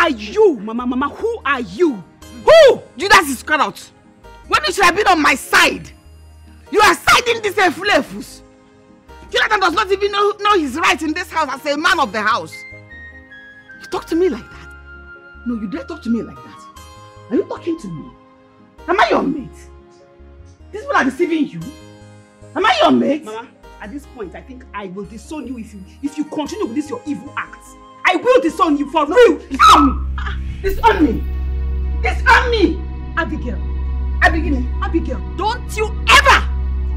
are you, Mama? Who are you? Who? Judas Iscariot. When you should have been on my side. You are siding these flavors. Jonathan does not even know his right in this house as a man of the house. You talk to me like that? No, you dare talk to me like that. Are you talking to me? Am I your mate? These people are deceiving you. Am I your mate? Mama, at this point, I think I will disown you if you continue with this your evil acts. I will disown you for real. Disown me. Disown me. Disown me. Abigail, don't you ever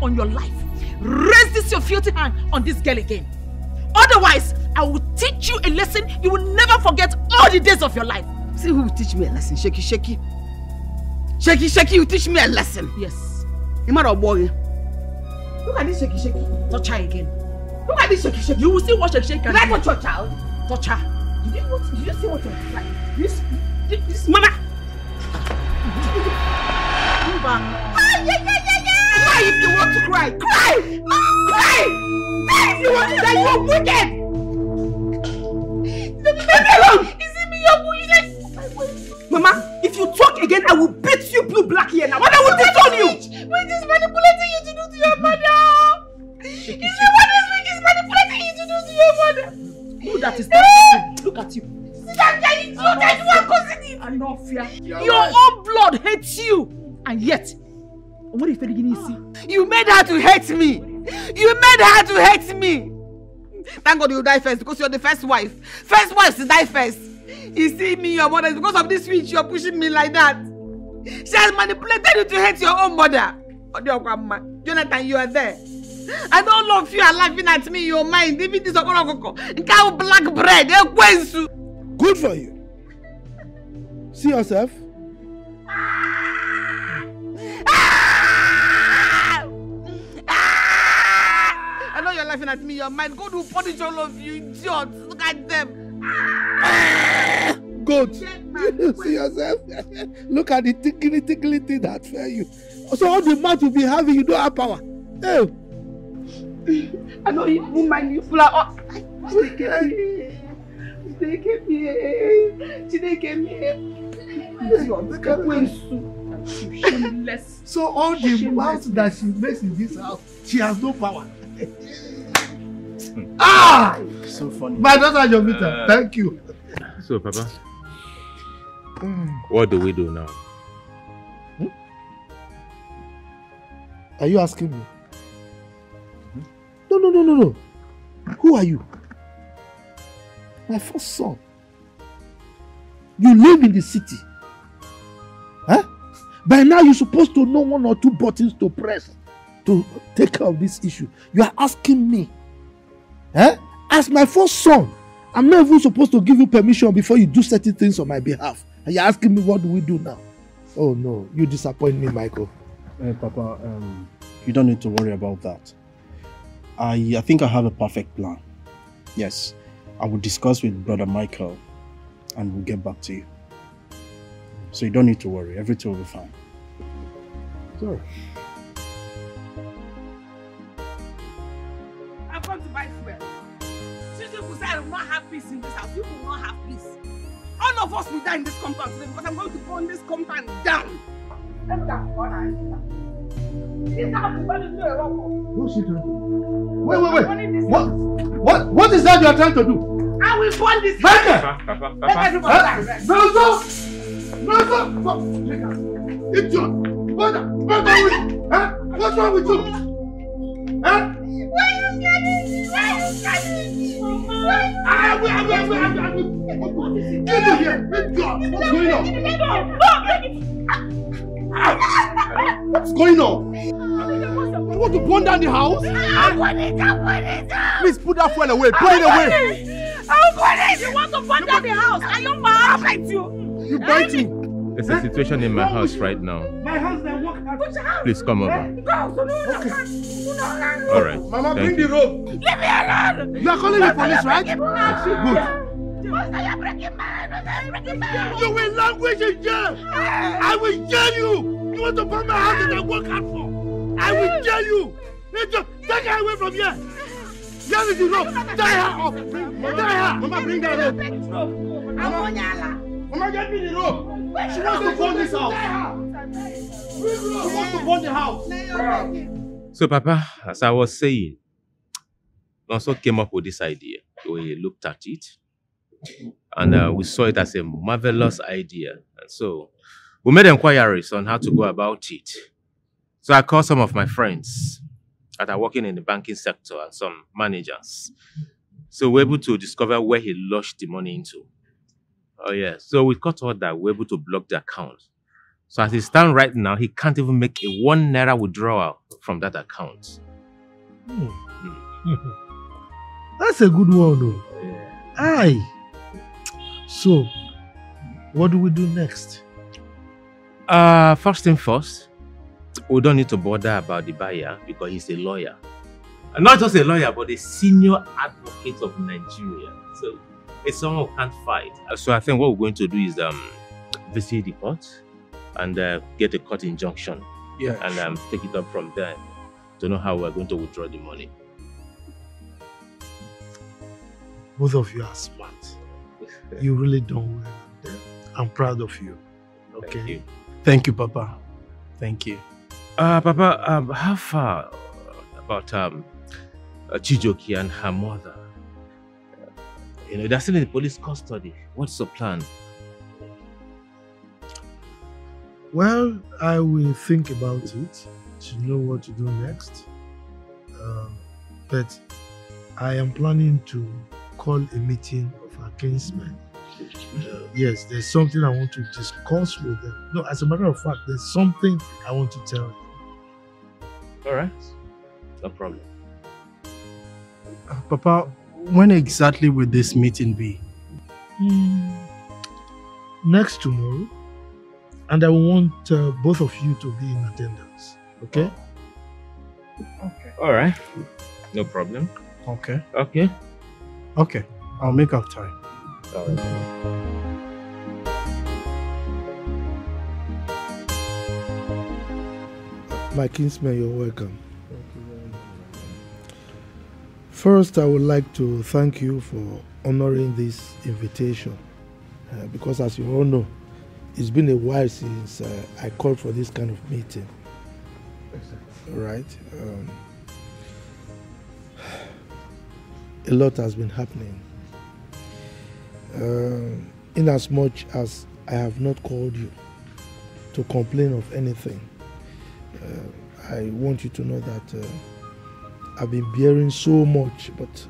on your life raise this your filthy hand on this girl again. Otherwise, I will teach you a lesson you will never forget all the days of your life. See who will teach me a lesson? Shaky, you teach me a lesson. Yes. You matter boy. Look at this shaky. Touch her again. Look at this shaky. You will see what shaky can do. Did I touch your child? Touch her. Did you see what you're like? This mama. Cry if you want to cry. Cry if you want to die. You are wicked. Leave me alone. Is it me you're bullying? Mama, if you talk again, I will beat you blue black here now. What I will disown you. Wait, is manipulating you to do to your mother. Is it what this week is manipulating you to do to your mother? Who that is that? Look at you. Your own blood hates you, and yet, what if you made her to hate me? You made her to hate me. Thank God you die first because you're the first wife. First wives die first. You see me, your mother, because of this witch, you're pushing me like that. She has manipulated you to hate your own mother. Jonathan, you are there. And all of you are laughing at me in your mind. Even this cow black bread. Good for you. See yourself. I know you're laughing at me in your mind. God will punish all of you idiots. Look at them. Good. See yourself. Look at the tickly thing that fell you. So all the mouth you be having, you don't have power. Hey. I know you won't mind you full of. They came here. So all the mouth that she makes in this house, she has no power. So funny. My daughter Jovita, thank you. So, Papa, what do we do now? Are you asking me? No. Who are you? My first son. You live in the city. Huh? By now you're supposed to know one or two buttons to press to take care of this issue. You are asking me. Huh? As my first son, I'm not even supposed to give you permission before you do certain things on my behalf. And you're asking me what do we do now? Oh no, you disappoint me, Michael. Papa, you don't need to worry about that. I think I have a perfect plan. Yes, I will discuss with Brother Michael and we'll get back to you. So you don't need to worry, everything will be fine. Sorry. I've come to buy fuel. Since you say I will not have peace in this house, you will not have peace. All of us will die in this compound today because I'm going to burn this compound down. What's she doing? Wait. What is that you are trying to do? I will burn this Michael! No! Idiot! What's wrong with you? Huh? Why are you scaring me? Get in here! Idiot! What's going on? You want to burn down the house? I'll burn it down. Please put that fuel away. Put it away. I'll burn it. You want to burn down the house? Are you mad? I'll bite you. You bite me. There's a situation in my house right now. My house then walk out. Please come over. Okay. All right. Mama, bring the rope. Leave me alone. You are calling the police, right? Good. You will languish in jail. I will jail you. You want to burn my house and I work hard for? I will jail you. Take her away from here. Here is the rope. Tie her up. Tie her. Mama, bring that rope. me the rope. She wants to burn this house. She wants to burn the house. So, Papa, as I was saying, also came up with this idea. We looked at it, and we saw it as a marvelous idea. And so, we made inquiries on how to go about it. So I called some of my friends that are working in the banking sector and some managers. So we're able to discover where he lodged the money into. Oh yeah, so we got out that we're able to block the account. So as it stands right now, he can't even make a 1 naira withdrawal from that account. That's a good one though. Yeah. Aye. So, what do we do next? First thing first, we don't need to bother about the buyer because he's a lawyer. And not just a lawyer, but a senior advocate of Nigeria. So it's someone who can't fight. So I think what we're going to do is visit the court and get a court injunction. Yeah. And take it up from there to know how we're going to withdraw the money. Both of you are smart. You really done well. I'm proud of you. Okay. Thank you, Papa. Thank you. Papa, how far about Chijoki and her mother? They're still in the police custody. What's the plan? Well, I will think about it to know what to do next. But I am planning to call a meeting of our kinsmen. Yes, there's something I want to discuss with them. No, as a matter of fact, there's something I want to tell you. All right. No problem. Papa, when exactly will this meeting be? Next tomorrow. And I want both of you to be in attendance. Okay? Okay. All right. No problem. Okay. Okay. Okay. I'll make up time. All right. My kinsman, you're welcome. First, I would like to thank you for honoring this invitation. Because as you all know, it's been a while since I called for this kind of meeting. Right? A lot has been happening. In as much as I have not called you to complain of anything, I want you to know that I've been bearing so much, but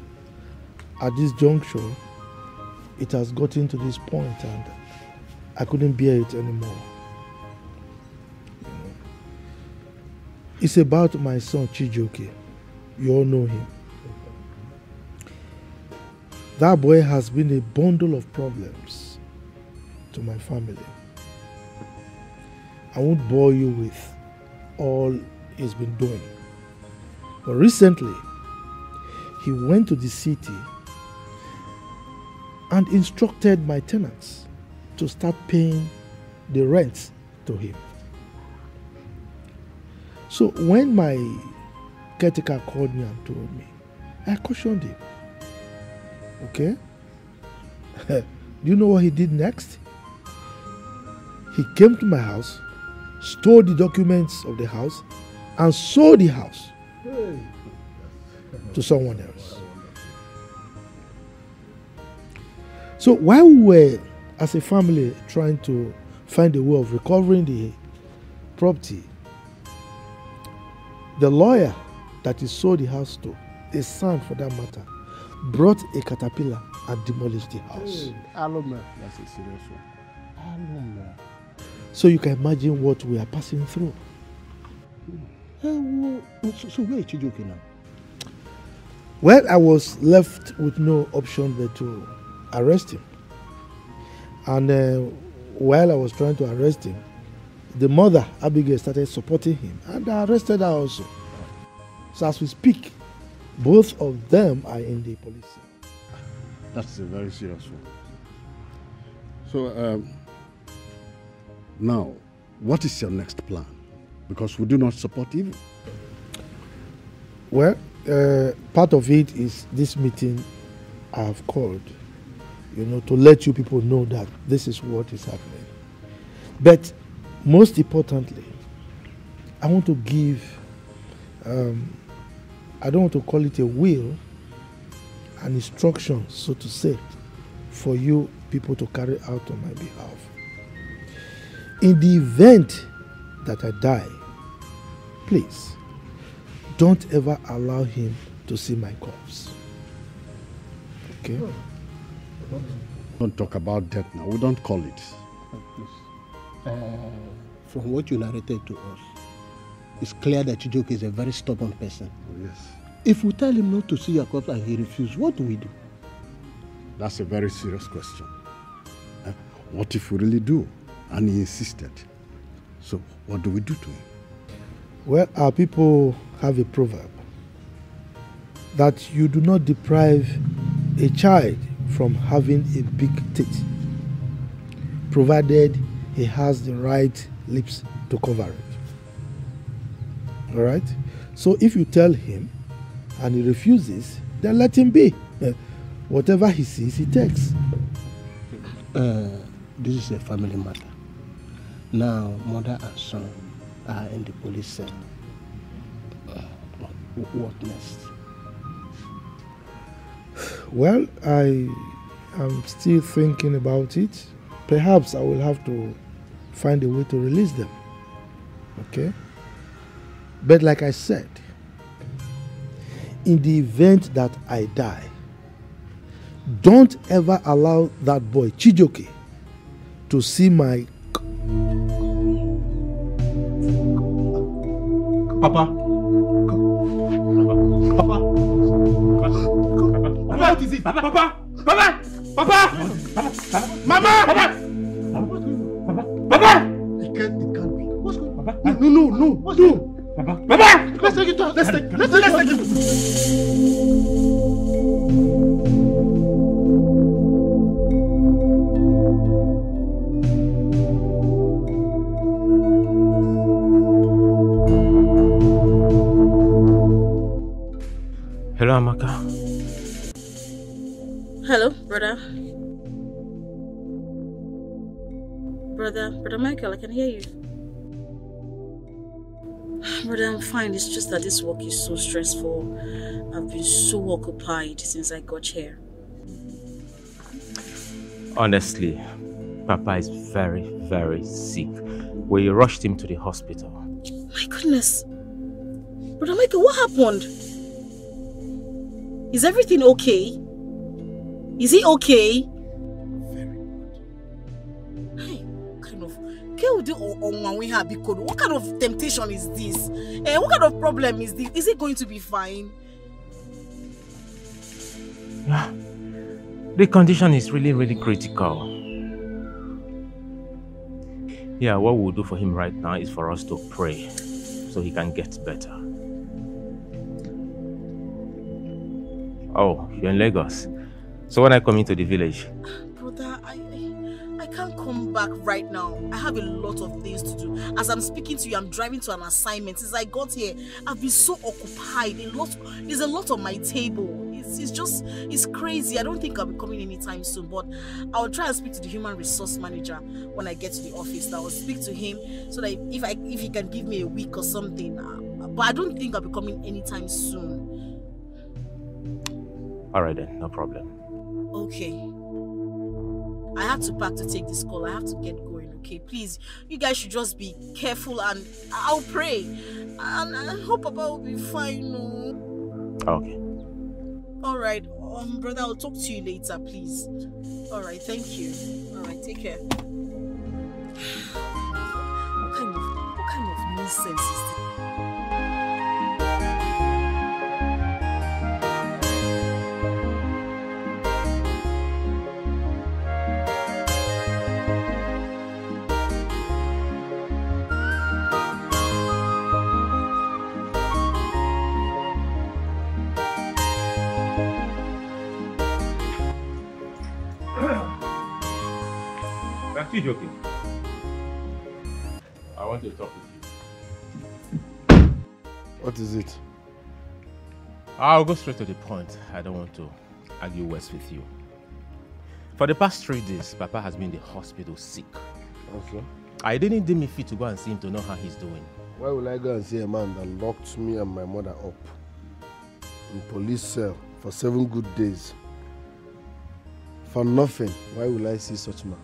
at this juncture, it has gotten to this point and I couldn't bear it anymore. It's about my son Chijoke. You all know him. That boy has been a bundle of problems to my family. I won't bore you with all he's been doing. But recently, he went to the city and instructed my tenants to start paying the rent to him. So when my caretaker called me and told me, I cautioned him. Okay? Do you know what he did next? He came to my house, stole the documents of the house, and sold the house to someone else. So while we were, as a family, trying to find a way of recovering the property, the lawyer that he sold the house to, his son for that matter, brought a caterpillar and demolished the house. That's a serious one. So you can imagine what we are passing through. So where is Chijoke now? Well, I was left with no option but to arrest him. And while I was trying to arrest him, the mother, Abigail, started supporting him, and I arrested her also. So as we speak, both of them are in the police cell. That's a very serious one. So, now, what is your next plan? Because we do not support evil. Well, part of it is this meeting I have called, to let you people know that this is what is happening. But most importantly, I want to give, I don't want to call it a will, an instruction, so to say, for you people to carry out on my behalf. In the event that I die, please, don't ever allow him to see my corpse. Okay? Don't talk about death now. We don't call it. Please. From what you narrated to us, it's clear that Chijoke is a very stubborn person. Oh, yes. If we tell him not to see your corpse and he refuses, what do we do? That's a very serious question. What if we really do? And he insisted. So what do we do to him? Well, our people have a proverb that you do not deprive a child from having a big teeth, provided he has the right lips to cover it. All right? So if you tell him and he refuses, then let him be. Whatever he sees, he takes. This is a family matter. Now, mother and son are in the police cell. What next? Well, I am still thinking about it. Perhaps I will have to find a way to release them. Okay? But like I said, in the event that I die, don't ever allow that boy, Chijoke, to see my... Papa. Papa. Papa. What is it? Papa. Papa. Papa. Papa. Mama. Papa. Papa. It can't be. What's going on? Papa. No. Papa. Papa. Let's take it out. Let's take it. Hello, Amaka. Hello, brother. Brother Michael, I can hear you. Brother, I'm fine. It's just that this work is so stressful. I've been so occupied since I got here. Honestly, Papa is very, very sick. We rushed him to the hospital. My goodness. Brother Michael, what happened? Is everything okay? Is he okay? Very good. Hey, what kind of temptation is this? What kind of problem is this? Is he going to be fine? Yeah. The condition is really, really critical. Yeah, what we'll do for him right now is for us to pray so he can get better. Oh, you're in Lagos. So when I come into the village? Brother, I can't come back right now. I have a lot of things to do. As I'm speaking to you, I'm driving to an assignment. Since I got here, I've been so occupied. There's a lot on my table. It's crazy. I don't think I'll be coming anytime soon, but I'll try and speak to the human resource manager when I get to the office. I'll speak to him so that if he can give me a week or something. But I don't think I'll be coming anytime soon. Alright then, no problem. Okay. I have to pack to take this call. I have to get going, okay? Please, you guys should just be careful and I'll pray. And I hope Papa will be fine, no? Okay. Alright, brother, I'll talk to you later, please. Alright, thank you. Alright, take care. What kind of nonsense is this? Are you joking? I want to talk with you. What is it? I'll go straight to the point. I don't want to argue words with you. For the past 3 days, Papa has been in the hospital sick. Okay. I didn't deem me fit to go and see him to know how he's doing. Why will I go and see a man that locked me and my mother up in police cell for 7 good days? For nothing. Why will I see such man?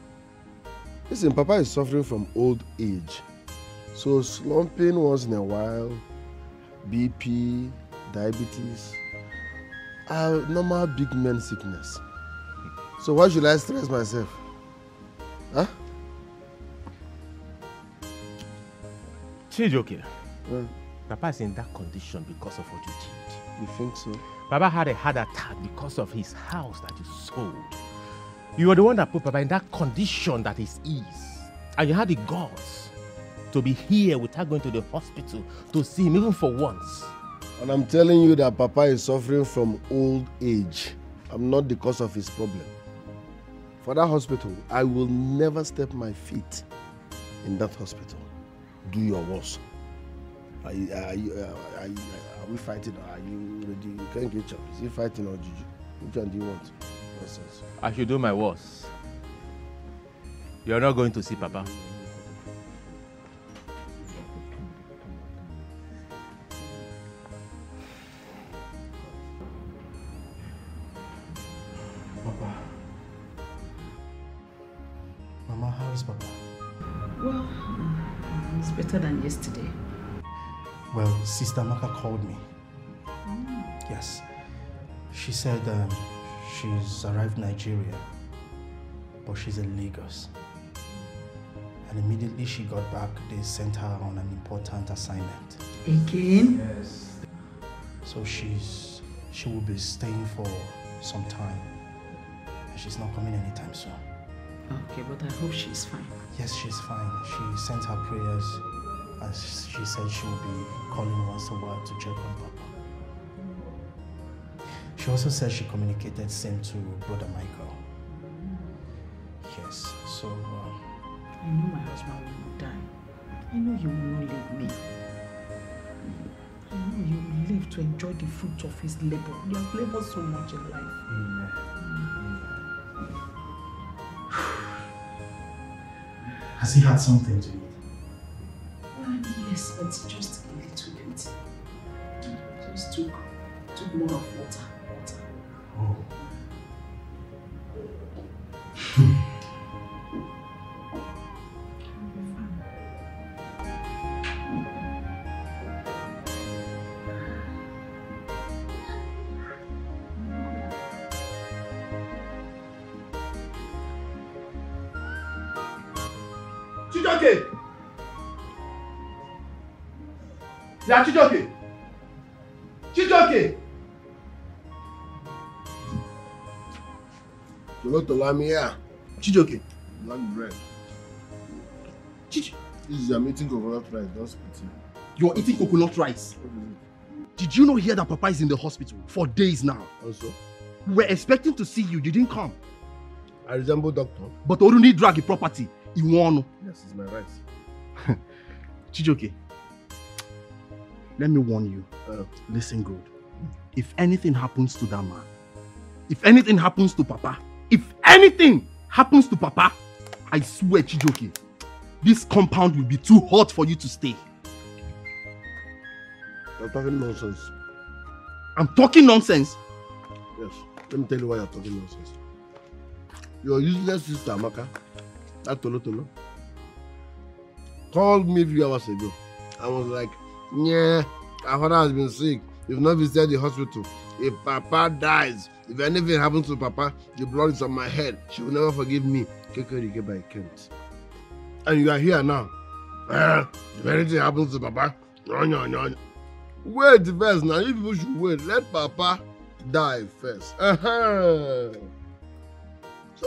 Listen, Papa is suffering from old age. So slumping once in a while, BP, diabetes, are normal big man sickness. So why should I stress myself? Huh? Chijoke, Papa is in that condition because of what you did. You think so? Papa had a heart attack because of his house that you sold. You were the one that put Papa in that condition that is ease. And you had the guts to be here without going to the hospital to see him even for once. And I'm telling you that Papa is suffering from old age. I'm not the cause of his problem. For that hospital, I will never step my feet in that hospital. Do your worst. Are we fighting or are you ready? You can't get up. Is he fighting or Juju? Which one do you want? Nonsense. I should do my worst. You're not going to see Papa. Papa. Mama, how is Papa? Well, it's better than yesterday. Well, Sister Maka called me. Yes. She said she's arrived in Nigeria, but she's in Lagos. And immediately she got back, they sent her on an important assignment. Again? Yes. So she will be staying for some time. And she's not coming anytime soon. Okay, but I hope she's fine. Yes, she's fine. She sent her prayers, and she said she will be calling once a while to check on Papa. She also said she communicated same to Brother Michael. Yes, so... I know my husband will not die. I know you will not leave me. I know you will live to enjoy the fruit of his labor. He has labored so much in life. Amen. Has he had something to eat? Yes, but just a little bit. Just took more of water. Oh. Chijoke! Yeah, Chijoke! Chijoke! You want to lie me here? Chijoke! Black bread. Chij... This is I'm eating coconut rice, don't spit it. You're eating coconut rice. Did you not hear that Papa is in the hospital for days now? Also? We were expecting to see you, you didn't come. I resemble doctor. But Oruni drag a property. You want? Yes, it's my rice. Chijoke, let me warn you. Listen good. If anything happens to that man, if anything happens to Papa, if anything happens to Papa, I swear, Chijoke, this compound will be too hot for you to stay. You're talking nonsense. I'm talking nonsense? Yes. Let me tell you why you're talking nonsense. Your useless sister, Amaka, that Tolo, called me a few hours ago. I was like, yeah, our father has been sick. You've not visited the hospital. If Papa dies, if anything happens to Papa, the blood is on my head. She will never forgive me. And you are here now. If anything happens to Papa, wait first now. You people should wait. Let Papa die first. So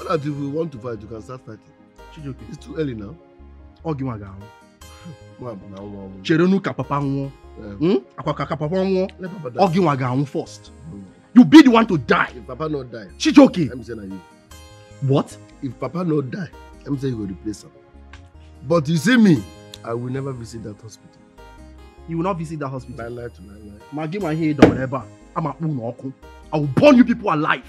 that if we want to fight, you can start fighting. Chijoke, it's too early now. Cheronu ka Papa nwo. Akwaka Papa nwo. Let Papa die. Oginwa ga first. You be the one to die. If Papa not die, Chijoke. I'm saying you. What? If Papa not die, I'm saying you will replace him. But you see me, I will never visit that hospital. You will not visit that hospital? Lie to lie. Magima head or whatever. I will burn you people alive.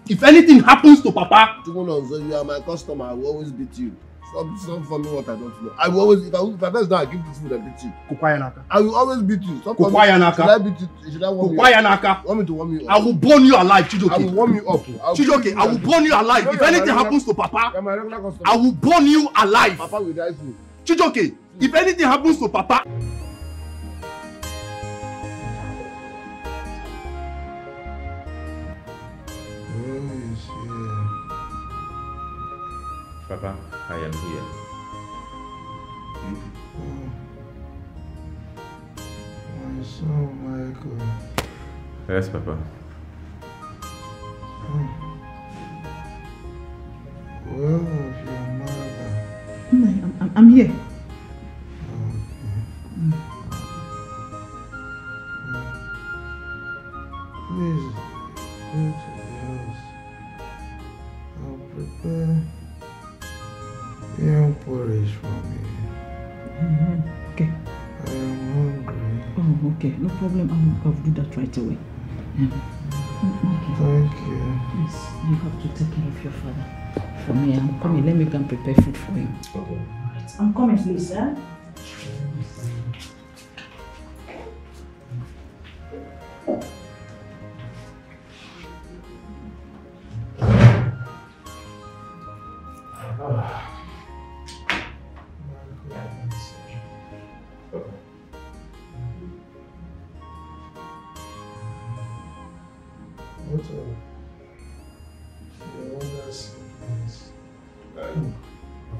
If anything happens to Papa, you are my customer. I will always beat you. Stop for me what I don't know. I will always, if I first now I give this food and beat you. Kukwayanaka. I will always beat you. Kukwayanaka. Should I beat you? Should I warm you up? Kukwayanaka. Want me to warm you up? I will burn you alive, Chijoke. I will warm you up. Chijoke, I will burn you alive. If anything happens to Papa, I will burn you alive. Papa will die soon. Chijoke, if anything happens to Papa. Papa, I am here. My son, Michael. Yes, Papa. Where was your mother? I'm here. Please go to the house. I'll prepare young porridge for me. Okay. I am hungry. Oh, okay. No problem. I'll do that right away. Okay. Thank you. Yes, you have to take care of your father. For me, I'm coming. Let me go and prepare food for him. Okay. Right. I'm coming, please, sir.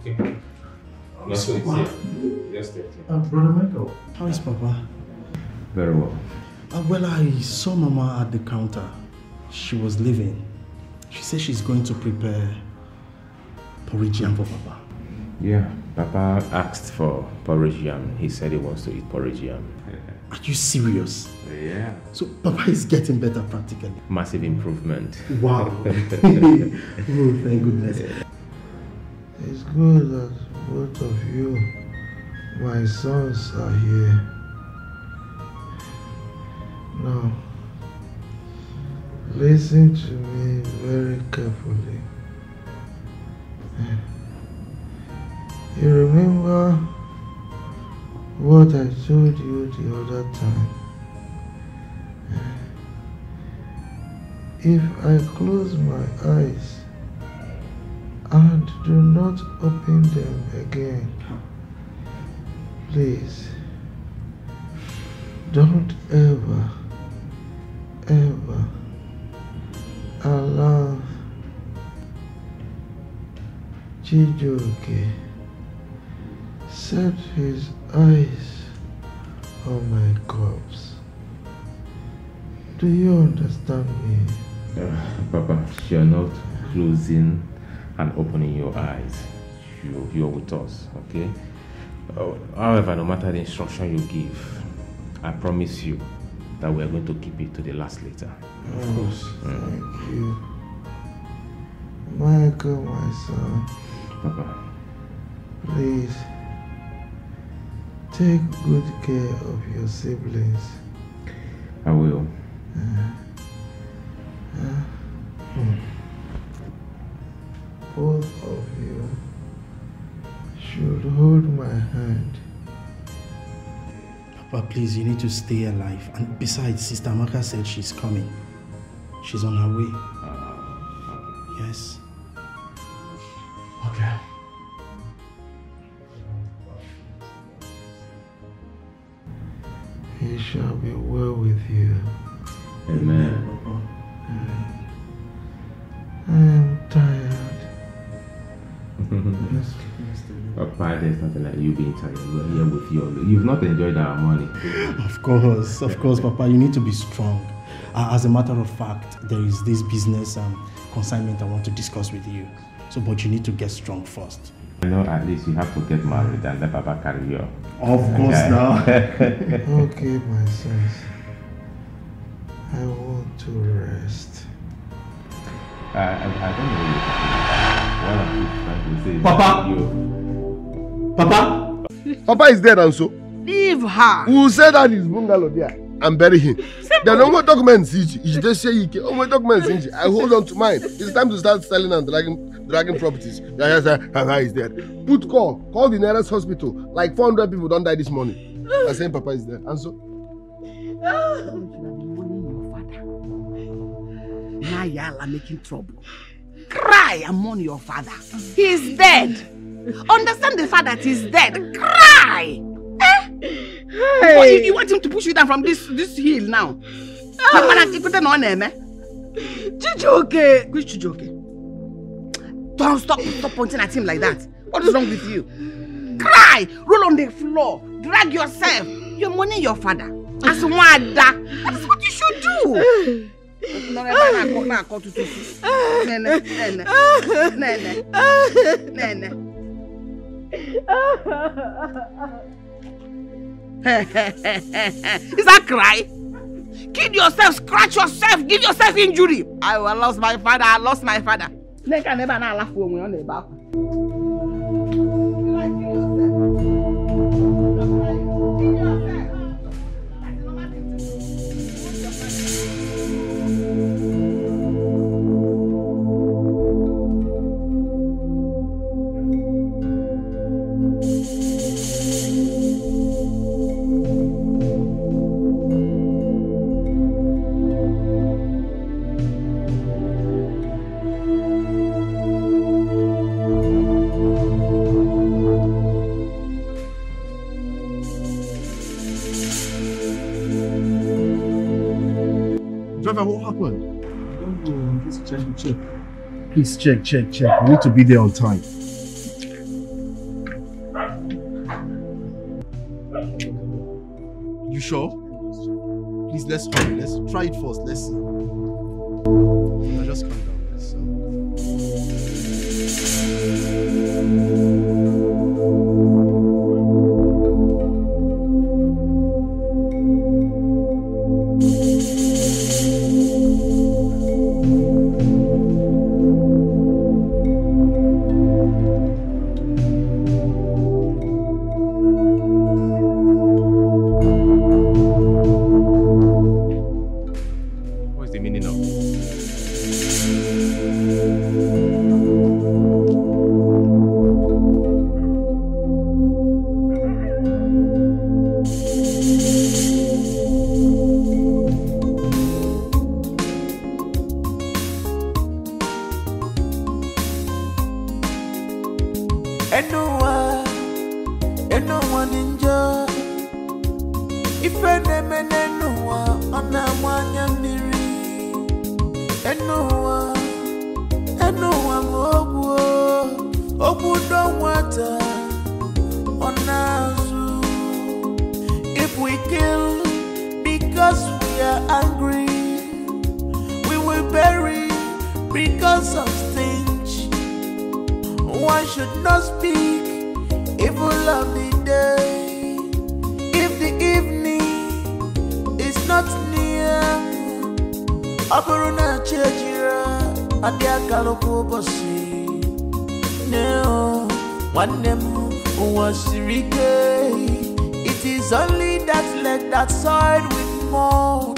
Okay. No, so it's here. Yes, Brother Michael, how is Papa? Very well. Well, I saw Mama at the counter. She was leaving. She said she's going to prepare porridge yam for Papa. Yeah, Papa asked for porridge yam. He said he wants to eat porridge yam. Are you serious? Yeah. So Papa is getting better practically. Massive improvement. Wow. Oh, thank goodness. It's good that both of you, my sons, are here. Now, listen to me very carefully. You remember what I told you the other time? If I close my eyes and do not open them again, please don't ever allow Chijoke set his eyes on my corpse. Do you understand me? Papa, you're not closing and opening your eyes. You're with us, okay? However, no matter the instruction you give, I promise you that we are going to keep it to the last letter. Of course. Thank you. Michael, my son. Papa. Please, take good care of your siblings. I will. Both of you should hold my hand. Papa, please, you need to stay alive. And besides, Sister Amaka said she's coming. She's on her way. Yes. Okay. It shall be well with you. Amen. I am tired. Papa, there's nothing like you being tired. We're here with you. You've not enjoyed our money. Of course, Papa. You need to be strong. As a matter of fact, there is this business consignment I want to discuss with you. So, but you need to get strong first. You know, at least you have to get married and let Papa carry you. Of course, now. Okay, my sons. I want to rest. I don't know what I'm trying to say. Papa! Papa is dead and so. Leave her. We will say that his bungalow there and bury him. Then no more documents. I hold on to mine. It's time to start selling and dragging dragging properties. Yes, Papa is dead. Call the nearest hospital. Like 400 people don't die this morning. I'm saying Papa is dead. And so? Now y'all are making trouble. Cry and mourn your father. He is dead. Understand the fact that he's dead. Cry. Hey. You want him to push you down from this hill now? Chijoke. Which Chijoke? Don't stop pointing at him like that. What is wrong with you? Cry. Roll on the floor. Drag yourself. You're mourning your father. That's what you should do. Is that cry? Kill yourself, scratch yourself, give yourself injury. I lost my father, I lost my father. Driver, what happened? I don't know. Just check. Please check. We need to be there on time. You sure? Please, let's hurry. Let's try it first. Let's see. No, just calm down. It is only that leg that side with more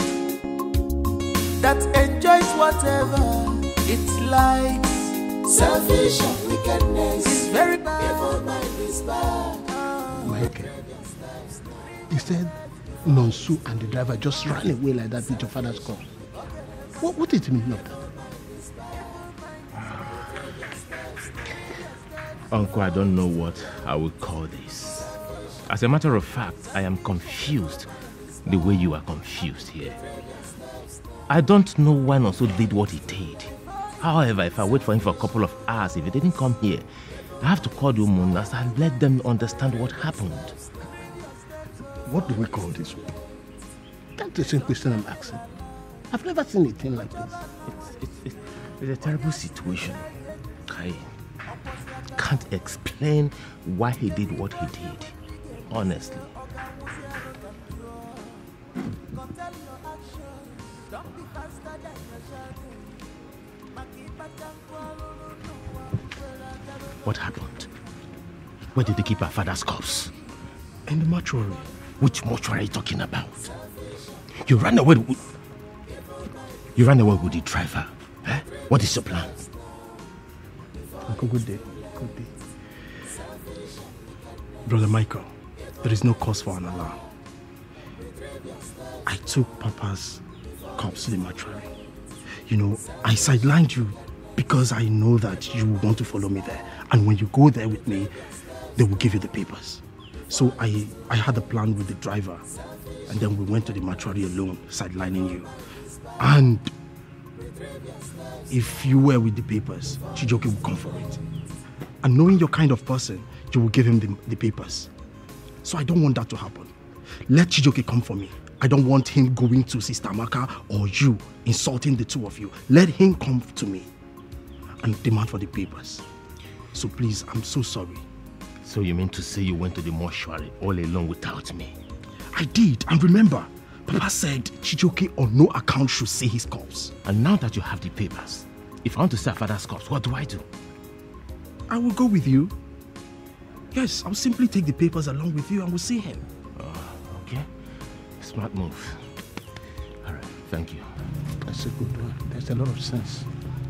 that enjoys whatever it likes. Selfish and wickedness is very bad. Evil mind is bad. Michael, you said Nonsu and the driver just ran away like that with your father's car. What is the meaning of that? Uncle, I don't know what I would call this. As a matter of fact, I am confused the way you are confused here. I don't know why Nonso did what he did. However, if I wait for him for a couple of hours, if he didn't come here, I have to call the Umunas and let them understand what happened. What do we call this? That's the same question I'm asking. I've never seen a thing like this. It's a terrible situation. I can't explain why he did what he did, honestly. What happened? Where did they keep our father's corpse? In the mortuary. Which mortuary are you talking about? You ran away with the driver. Eh? What is your plan? Uncle, good day. Good day. Brother Michael, there is no cause for an alarm. I took Papa's corpse to the mortuary. You know, I sidelined you because I know that you want to follow me there. And when you go there with me, they will give you the papers. So I had a plan with the driver. And then we went to the mortuary alone, sidelining you. And if you were with the papers, Chijoke would come for it. And knowing your kind of person, you will give him the papers. So I don't want that to happen. Let Chijoke come for me. I don't want him going to Sister Amaka or you, insulting the two of you. Let him come to me and demand for the papers. So please, I'm so sorry. So you mean to say you went to the mortuary all alone without me? I did, and remember, Papa said Chijoke on no account should see his corpse. And now that you have the papers, if I want to see our father's corpse, what do I do? I will go with you. Yes, I'll simply take the papers along with you and we'll see him. Okay. Smart move. All right, thank you. That's a good one. There's a lot of sense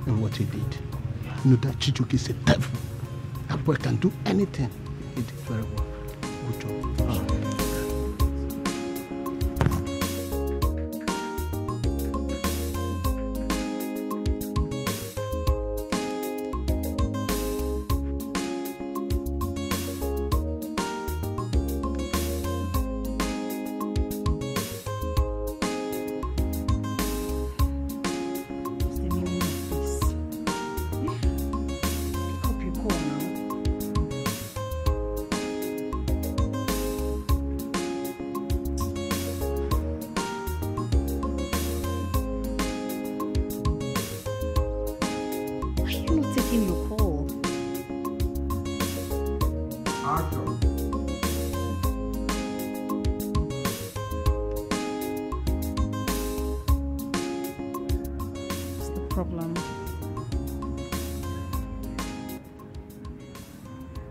in what he did. You know that Chijoke is a devil. That boy can do anything. He did very well. Good job.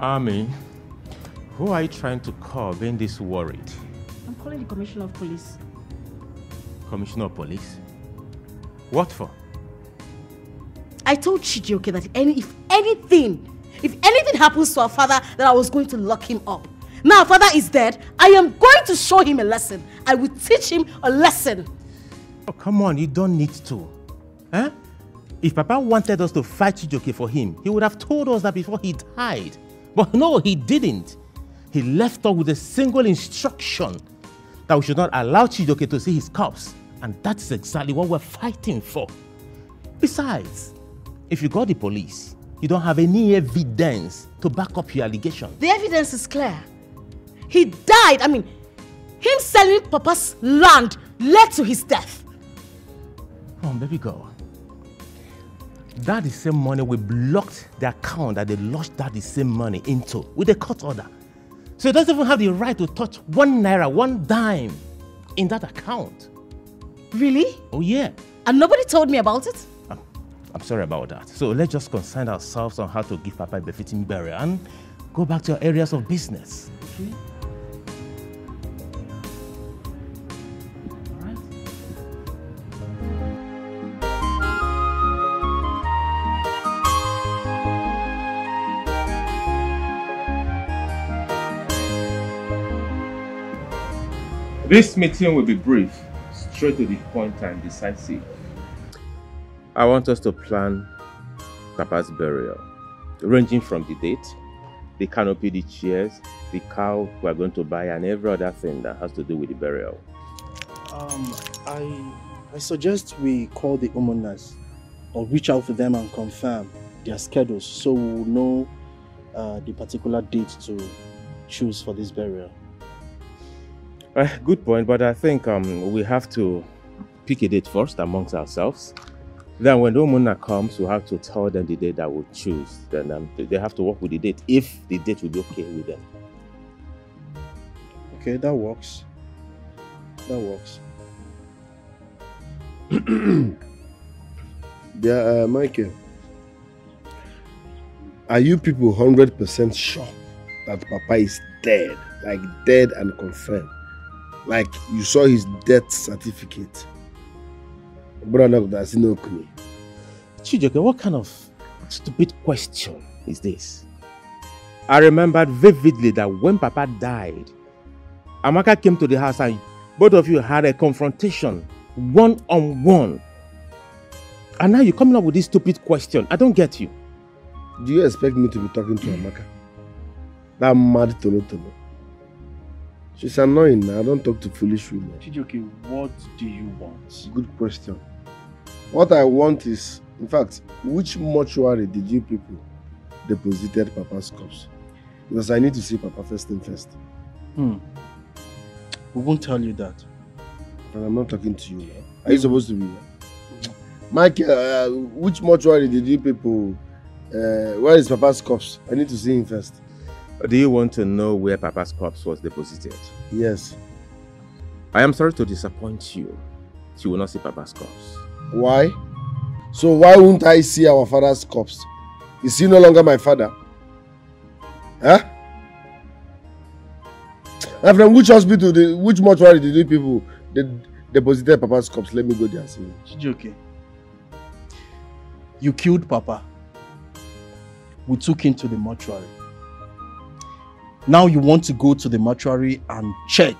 Army, who are you trying to call being this worried? I'm calling the Commissioner of Police. Commissioner of Police? What for? I told Chijoke that if anything happens to our father, that I was going to lock him up. Now our father is dead, I am going to show him a lesson. I will teach him a lesson. Oh, come on, you don't need to. Huh? If Papa wanted us to fight Chijoke for him, he would have told us that before he died. But no, he didn't. He left us with a single instruction that we should not allow Chijoke to see his corpse. And that's exactly what we're fighting for. Besides, if you got the police, you don't have any evidence to back up your allegation. The evidence is clear. He died. Him selling Papa's land led to his death. Come on, baby girl. That is the same money we blocked the account that they lodged that the same money into with a court order. So he doesn't even have the right to touch 1 naira, 1 dime in that account. Really? Oh yeah. And nobody told me about it? I'm sorry about that. So let's just concern ourselves on how to give Papa a befitting burial and go back to our areas of business. Okay? This meeting will be brief, straight to the point and decisive. I want us to plan Papa's burial, ranging from the date, the canopy, the chairs, the cow we are going to buy, and every other thing that has to do with the burial. I suggest we call the Umonas or reach out to them and confirm their schedules so we'll know the particular date to choose for this burial. Good point, but I think we have to pick a date first amongst ourselves. Then when the Umuna comes, we'll have to tell them the date that we'll choose. Then they have to work with the date, if the date will be okay with them. Okay, that works. That works. Yeah, Michael, are you people 100% sure that Papa is dead? Like dead and confirmed? Like you saw his death certificate? Chijoke, what kind of stupid question is this. I remembered vividly that when Papa died, Amaka came to the house and both of you had a confrontation, one-on-one. And now you're coming up with this stupid question. I don't get you. Do you expect me to be talking to Amaka? That mad Tolo. She's annoying now. I don't talk to foolish women. Chijioke, what do you want? Good question. What I want is, in fact, which mortuary did you people deposited Papa's corpse? Because I need to see Papa first thing first. We won't tell you that. And I'm not talking to you now. Are you supposed to be here? Mike, which mortuary did you people... where is Papa's corpse? I need to see him first. Do you want to know where Papa's corpse was deposited? Yes. I am sorry to disappoint you. You will not see Papa's corpse. Why? So why won't I see our father's corpse? Is he no longer my father? Huh? And from which hospital, which mortuary did you people deposited Papa's corpse? Let me go there and see him. Chijioke, you killed Papa. We took him to the mortuary. Now you want to go to the mortuary and check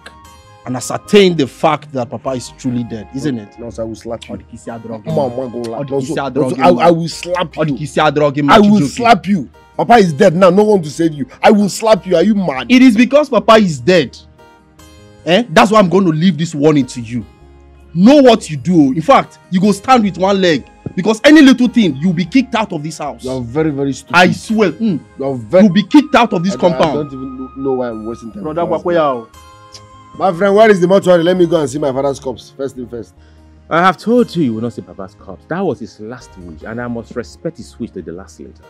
and ascertain the fact that Papa is truly dead, isn't it? No, sir, I will slap you. I will slap you. I will slap you. Papa is dead now, no one to save you. I will slap you. Are you mad? It is because Papa is dead. That's why I'm going to leave this warning to you. Know what you do. In fact, you go stand with one leg. Because any little thing, you'll be kicked out of this house. You're very, very stupid. I swear. You'll be kicked out of this compound. I don't even know why I'm wasting time. Brother Wakoya. My friend, where is the mortuary? Let me go and see my father's corpse. First thing first. I have told you will not see Papa's corpse. That was his last wish, and I must respect his wish to the last letter.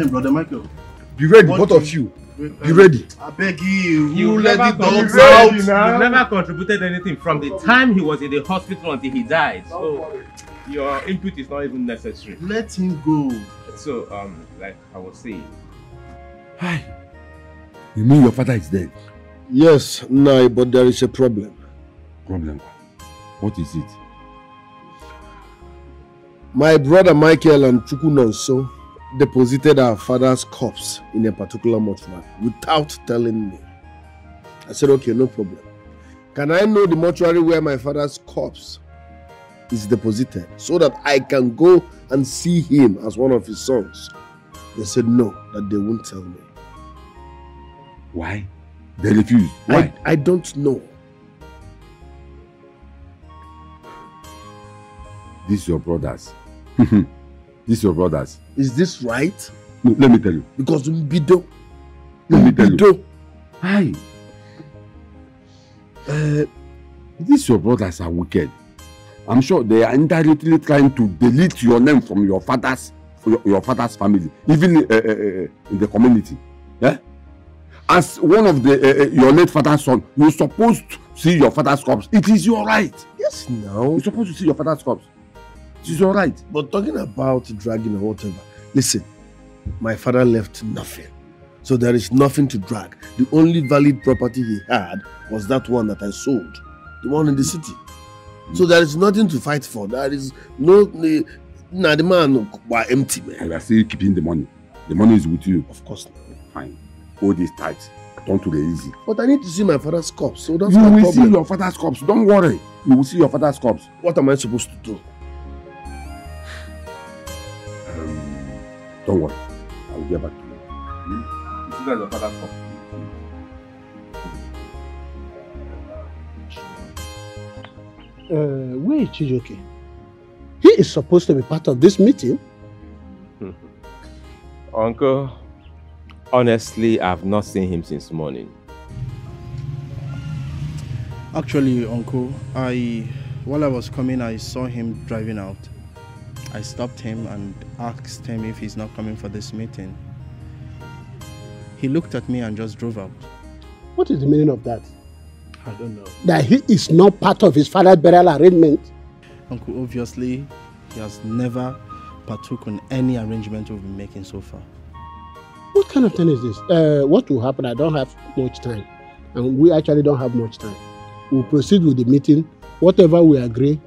Brother Michael. Be ready, both of you. Be ready. I beg you. You let never the dogs out. You never contributed anything from the time he was in the hospital until he died. So your input is not even necessary. Let him go. So, like I was saying. Hi. You mean your father is dead? Yes, no, but there is a problem. Problem? What is it? My brother Michael and Chukunonso deposited our father's corpse in a particular mortuary without telling me. I said, okay, no problem. Can I know the mortuary where my father's corpse is deposited so that I can go and see him as one of his sons? They said no, that they won't tell me. Why? They refused. Why? I don't know. These your brothers. These your brothers. Is this right? No, let me tell you. Because Mbido. Let me tell you. Hi. These your brothers are wicked. I'm sure they are indirectly trying to delete your name from your father's family, even in the community. Yeah? As one of the your late father's son, you're supposed to see your father's corpse. It is your right. Yes, now. You're supposed to see your father's corpse. It is your right. But talking about dragging or whatever, listen, my father left nothing. So there is nothing to drag. The only valid property he had was that one that I sold. The one in the city. So there is nothing to fight for. There is no... Nah, the man was empty, man. And you are still keeping the money. The money is with you. Of course not. Fine. Hold this tight. Don't do the easy. But I need to see my father's corpse. So that's you my will problem. see your father's corpse. Don't worry. You will see your father's corpse. What am I supposed to do? Don't worry. I will get back to you. You see that your father's corpse? Where is Chijioke? He is supposed to be part of this meeting. Uncle, honestly, I've not seen him since morning. Actually, Uncle, while I was coming, I saw him driving out. I stopped him and asked him if he's not coming for this meeting. He looked at me and just drove out. What is the meaning of that? I don't know. That he is not part of his father's burial arrangement? Uncle, obviously, he has never partook in any arrangement we've been making so far. What kind of thing is this? What will happen? I don't have much time. And we actually don't have much time. We'll proceed with the meeting. Whatever we agree,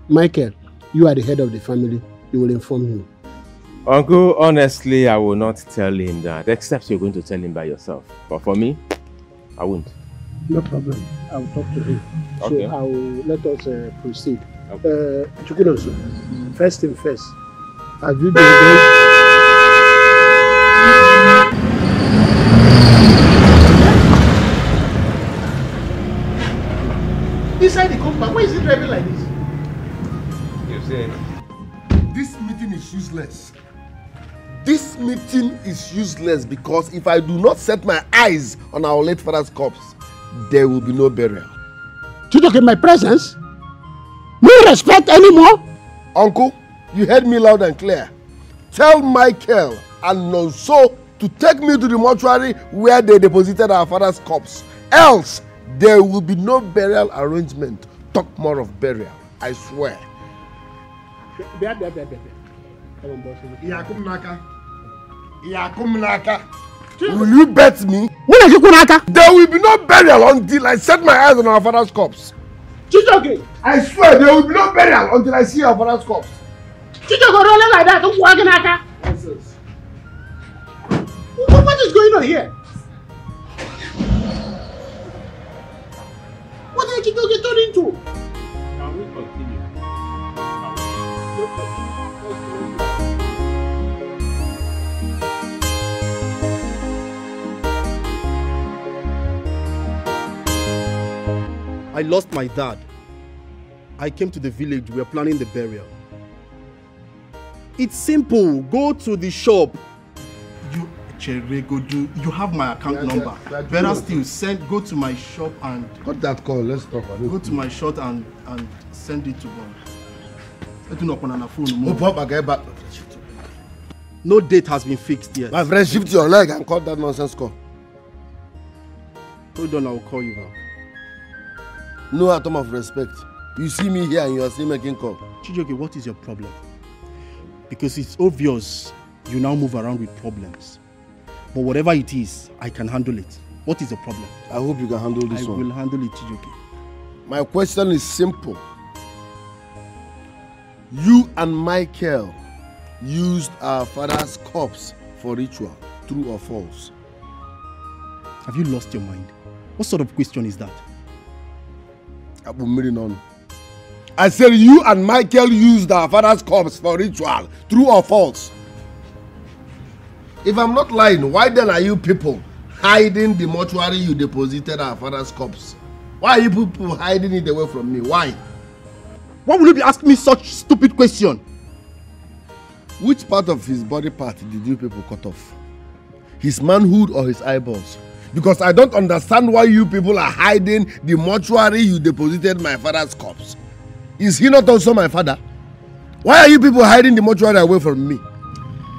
Michael, you are the head of the family. You will inform him. Uncle, honestly, I will not tell him that, except you're going to tell him by yourself. But for me, I won't. No problem. I will talk to him. Okay. So let us proceed. Okay. Chukwudoso, first thing first. Have you been going? Inside the compound, why is he driving like this? You said. This meeting is useless. This meeting is useless because if I do not set my eyes on our late father's corpse, there will be no burial. Chijoke, in my presence? No respect anymore? Uncle, you heard me loud and clear. Tell Michael and Nonso to take me to the mortuary where they deposited our father's corpse. Else, there will be no burial arrangement. Talk more of burial, I swear. Will you bet me? There will be no burial until I set my eyes on our father's corpse. Chijoke! I swear there will be no burial until I see our father's corpse. Chijoke, rolling like that, don't walk in Aka. What is going on here? What did Chijoke turn into? Can we continue? I lost my dad. I came to the village. We are planning the burial. It's simple. Go to the shop. You have my account number. Better still, go to my shop and... Cut that call. Let's talk about it. Go to my shop and send it to God. No date has been fixed yet. My friend, shift your leg and cut that nonsense call. Hold on, I will call you back. No atom of respect. You see me here and you are still making call. Chijoke, what is your problem? Because it's obvious you now move around with problems. But whatever it is, I can handle it. What is the problem? I hope you can handle this one. I will handle it, Chijoke. My question is simple. You and Michael used our father's corpse for ritual. True or false? Have you lost your mind? What sort of question is that? I said you and Michael used our father's corpse for ritual. True or false? If I'm not lying, why then are you people hiding the mortuary you deposited our father's corpse? Why are you people hiding it away from me? Why? Why will you be asking me such stupid question? Which part of his body part did you people cut off? His manhood or his eyeballs? Because I don't understand why you people are hiding the mortuary you deposited my father's corpse. Is he not also my father? Why are you people hiding the mortuary away from me?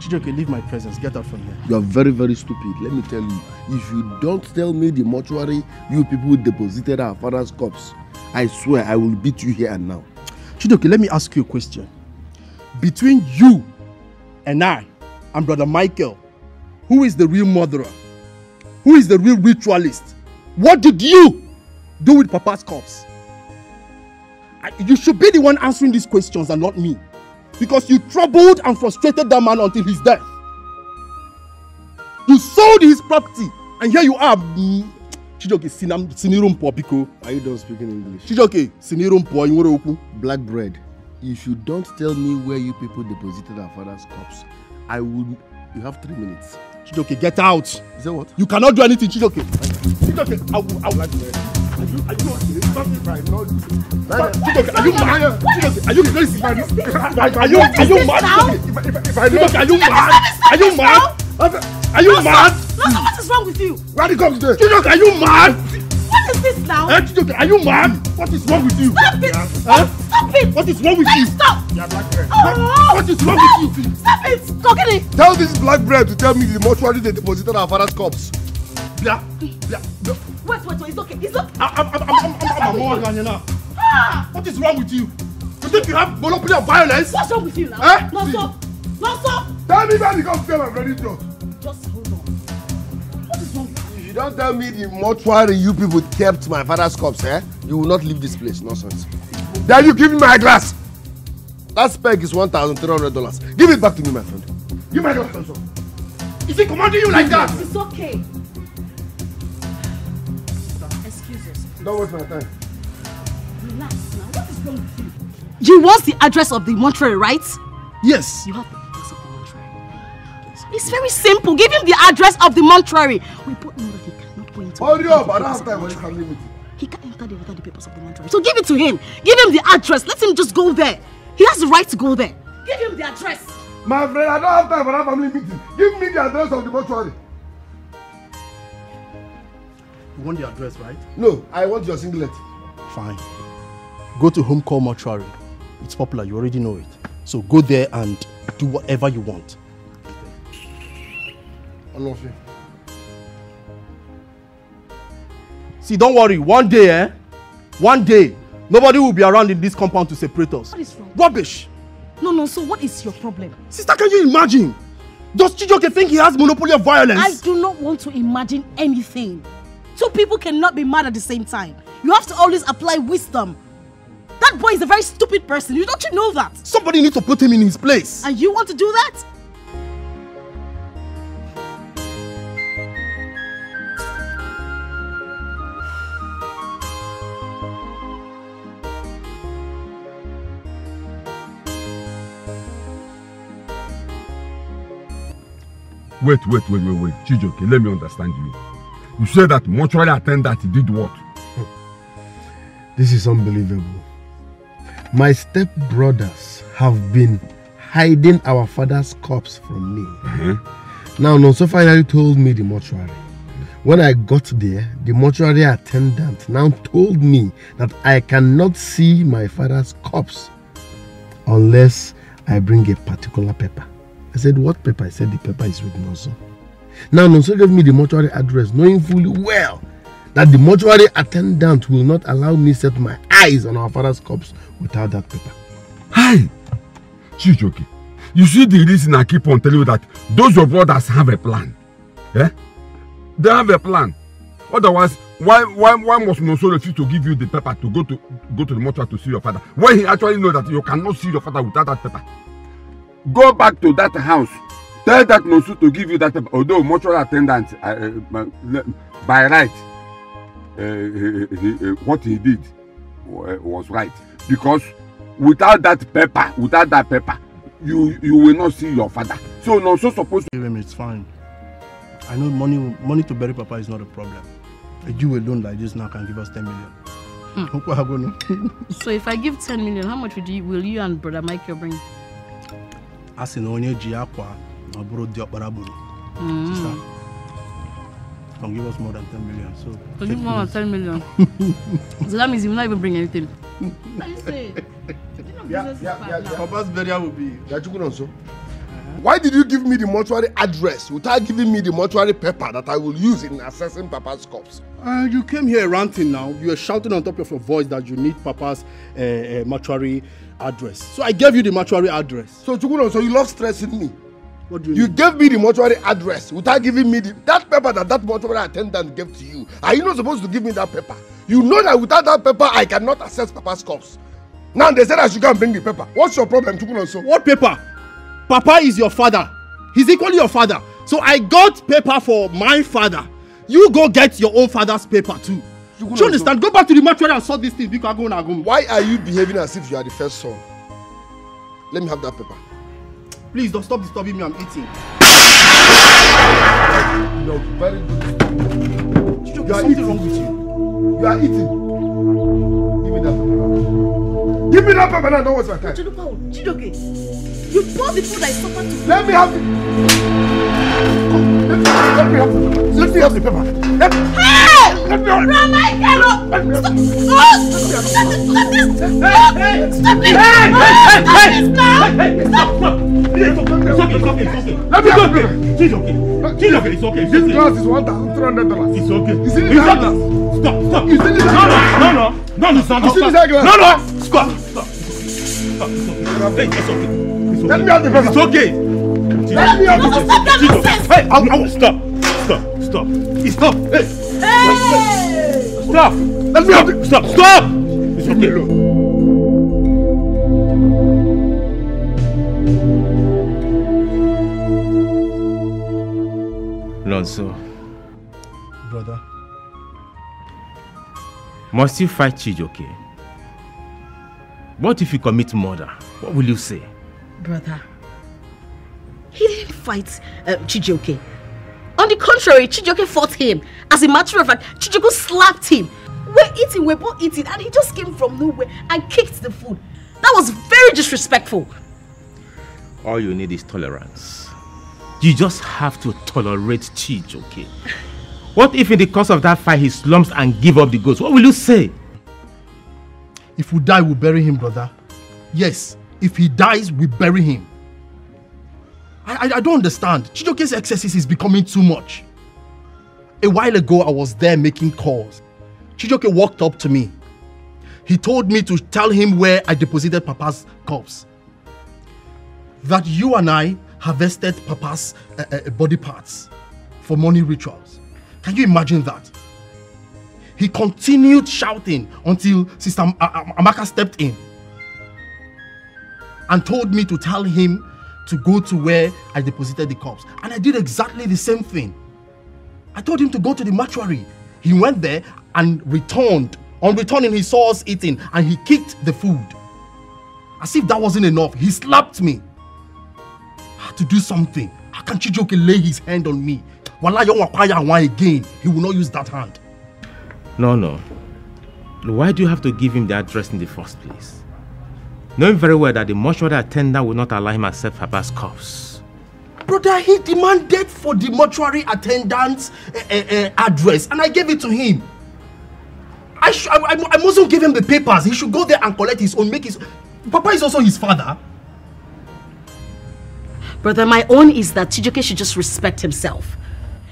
Chijoke, leave my presence. Get out from here. You are very, very stupid. Let me tell you. If you don't tell me the mortuary you people deposited our father's corpse, I swear I will beat you here and now. Chijoke, let me ask you a question. Between you and I and Brother Michael, who is the real murderer? Who is the real ritualist? What did you do with Papa's corpse? You should be the one answering these questions and not me. Because you troubled and frustrated that man until his death. You sold his property and here you are. Chijoke, sinirumpo biko. Are you done speaking English? Chijoke, sinirumpo inwere. Black bread. If you don't tell me where you people deposited our father's corpse, I will... You have 3 minutes. Chijoke, get out. Is that what? You cannot do anything, Chijoke. Chijoke, I will like to Are you mad? Chijoke, are you crazy? Are you mad? Are you mad? Are you mad? Nonso, what is wrong with you? Where did you come today? Chijoke, are you mad? What is this now? Chijoke, are you mad? What is wrong with you? Stop it! Stop it! What is wrong with you? Stop! What is wrong with you? Stop it! Kokini! Tell this black bread to tell me the mortuary they deposited our father's corpse. Wait, it's okay. It's okay. I'm more than enough. What is wrong with you? You think you have monopoly of violence? What's wrong with you now? Nonso! Tell me where the come tell my ready to. Just hold on. What is wrong with you? If you don't tell me the mortuary you people kept my father's corpse, you will not leave this place. Nonsense. Then you give me my glass. Last peg is $1,300. Give it back to me, my friend. Give my daughter some. Is he commanding you like that? It's okay. Excuse us. Don't waste my time. Relax now. What is wrong with you? You want the address of the mortuary, right? Yes. You have the address of the mortuary. It's very simple. Give him the address of the mortuary. We both know that he cannot go into. Hurry up! I don't have time for this family meeting. He can't enter there without the papers of the mortuary. So give it to him. Give him the address. Let him just go there. He has the right to go there. Give him the address. My friend, I don't have time for that family meeting. Give me the address of the mortuary. You want the address, right? No, I want your singlet. Fine. Go to Home Call Mortuary. It's popular, you already know it. So go there and do whatever you want. I love you. See, don't worry. One day, nobody will be around in this compound to separate us. What is wrong? Rubbish. No, so what is your problem? Sister, can you imagine? Does Chijioke think he has monopoly of violence? I do not want to imagine anything. Two people cannot be mad at the same time. You have to always apply wisdom. That boy is a very stupid person. Don't you know that? Somebody needs to put him in his place. And you want to do that? Wait. Chijioke, let me understand you. You said that mortuary attendant did what? This is unbelievable. My stepbrothers have been hiding our father's corpse from me. Now, Nonso finally told me the mortuary. When I got there, the mortuary attendant now told me that I cannot see my father's corpse unless I bring a particular paper. I said, what paper? I said, the paper is with Nonso. Now, Nonso gave me the mortuary address, knowing fully well that the mortuary attendant will not allow me set my eyes on our father's corpse without that paper. Hi! Chijioke, you see the reason I keep on telling you that those your brothers have a plan. Eh? They have a plan. Otherwise, why must Nonso refuse to give you the paper to go to the mortuary to see your father? When he actually knows that you cannot see your father without that paper. Go back to that house. Tell that Nonso to give you that paper. Although mortuary attendant, by right, what he did was right, because without that paper, you will not see your father. So Nonso supposed to give him. It's fine. I know money to bury Papa is not a problem. A Jew alone like this now can give us 10 million. So if I give 10 million, how much will you and Brother Michael bring? As in onye ji akwa na buru di okpara buru. Sister, can give us more than 10 million. So give more than 10 million. So that means you will not even bring anything. What do you say? Papa's burial will be. Why did you give me the mortuary address without giving me the mortuary paper that I will use in assessing Papa's corpse? You came here ranting now. You were shouting on top of your voice that you need Papa's mortuary address. So I gave you the mortuary address. So so you love stressing me. What do you mean? Gave me the mortuary address without giving me that paper that mortuary attendant gave to you. Are you not supposed to give me that paper? You know that without that paper, I cannot assess Papa's corpse. Now they said I should go and bring the paper. What's your problem, What paper? Papa is your father. He's equally your father. So I got paper for my father. You go get your own father's paper too. Do you understand? Go back to the mortuary and sort this thing. Why are you behaving as if you are the first son? Let me have that paper. Please don't stop disturbing me. I'm eating. You're very good. You are something wrong with you. You are eating. Give me that paper. Give me that paper now. Don't waste my time. Chijioke, you bought the food I suffered to. Let me have it. Let me have the paper. Hey! Let me have it. It's okay. This glass is $1,300. It's okay. You see this glass? Stop. You see this glass? No, stop. You see this glass? No. Stop. Hey, it's okay. Let me have the paper. It's okay. Let me have the paper. Hey, stop. Stop. Hey. Stop. Let me have the. Stop. It's okay. Nonso. Brother. Must you fight Chijioke? What if you commit murder? What will you say? Brother, he didn't fight Chijioke. On the contrary, Chijioke fought him. As a matter of fact, Chijioke slapped him. We're both eating, and he just came from nowhere and kicked the food. That was very disrespectful. All you need is tolerance. You just have to tolerate Chijioke. What if in the course of that fight he slumps and gives up the ghost? What will you say? If we die, we bury him, brother. Yes, if he dies, we bury him. I don't understand. Chijioke's excesses is becoming too much. A while ago, I was there making calls. Chijioke walked up to me. He told me to tell him where I deposited Papa's corpse. That you and I harvested Papa's body parts for money rituals. Can you imagine that? He continued shouting until Sister Amaka stepped in and told me to tell him to go to where I deposited the corpse. And I did exactly the same thing. I told him to go to the mortuary. He went there and returned. On returning, he saw us eating and he kicked the food. As if that wasn't enough, he slapped me. I had to do something. How can Chijioke lay his hand on me? Again, he will not use that hand. No. Why do you have to give him the address in the first place? Knowing very well that the mortuary attendant will not allow him accept Papa's corpse. Brother, he demanded for the mortuary attendant's address and I gave it to him. I mustn't give him the papers. He should go there and collect his own, make his... Papa is also his father. Brother, my own is that Chijioke should just respect himself.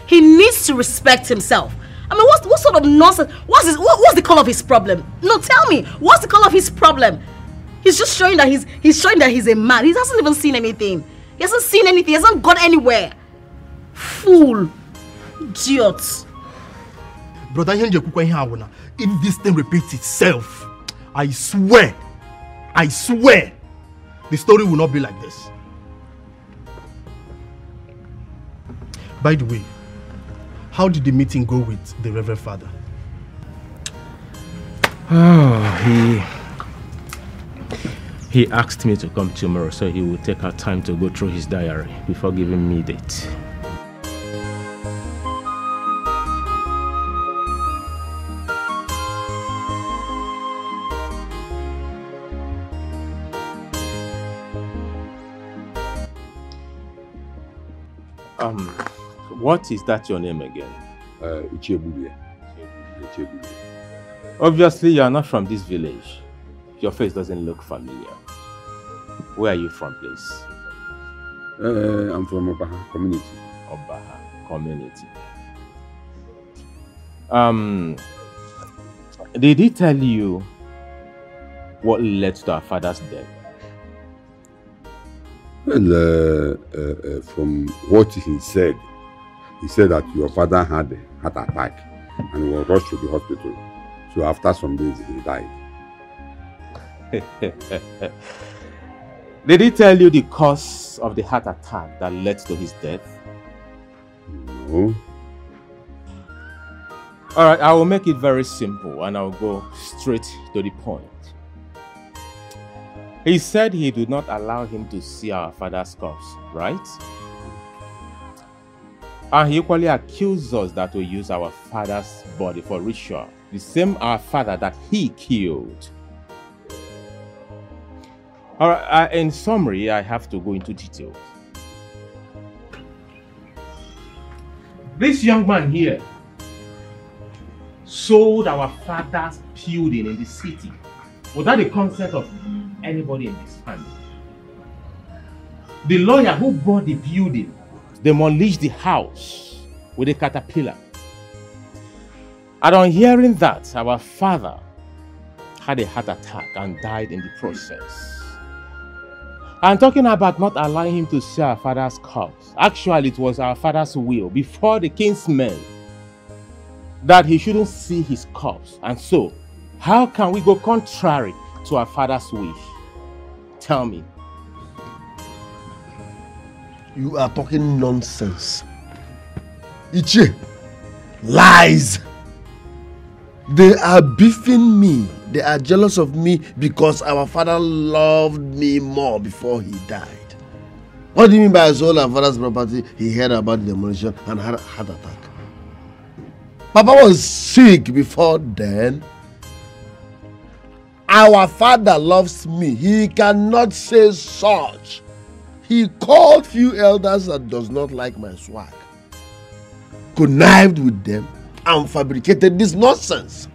He needs to respect himself. I mean, what sort of nonsense? What's the call of his problem? No, tell me, what's the call of his problem? He's just showing that he's a man. He hasn't even seen anything. He hasn't seen anything. He hasn't gone anywhere. Fool. Idiot. Brother, if this thing repeats itself, I swear, the story will not be like this. By the way, how did the meeting go with the Reverend Father? Oh, he asked me to come tomorrow, so he will take our time to go through his diary before giving me a date. What is that your name again? Ichiebulie. Obviously, you are not from this village. Your face doesn't look familiar. Where are you from, please? I'm from Obaha community. Obaha community. Did he tell you what led to our father's death? Well, from what he said that your father had a heart attack and was rushed to the hospital. So after some days, he died. Did he tell you the cause of the heart attack that led to his death? No. Alright, I will make it very simple and I'll go straight to the point. He said he did not allow him to see our father's corpse, right? And he equally accused us that we use our father's body for ritual. The same our father that he killed. Alright, in summary, I have to go into details. This young man here sold our father's building in the city without the consent of anybody in this family. The lawyer who bought the building demolished the house with a caterpillar. And on hearing that, our father had a heart attack and died in the process. I'm talking about not allowing him to see our father's corpse. Actually, it was our father's will before the king's men that he shouldn't see his corpse. And so, how can we go contrary to our father's wish? Tell me. You are talking nonsense. Ichie, lies. They are beefing me. They are jealous of me because our father loved me more before he died. What do you mean by I sold our father's property? He heard about the demolition and had a heart attack. Papa was sick before then. Our father loves me. He cannot say such. He called few elders that does not like my swag, connived with them, and fabricated this nonsense.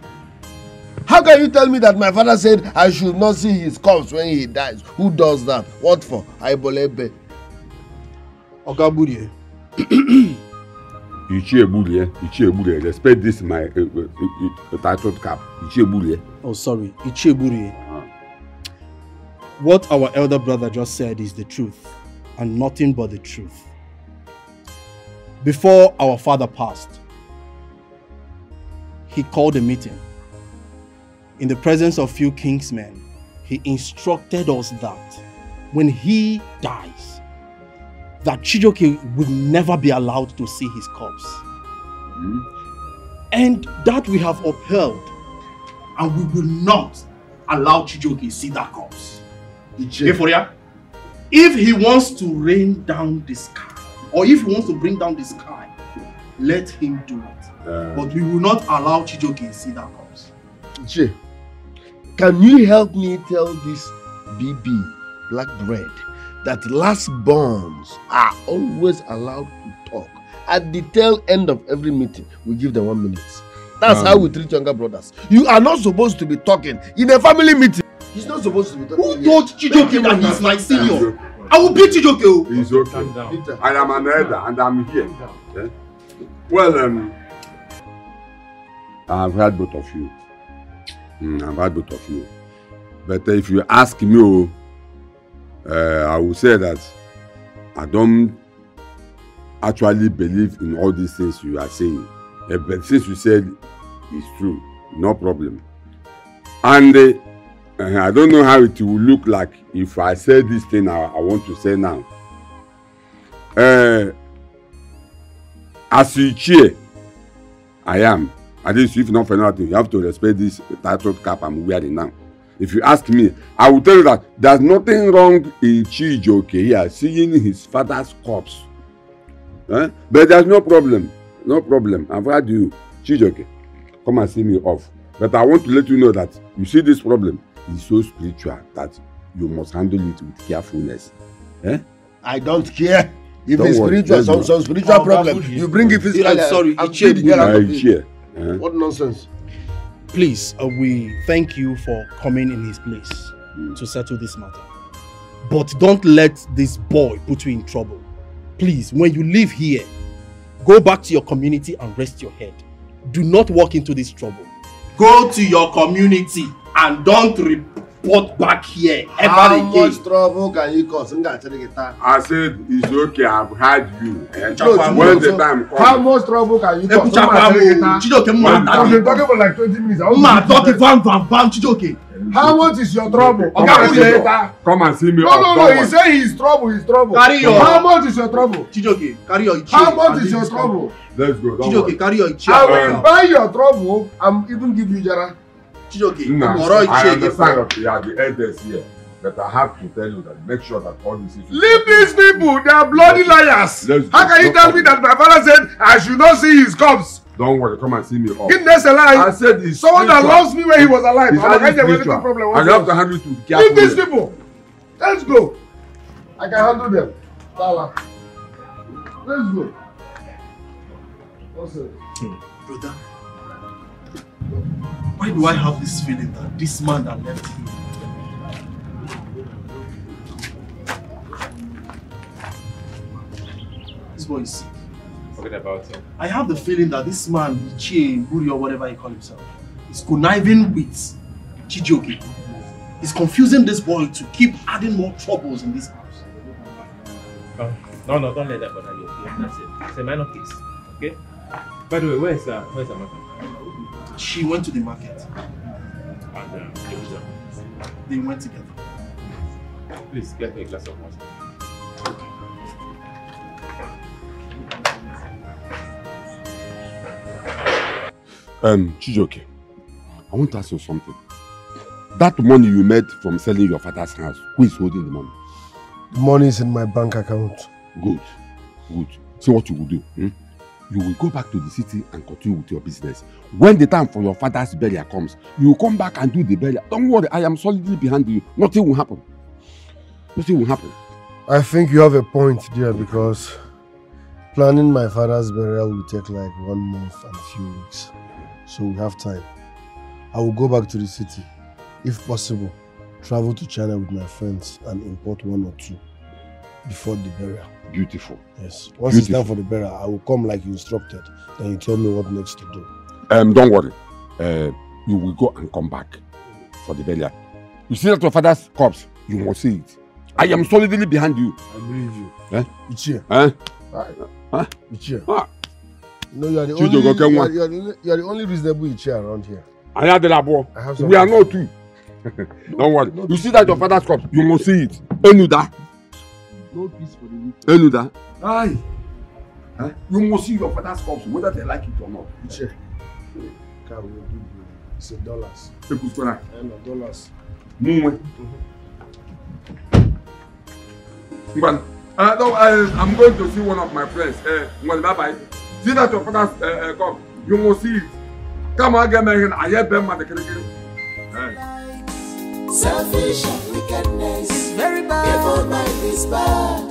How can you tell me that my father said I should not see his corpse when he dies? Who does that? What for? Aibolebe. Ogaburie. Ichieburie, respect this my title cap. Ichieburie. Oh, sorry, Ichieburie. What our elder brother just said is the truth, and nothing but the truth. Before our father passed, he called a meeting. In the presence of few kingsmen, he instructed us that when he dies, that Chijioke will never be allowed to see his corpse. And that we have upheld, and we will not allow Chijioke to see that corpse. If he wants to rain down the sky, or if he wants to bring down the sky, let him do it. But we will not allow Chijioke to see that corpse. Che, can you help me tell this BB Black Bread that last borns are always allowed to talk? At the tail end of every meeting, we give them 1 minute. That's how we treat younger brothers. You are not supposed to be talking in a family meeting. He's not supposed to be talking. Who told Chijioke that he's my senior? I will beat Chijioke. He's okay. I am an elder and I'm here. Okay? Well, I've heard both of you. I've heard both of you. But if you ask me, I will say that I don't actually believe in all these things you are saying. But since you said it's true, no problem. And I don't know how it will look like if I say this thing I want to say now. As you cheer, I am. At least if not for nothing, you have to respect this title cap I'm wearing now. If you ask me, I will tell you that there's nothing wrong in Chijioke here seeing his father's corpse. But there's no problem. No problem. I've heard you. Chijioke, come and see me off. But I want to let you know that you see this problem is so spiritual that you must handle it with carefulness. I don't care. If it's spiritual, some spiritual problem, you bring it physically. Sorry, what nonsense? Please, we thank you for coming in his place to settle this matter. But don't let this boy put you in trouble. Please, when you leave here, go back to your community and rest your head. Do not walk into this trouble. Go to your community and don't report back here ever again. How much trouble can you cause? I said it's okay. I've heard you. When the time comes. How much trouble can you cause? You've been talking for like 20 minutes. How much is your trouble? Come and see me. No. He said he's trouble. Carry your. How much is your trouble? Chijoke, carry your chair. How much is your trouble? Let's go. Chijoke, carry your chair. I will buy your trouble and even give you Jara. Chijoke, I understand that you are the elders here, but I have to tell you that make sure that all this is. Leave these people. They are bloody liars. How can you tell me that my father said I should not see his corpse? Don't worry, come and see me off. That's a lie. I said it's someone that loves me when he was alive. I have to handle it with carefulness. Leave these people. Let's go. I can handle them. Let's go. What's it? Brother, why do I have this feeling that this man that left him? This boy is sick. Forget about him. I have the feeling that this man, Ichie, Buri, or whatever he calls himself, is conniving with Chijioke. He's confusing this boy to keep adding more troubles in this house. No, don't let that bother you. Okay? That's it. It's a minor case. Okay? By the way, where's the mother? She went to the market. And they went together. Please get me a glass of water. Chijoke, I want to ask you something. That money you made from selling your father's house, who is holding the money? The money is in my bank account. Good, good. See what you will do. You will go back to the city and continue with your business. When the time for your father's burial comes, you will come back and do the burial. Don't worry, I am solidly behind you. Nothing will happen. Nothing will happen. I think you have a point there, because planning my father's burial will take like 1 month and a few weeks. So we have time. I will go back to the city. If possible, travel to China with my friends and import 1 or 2 before the burial. Beautiful. Yes. Once it's time for the burial, I will come like you instructed. Then you tell me what next to do. Don't worry. You will go and come back for the burial. You see that your father's corpse, you must see it. I am solidly behind you. I believe you. Ichie. Ichie. No, you are the only reasonable Ichie around here. We are not two. Don't worry. You see that your father's corpse, you must see it. Enuda. No peace for the week. Enuda. Aye. You must see your father's corpse, whether they like it or not. Ichie. It's $1. $dollars. I'm going to see one of my friends. Bye-bye. See that your father's corpse, you must see it. Come on, get me in. I have them at the Selfish and wickedness is very bad. Evil mind is bad.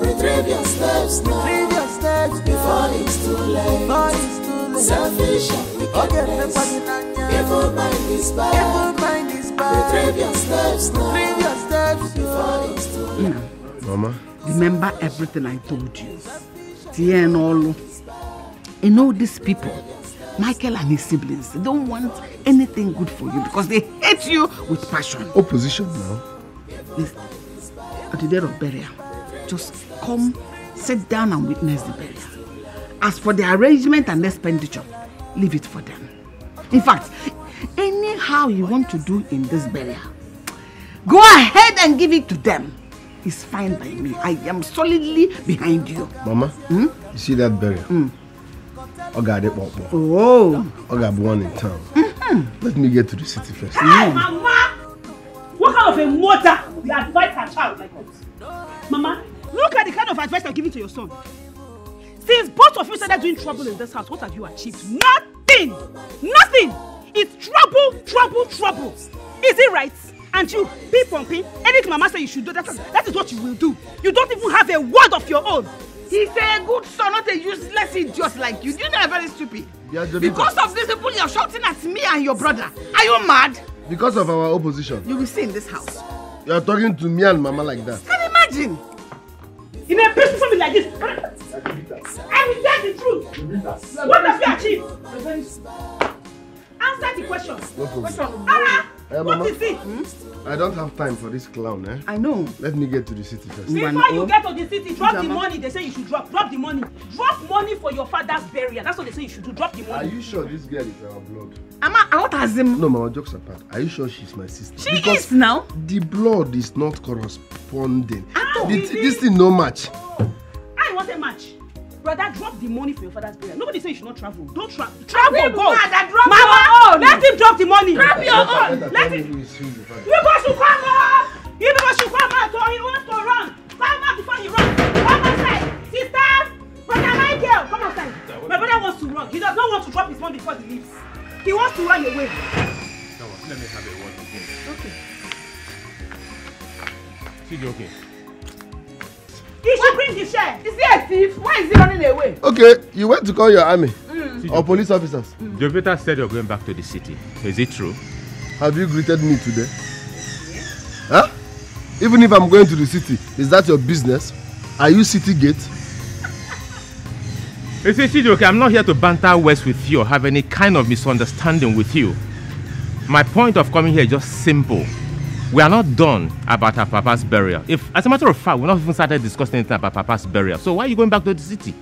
Retrieve your steps now. Before it's too late. Selfish and wickedness. Evil mind is bad. Retrieve your steps now. Before it's too late. Mama, remember everything I told you. Tia and all. You know these people, Michael and his siblings, they don't want anything good for you because they hate you with passion. Opposition now. Listen, at the day of burial, just come, sit down and witness the burial. As for the arrangement and expenditure, leave it for them. In fact, anyhow you want to do in this burial, go ahead and give it to them. It's fine by me. I am solidly behind you. Mama, you see that burial? Oh. I got one in town. Let me get to the city first. Hey, Mama! What kind of a mother will advise her child like this? Mama, look at the kind of advice you're giving to your son. Since both of you started doing trouble in this house, what have you achieved? Nothing! Nothing! It's trouble, trouble, trouble. Is it right? And you, ping-pong-ping, anything Mama says you should do, that is what you will do. You don't even have a word of your own. He's a good son, not a useless idiot like you. You know I'm very stupid. Because of this people, you're shouting at me and your brother. Are you mad? Because of our opposition. You will see in this house. You're talking to me and Mama like that. Can you imagine? In a peaceful family like this, I will tell the truth. What have you achieved? Answer the question. No problem. What is it? I don't have time for this clown, eh? I know. Let me get to the city first. Before you get to the city, drop the money. They say you should drop. Drop the money. Drop money for your father's burial. That's what they say you should do. Drop the money. Are you sure this girl is our blood? Ama, what has him? No, Mama, jokes apart. Are you sure she's my sister? She is now. The blood is not corresponding. This thing no match. I want a match. Brother, drop the money for your father's burial. Nobody says you should not travel. Don't travel. Travel, go. Mama, let him drop the money. Drop your own. Let him. You people should come up. You people should come out. Or he wants to run. Come out before he runs. Come outside. Sister, brother Michael, come outside. My brother wants to run. He does not want to drop his money before he leaves. He wants to run away. No, let me have a word with him. Okay. She's okay. He should bring his share. Is he a thief? Why is he running away? Okay, you went to call your army or police officers. Jovita said you're going back to the city. Is it true? Have you greeted me today? Huh? Even if I'm going to the city, is that your business? Are you city gate? You see, Chijoke, I'm not here to banter words with you or have any kind of misunderstanding with you. My point of coming here is just simple. We are not done about our papa's burial. If, as a matter of fact, we're not even started discussing anything about papa's burial. So why are you going back to the city?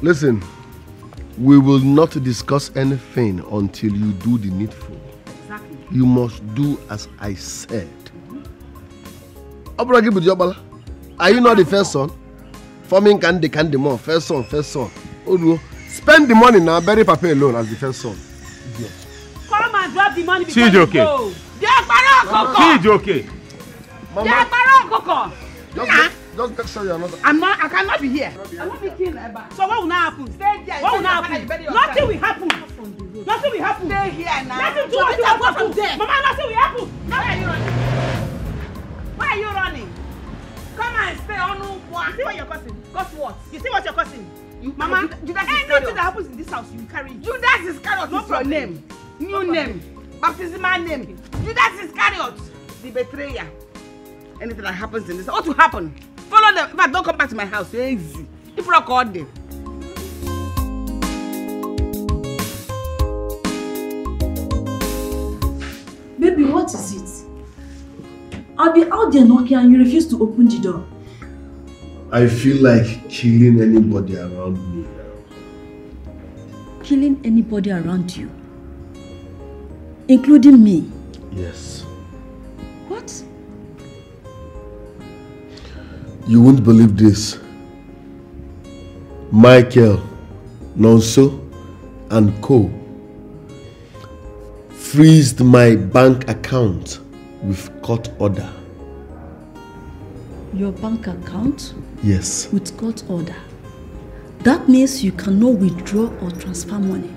Listen, we will not discuss anything until you do the needful. Exactly. You must do as I said. Are you not the first son? Forming candy more. First son. Oh no. Spend the money now, bury Papa alone as the first son. Idiot. Come and drop the money before She's you okay. go. She's okay. Mama. Just make sure you're not. I cannot be here. I won't be killed. So what will now happen? Stay there. What will now happen? Nothing will happen. Nothing will happen. Stay here now. Nothing to what you want to do. Mama, nothing will happen. Why are you running? Why are you running? Come and stay on. You see what you're causing? Cause what? You see what you're causing? Mama, anything that happens in this house, you carry it. Judas Iscariot is your name. New name. Baptismal name. Judas Iscariot. The betrayer. Anything that happens in this, what will happen? Follow them. If I don't come back to my house, it's easy. If I call them. Baby, what is it? I'll be out there knocking and you refuse to open the door. I feel like killing anybody around me now. Killing anybody around you? Including me? Yes. What? You won't believe this. Michael, Nonso, and Co. freezed my bank account with court order. Your bank account? Yes. With court order. That means you cannot withdraw or transfer money.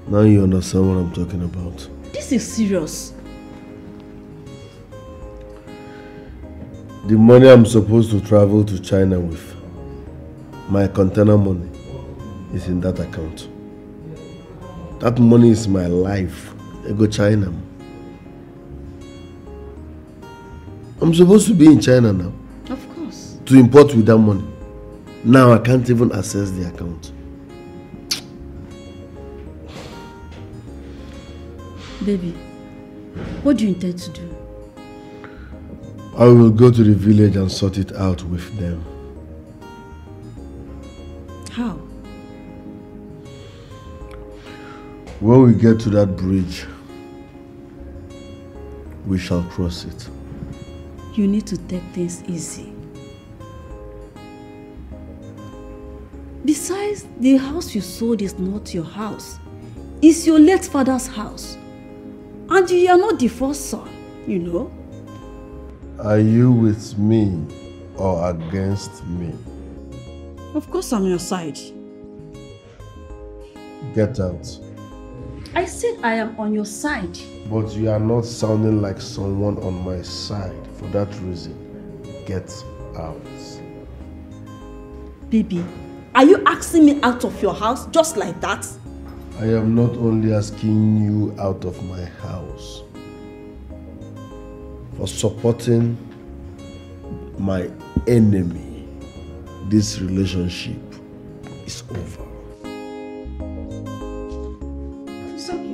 Now you understand what I'm talking about. This is serious. The money I'm supposed to travel to China with, my container money, is in that account. That money is my life. I go China. I'm supposed to be in China now. Of course. To import with that money. Now I can't even access the account. Baby, what do you intend to do? I will go to the village and sort it out with them. How? When we get to that bridge, we shall cross it. You need to take things easy. Besides, the house you sold is not your house. It's your late father's house. And you are not the first son, you know. Are you with me or against me? Of course I'm on your side. Get out. I said I am on your side. But you are not sounding like someone on my side. For that reason, get out. Baby, are you asking me out of your house just like that? I am not only asking you out of my house for supporting my enemy. This relationship is over. It's okay.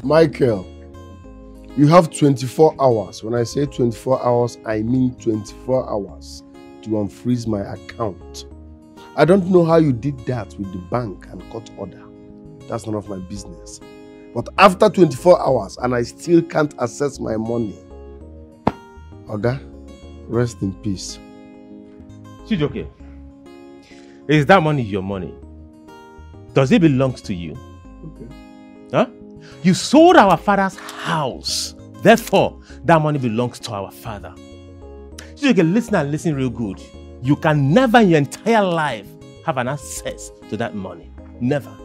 Michael, you have 24 hours. When I say 24 hours, I mean 24 hours to unfreeze my account. I don't know how you did that with the bank and court order. That's none of my business. But after 24 hours and I still can't access my money, Oga, rest in peace. Chijoke, is that money your money? Does it belong to you? Okay. Huh? You sold our father's house. Therefore, that money belongs to our father. Chijoke, listen and listen real good. You can never in your entire life have an access to that money. Never.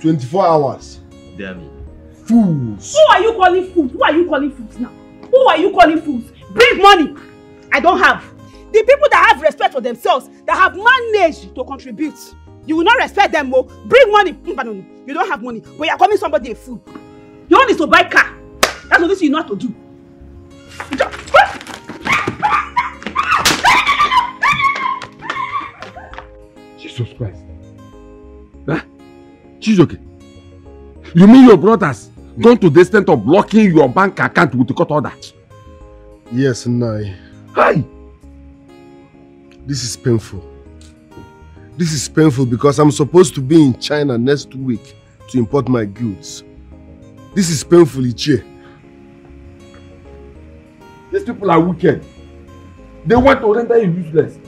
24 hours. Damn it. Fools. Who are you calling fools? Who are you calling fools now? Who are you calling fools? Bring money. I don't have. The people that have respect for themselves, that have managed to contribute, you will not respect them more. Bring money. You don't have money, but you are calling somebody a fool. You want is to buy car. That's what you know how to do. Jesus Christ. Huh? Chijoke, you mean your brothers gone to the extent of blocking your bank account with the court order? Yes, Nai. Hi! This is painful. This is painful because I'm supposed to be in China next week to import my goods. This is painful, Ichie. These people are wicked. They want to render you useless.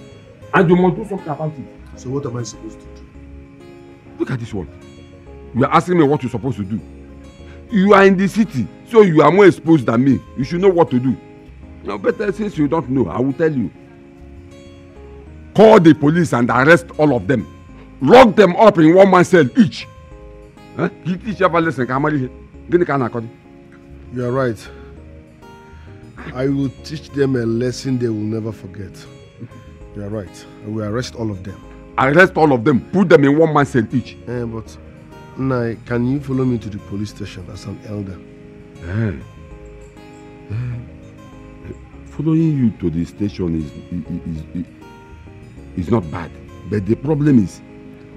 And you must do something about it. So what am I supposed to do? Look at this one. You are asking me what you're supposed to do. You are in the city, so you are more exposed than me. You should know what to do. Now, better since you don't know, I will tell you. Call the police and arrest all of them. Lock them up in one man's cell each. Huh? You teach you a lesson. You are right. I will teach them a lesson they will never forget. You are right. I will arrest all of them. Arrest all of them. Put them in one man's cell each. But Nai, can you follow me to the police station as an elder? Following you to the station is not bad. But the problem is,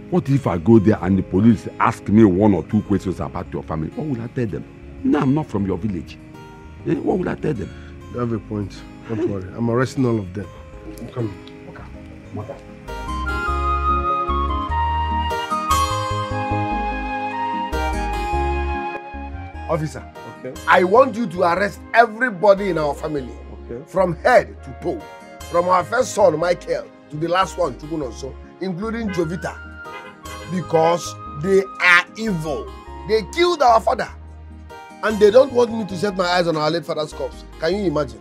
what if I go there and the police ask me 1 or 2 questions about your family? What will I tell them? No, I'm not from your village. What will I tell them? You have a point. Don't worry. I'm arresting all of them. I'm coming. Okay. Mother. Officer, okay. I want you to arrest everybody in our family. Okay. From head to toe. From our first son, Michael, to the last one, Chukunonso, including Jovita. Because they are evil. They killed our father. And they don't want me to set my eyes on our late father's corpse. Can you imagine?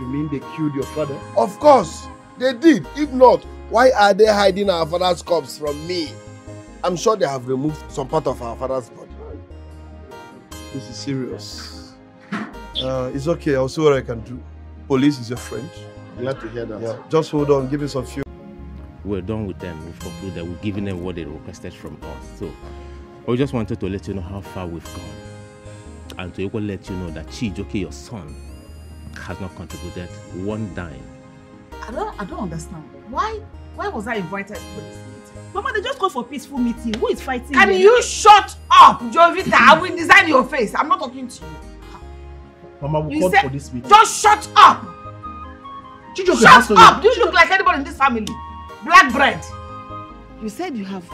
You mean they killed your father? Of course, they did. If not, why are they hiding our father's corpse from me? I'm sure they have removed some part of our father's body. This is serious. It's okay. I'll see what I can do. Police is your friend. Glad to hear that. Yeah. Just hold on. Give me some few. We're done with them. We've concluded. We've given them what they requested from us. So we just wanted to let you know how far we've gone. And to equally let you know that Chijoke, your son, has not contributed 1 dime. I don't understand. Why was I invited for this meeting? Mama, they just called for a peaceful meeting. Who is fighting? Can you shut up, Jovita? I will design your face. I'm not talking to you. Mama, we called for this meeting. Just shut up! Shut up! Do you look like anybody in this family? Black bread. You said you have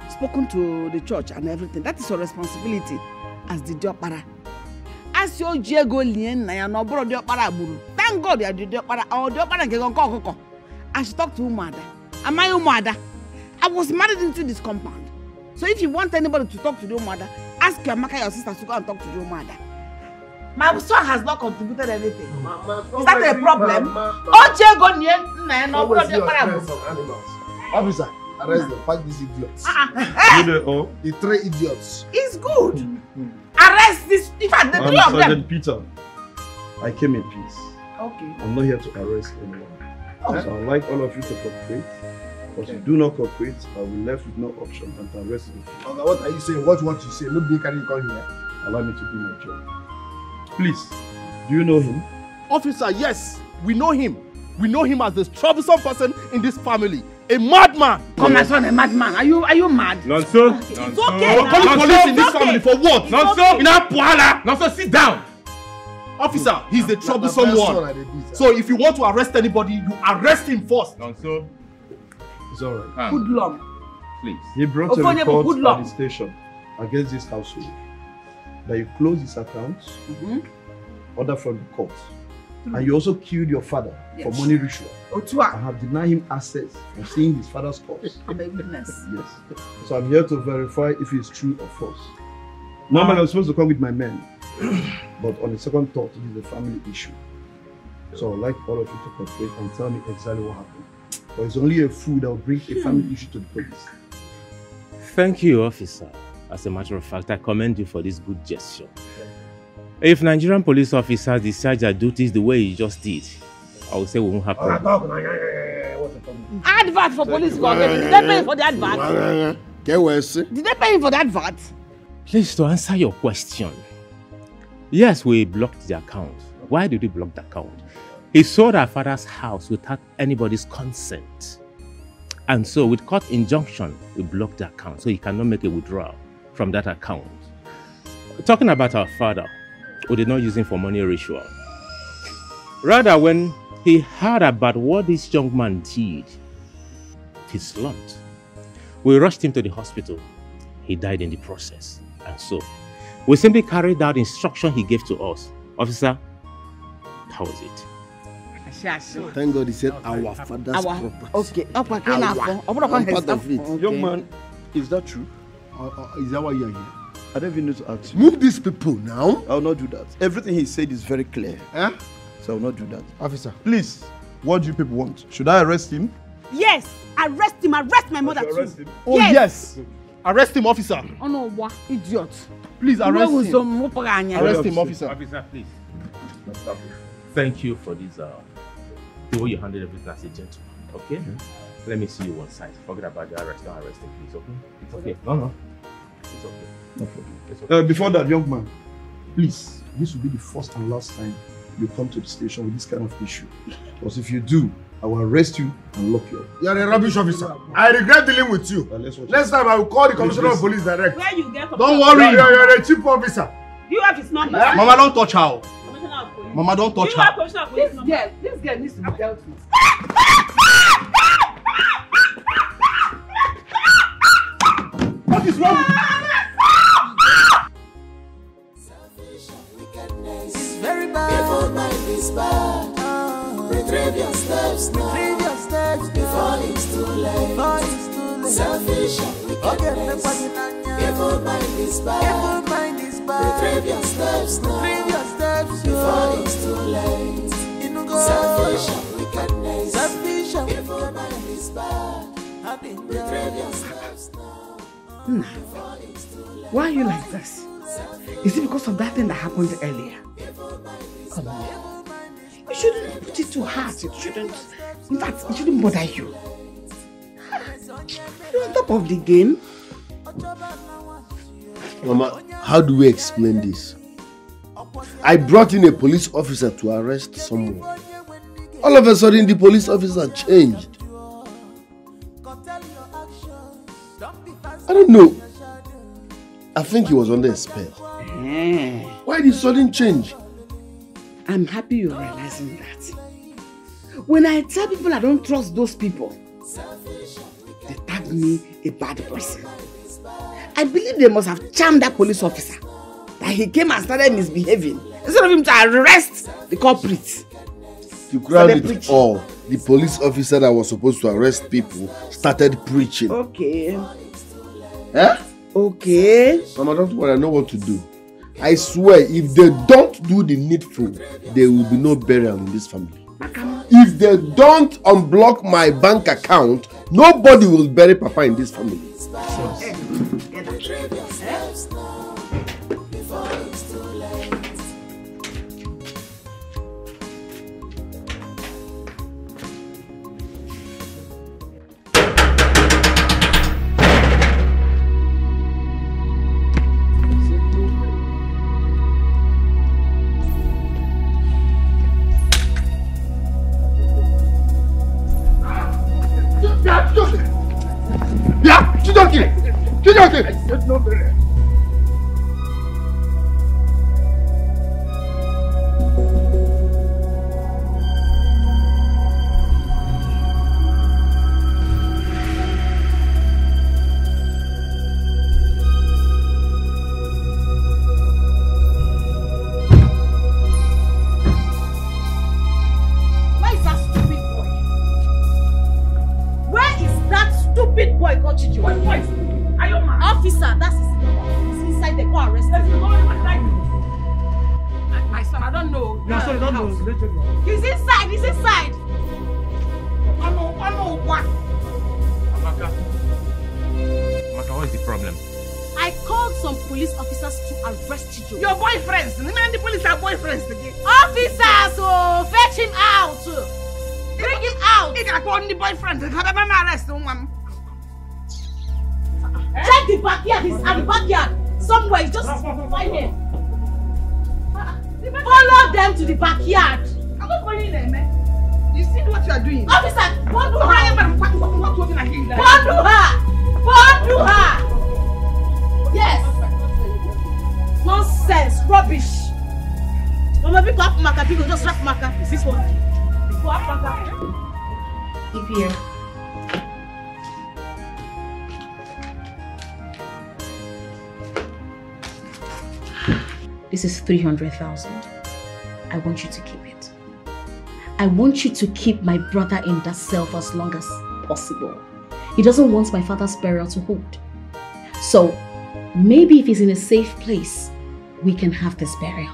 spoken to the church and everything. That is your responsibility as the Diopara. As your Diego Lien, I no bro Diopara Buru. Thank God you are the Diopara. Or Diopara can go. I should talk to Umada. Am I Umada? I was married into this compound. So if you want anybody to talk to the Umada, ask your Maka, your sister, to go and talk to the Umada. My son has not contributed anything. Is that a problem? Diego Lien, I no bro Diopara Buru. Officer, arrest them. Pack these idiots. The 3 idiots. It's good. Arrest this. In fact, the 3 of them. Sergeant Peter, I came in peace. Okay. I'm not here to arrest anyone. Okay. So I'd like all of you to cooperate. Because if you do not cooperate, I will be left with no option than to arrest you. Okay, what are you saying? What you say? Nobody can come here. Allow me to do my job. Please, do you know him? Officer, yes, we know him. We know him as the troublesome person in this family. A madman! Come, my son, a madman. Are you mad? Not so. It's okay. We're calling police in this family for what? Not so. Not so. Sit down. Officer, he's the troublesome one. So if you want to arrest anybody, you arrest him first. Not so. It's alright. Good luck. Please. He brought a report at the station against this household that you close his accounts, order from the court. And you also killed your father for money ritual. I have denied him access from seeing his father's corpse. I'm a witness. Yes. So I'm here to verify if it's true or false. Normally I'm supposed to come with my men, but on the second thought, it is a family issue. So I'd like all of you to cooperate and tell me exactly what happened. But it's only a fool that will bring a family issue to the police. Thank you, officer. As a matter of fact, I commend you for this good gesture. If Nigerian police officers discharge their duties the way you just did, I would say we won't have problems. Advert for police. Did they pay for the advert? Did they pay for the advert? Please, to answer your question, yes, we blocked the account. Why did we block the account? He sold our father's house without anybody's consent. And so, with court injunction, we blocked the account so he cannot make a withdrawal from that account. Talking about our father, we did not use him for money ritual. Rather, when he heard about what this young man did, he slumped. We rushed him to the hospital. He died in the process. And so, We simply carried out the instruction he gave to us. Officer, that was it. Thank God he said our father's property. Okay. I'm part of it. Okay. Young man, is that true? Is that why you are here? I don't even need to ask you. Move these people now. I will not do that. Everything he said is very clear. Eh? So I will not do that. Officer. Please, what do you people want? Should I arrest him? Yes, arrest him. Arrest my mother too. Arrest him? Oh yes. Arrest him, officer. Oh no, what? Idiot. Please arrest him. Arrest him, officer. Officer, please. Thank you for this, the way you handled everything as a gentleman, okay? Let me see you one side. Forget about the arrest. Don't arrest him, please, okay? It's okay. No. It's okay. No problem. It's okay. Before that, young man, please, this will be the first and last time you come to the station with this kind of issue. Because if you do, I will arrest you and lock you up. You are a rubbish officer. I regret dealing with you. Next time I will call the commissioner of police direct. Where you get from? Don't worry, you're a cheap officer. Do you have his number? Mama, don't touch her. Commissioner of police. Mama, don't touch Do you have her. commissioner of police number? This girl needs to be dealt with. What is wrong? It's very bad. Evil mind is bad. Retrieve your steps now. Retrieve your steps before it's too late. Before it's too late. Selfish and wickedness. Evil mind is bad. Evil mind is bad. Retrieve your steps now. Retrieve your steps before it's too late. Selfish and wickedness. Selfish and evil mind is bad. Retrieve your steps now. Why are you like this? Is it because of that thing that happened earlier? Come on. You shouldn't put it too hard. It shouldn't. In fact, it shouldn't bother you. You're on top of the game. Mama, how do we explain this? I brought in a police officer to arrest someone. All of a sudden, the police officer changed. I don't know. I think he was under a spell. Why the sudden change? I'm happy you're realizing that. When I tell people I don't trust those people, they tag me a bad person. I believe they must have charmed that police officer, that he came and started misbehaving instead of him to arrest the culprit. To crown it all, the police officer that was supposed to arrest people started preaching. Okay. Eh? Okay. Mama, don't worry, I know what to do. I swear, if they don't do the needful, there will be no burial in this family. If they don't unblock my bank account, nobody will bury Papa in this family. This is 300,000. I want you to keep it. I want you to keep my brother in that cell for as long as possible. He doesn't want my father's burial to hold. So, maybe if he's in a safe place, we can have this burial.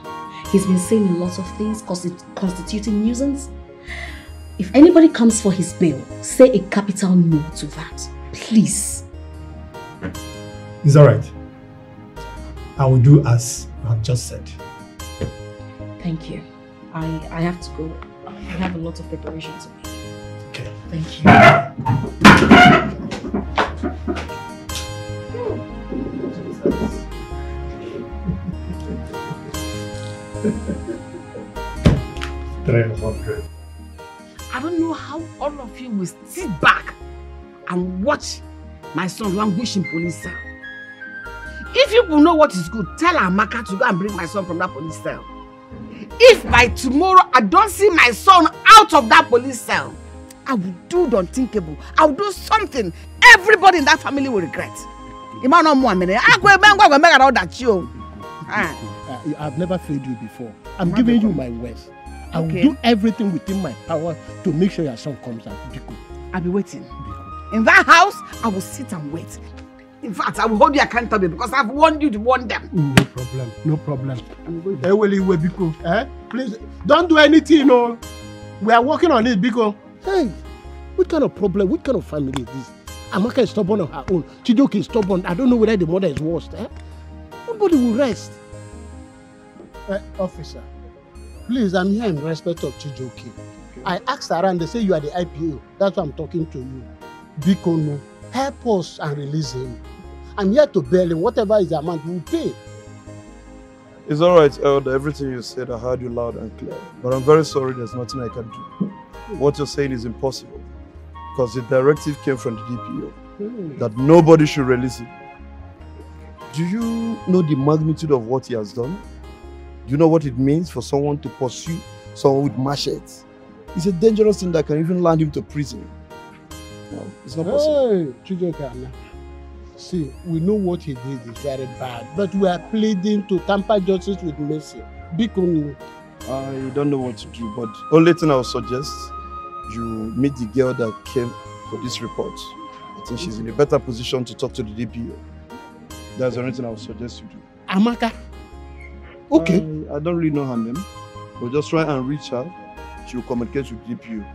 He's been saying a lot of things constituting nuisance. If anybody comes for his bail, say a capital no to that. Please. It's alright. I will do as you have just said. Thank you. I have to go. I have a lot of preparation to make. Okay. Thank you. I don't know how all of you will sit back and watch my son languish in police cell. If you know what is good, tell Amaka to go and bring my son from that police cell. If by tomorrow I don't see my son out of that police cell, I will do the unthinkable. I will do something everybody in that family will regret. I've never failed you before. I'm giving you my words. I will do everything within my power to make sure your son comes out. Biko. I'll be waiting. In that house, I will sit and wait. In fact, I will hold you accountable because I've warned you to warn them. No problem. No problem. Biko. Please, don't do anything, no. We are working on it, Biko. Hey, what kind of problem, what kind of family is this? Amaka is stubborn on her own. Chijoke is stubborn. I don't know whether the mother is worse. Nobody will rest. Officer, please, I'm here in respect of Chijoke. Okay. I asked around, they say you are the IPO. That's why I'm talking to you. Biko, no. Help us and release him. I'm here to bail him. Whatever is the amount, we'll pay. It's alright, Elder. Everything you said, I heard you loud and clear. But I'm very sorry there's nothing I can do. What you're saying is impossible. Because the directive came from the DPO that nobody should release him. Do you know the magnitude of what he has done? Do you know what it means for someone to pursue someone with machetes? It's a dangerous thing that can even land him to prison. No, it's not possible. Hey, Chijoke, see, we know what he did is very bad, but we are pleading to tamper justice with mercy. Biko, I don't know what to do, but only thing I would suggest, you meet the girl that came for this report. I think she's in a better position to talk to the DPO. That's the only thing I would suggest you do. Amaka? Okay. I don't really know her name, but just try and reach her. She will communicate with DPO.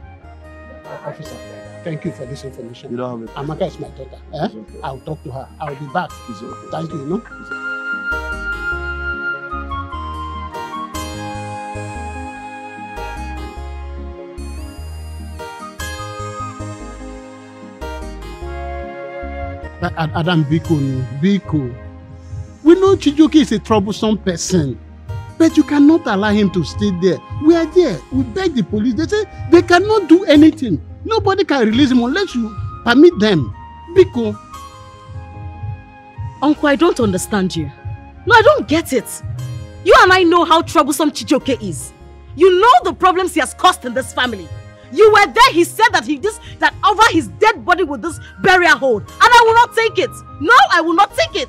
Officer, thank you for this information. You don't have it. Amaka is my daughter. Okay. I'll talk to her. I'll be back. Okay. Thank you, you know. Adam Biko. We know Chijoke is a troublesome person, but you cannot allow him to stay there. We are there. We beg the police. They say they cannot do anything. Nobody can release him unless you permit them. Biko. Uncle, I don't understand you. No, I don't get it. You and I know how troublesome Chijoke is. You know the problems he has caused in this family. You were there, he said that over his dead body with this burial hold. And I will not take it. No, I will not take it.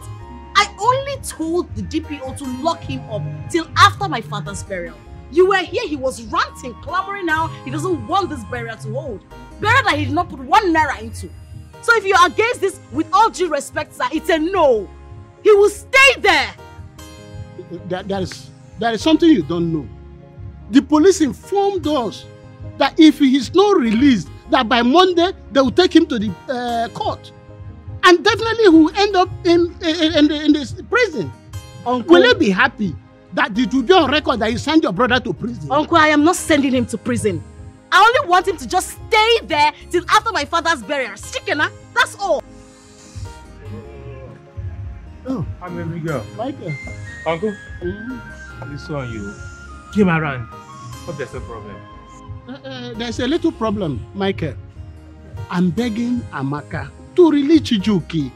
I only told the DPO to lock him up till after my father's burial. You were here, he was ranting, clamoring now. He doesn't want this burial to hold. Burial that he did not put 1 naira into. So if you're against this, with all due respect, sir, it's a no. He will stay there. There is something you don't know. The police informed us that if he is not released, that by Monday they will take him to the court, and definitely he will end up in the prison. Uncle, will you be happy that it will be on record that you send your brother to prison? Uncle, I am not sending him to prison. I only want him to just stay there till after my father's burial. Chikena, that's all. Oh, how many girl? Michael. Uncle, this one you came around. Hope there's no problem. There's a little problem, Michael. I'm begging Amaka to release Chijoke.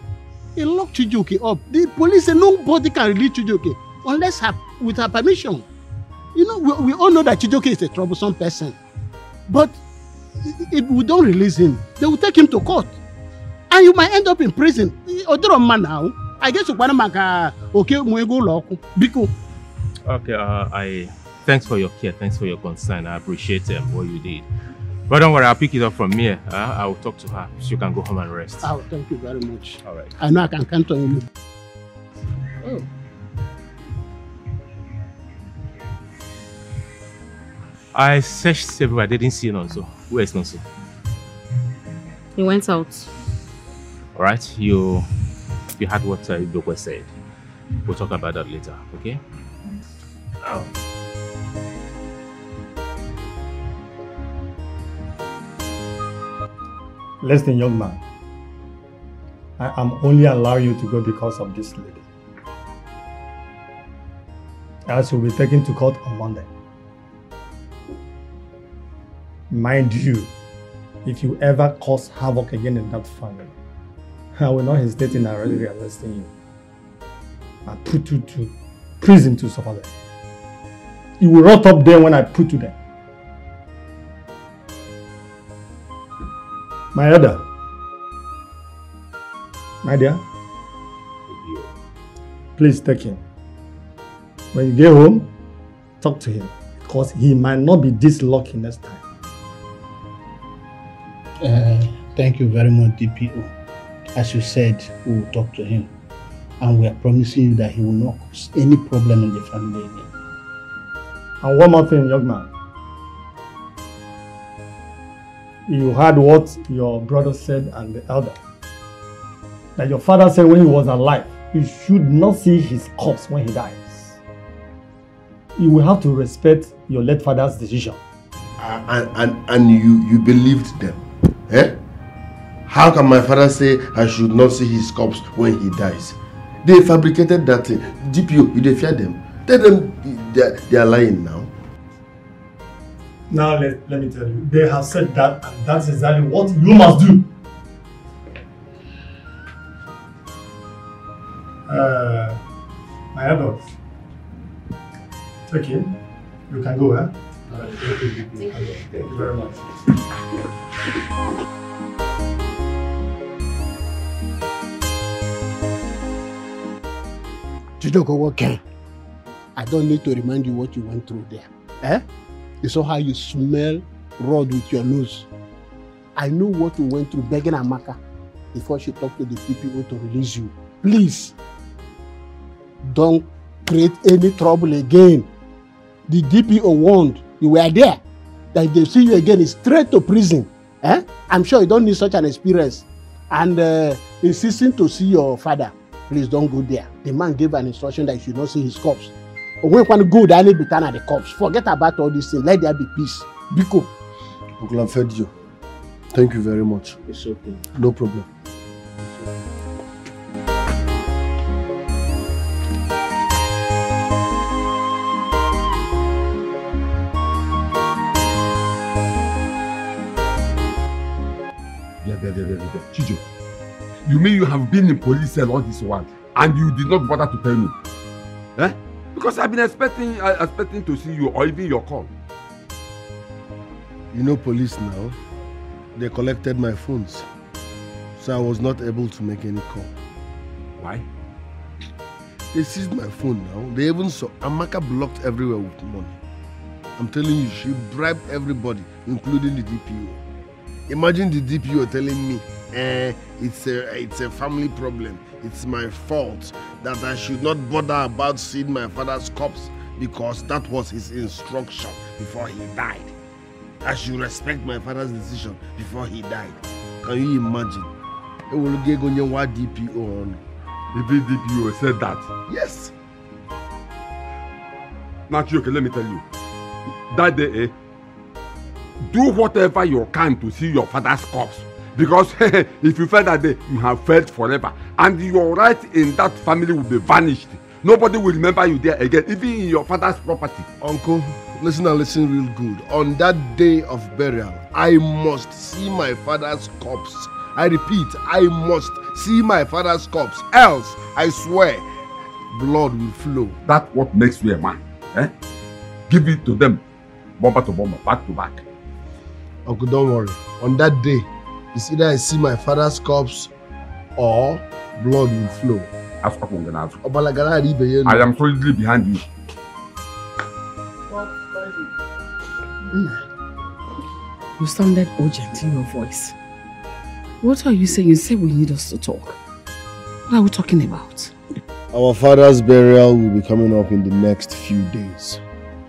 He locked Chijoke up. The police say nobody can release Chijoke unless with her permission. You know, we all know that Chijoke is a troublesome person. But if we don't release him, they will take him to court. And you might end up in prison. Other man now, I guess you want to make okay, we go lock. Biko, Okay, thanks for your care, thanks for your concern. I appreciate what you did. But don't worry, I'll pick it up from here. I will talk to her. She can go home and rest. Oh, thank you very much. All right. I know I can count on you. Oh. I searched everywhere. I didn't see Nonso. Where is Nonso? He went out. All right. You heard what Idokwe said. We'll talk about that later, okay? Oh. Listen, young man. I am only allowing you to go because of this lady. Else you'll be taken to court on Monday. Mind you, if you ever cause havoc again in that family, I will not hesitate in arresting you and put you to prison to suffer them. You will rot up there when I put you there. My elder, my dear, please take him. When you get home, talk to him because he might not be this lucky next time. Thank you very much, DPO. As you said, we will talk to him. And we are promising you that he will not cause any problem in the family again. And one more thing, young man. You heard what your brother said and the elder. That your father said when he was alive, you should not see his corpse when he dies. You will have to respect your late father's decision. And you believed them? Eh? How can my father say I should not see his corpse when he dies? They fabricated that thing. DPO, you fear them? Tell them they are lying now. Now let me tell you, they have said that and that's exactly what you must do. My adults, take him. You can go, eh? Thank you very much. I don't need to remind you what you went through there. Eh? You saw how you smell road with your nose. I know what you went through begging Amaka before she talked to the DPO to release you. Please, don't create any trouble again. The DPO warned you were there. That if they see you again, it's straight to prison. Eh? I'm sure you don't need such an experience. And insisting to see your father, please don't go there. The man gave an instruction that you should not see his corpse. Or when you want to go there, any return at the corpse. Forget about all these things. Let there be peace. Biko. Uncle, I've fed you. Thank you very much. It's okay. No problem. Chijo, you mean you have been in police cell all this while and you did not bother to tell me? Eh? Because I've been expecting to see you or even your call. You know police now, they collected my phones. So I was not able to make any call. Why? They seized my phone now. They even saw Amaka blocked everywhere with money. I'm telling you, she bribed everybody, including the DPO. Imagine the DPO telling me, it's a family problem. It's my fault that I should not bother about seeing my father's corpse because that was his instruction before he died. I should respect my father's decision before he died. Can you imagine? It will get what DPO on. The big DPO said that? Yes. Now, okay, let me tell you. That day, do whatever you can to see your father's corpse. Because if you fail that day, you have failed forever. And your right in that family will be vanished. Nobody will remember you there again, even in your father's property. Uncle, listen and listen real good. On that day of burial, I must see my father's corpse. I repeat, I must see my father's corpse. Else, I swear, blood will flow. That's what makes you a man. Eh? Give it to them, bomber to bomber, back to back. Uncle, don't worry. On that day, it's either I see my father's corpse or blood will flow. I am solidly behind you. You sounded urgent in your voice. What are you saying? You said we need us to talk. What are we talking about? Our father's burial will be coming up in the next few days.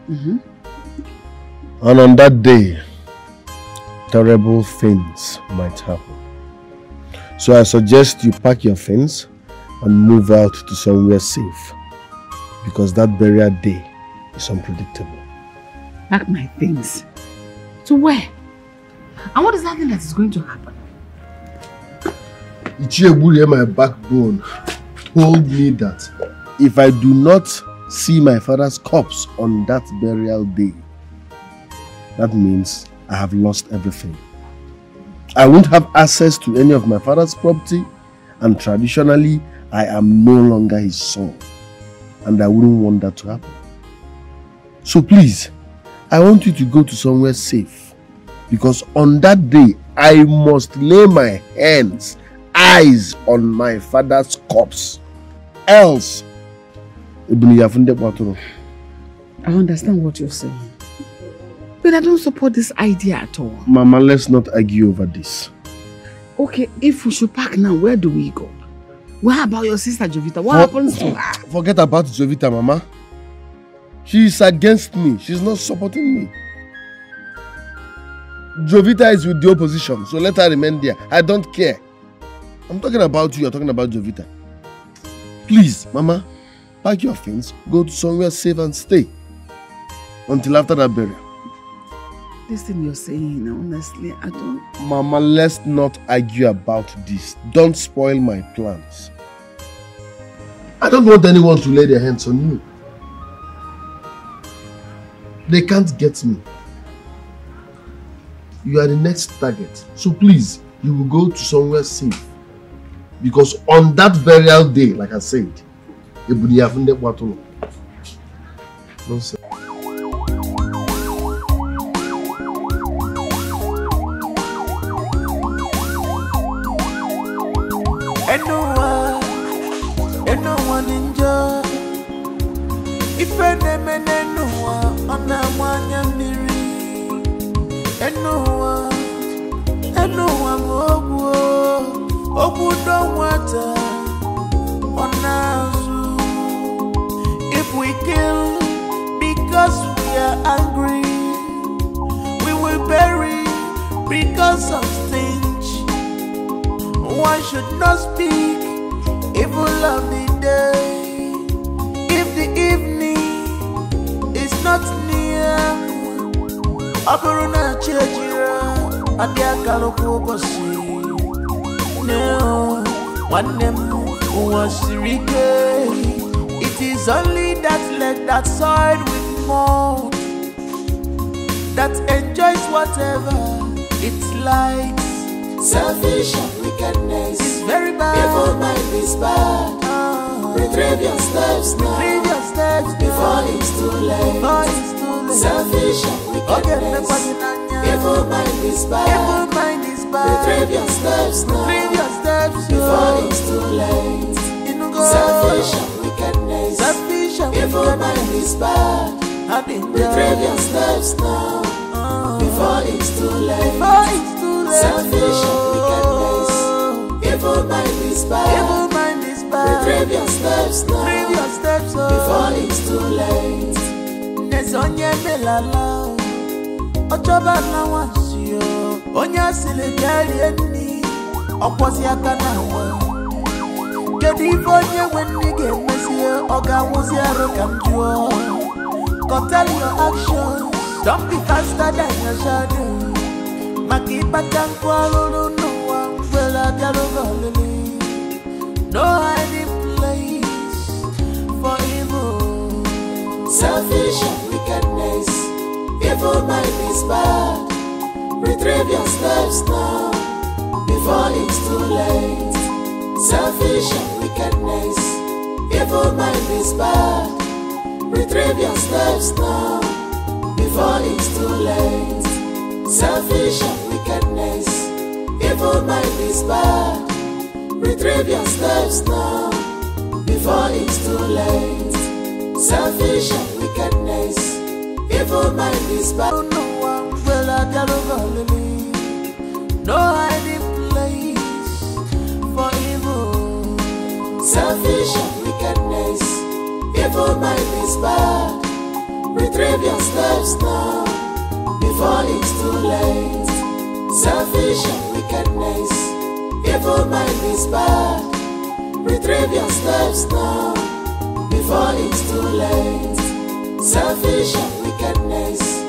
And on that day, terrible things might happen. So I suggest you pack your things and move out to somewhere safe, because that burial day is unpredictable. Pack my things? To where? And what is that thing that is going to happen? Ichieburi, my backbone, told me that if I do not see my father's corpse on that burial day, that means I have lost everything. I won't have access to any of my father's property, and traditionally, I am no longer his son. And I wouldn't want that to happen. So please, I want you to go to somewhere safe, because on that day, I must lay my eyes on my father's corpse. Else, I understand what you're saying, but I don't support this idea at all. Mama, let's not argue over this. Okay, if we should pack now, where do we go? What about your sister Jovita? What happens to her? Forget about Jovita, Mama. She is against me. She's not supporting me. Jovita is with the opposition, so let her remain there. I don't care. I'm talking about you, you're talking about Jovita. Please, Mama, pack your things, go to somewhere safe and stay until after that burial. This thing you're saying, honestly, I don't... Mama, let's not argue about this. Don't spoil my plans. I don't want anyone to lay their hands on you. They can't get me. You are the next target. So please, you will go to somewhere safe. Because on that burial day, like I said, nonsense. Anyone enjoy? If anyone on a one miri, anyone don't water on us. If we kill because we are angry, we will bury because of stench. One should not speak evil of the day if the evening is not near. Aburuna chejira adia kalokobosi. No, one name was Rike. It is only that leg that side with more that enjoys whatever it likes. Selfish and wickedness is very bad. Evil mind is bad. Retrieve your steps now. Retrieve your steps before it's too late. Before it's too late. Selfish and wickedness. Evil mind is bad. Evil mind is bad. Retrieve your steps now. Retrieve your steps before it's too late. Selfish and wickedness. Selfish and evil mind is bad. Retrieve your steps now. Before it's too late. Before it's too late. Selfish and wickedness. Evil mind is bad. Evil mind is bad. Retrieve your steps now. Retrieve your steps before it's too late. Nezonye melala. Ochoba na wansio. Onya silegari eni. Oposi akana wa. Kedi fonye weni gemesiye. Oga wuzi arokamjua. Go tell your actions. Don't be faster than your shadow. Makipa tankwalo no one will no hiding place for evil. Selfish and wickedness. Evil mind is bad. Retrieve your steps now before it's too late. Selfish and wickedness. Evil mind is bad. Retrieve your steps now before it's too late. Selfish and wickedness. Evil mind is bad. Retrieve your steps now before it's too late. Selfish and wickedness. Evil mind is bad. No hiding place for evil. Selfish and wickedness. Evil mind is bad. Retrieve your steps now before it's too late. Selfish and wickedness. Evil mind is bad. Retrieve your steps now before it's too late. Selfish and wickedness.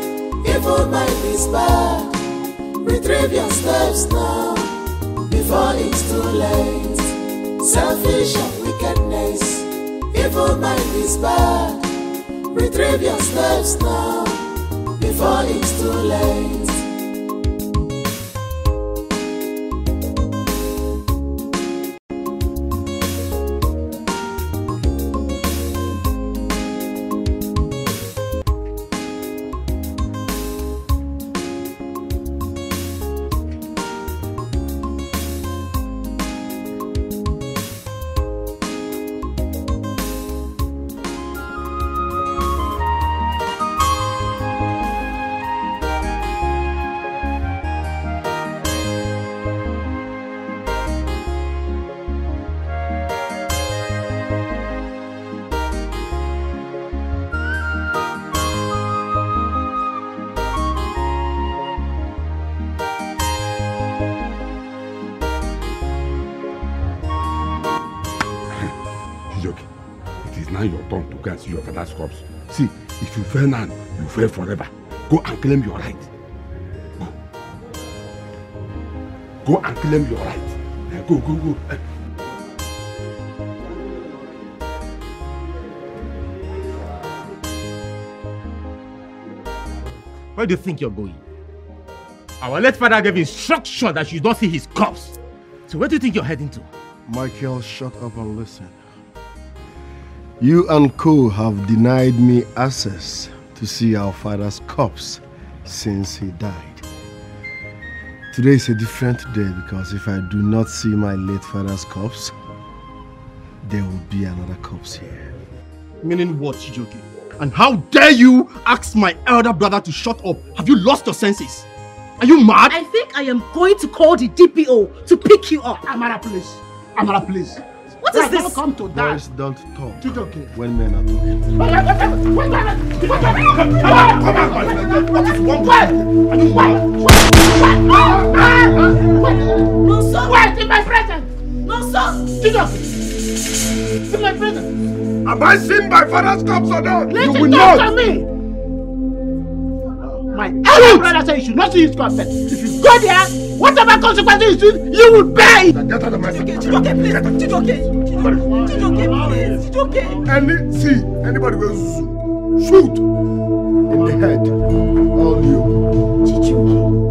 Evil mind is bad. Retrieve your steps now before it's too late. Selfish and wickedness. Evil mind is bad. Retrieve your steps now before it's too late. Your father's corpse. See, if you fail now, you fail forever. Go and claim your right. Go. Go and claim your right. Go. Where do you think you're going? Our late father gave instruction that you don't see his corpse. So where do you think you're heading to? Michael, shut up and listen. You and Co have denied me access to see our father's corpse since he died. Today is a different day because if I do not see my late father's corpse, there will be another corpse here. Meaning what, Chijoke? And how dare you ask my elder brother to shut up? Have you lost your senses? Are you mad? I think I am going to call the DPO to pick you up. Amara, please. Amara, please. What is this? Come to that. Boys don't talk Chijoke. when men are talking. What is wrong with you? Are you mad? No, sir. Wait, in my presence. No, sir. Chijoke. In my presence. Have I seen my father's corpse or not? Listen, you will talk not. to me. My elder brother said you should not see his corpse. If you go there, whatever consequences you will bear it. Get out of my sight. Chijoke, please. Chijoke, please. Anybody will shoot in the head. All you. Chijoke.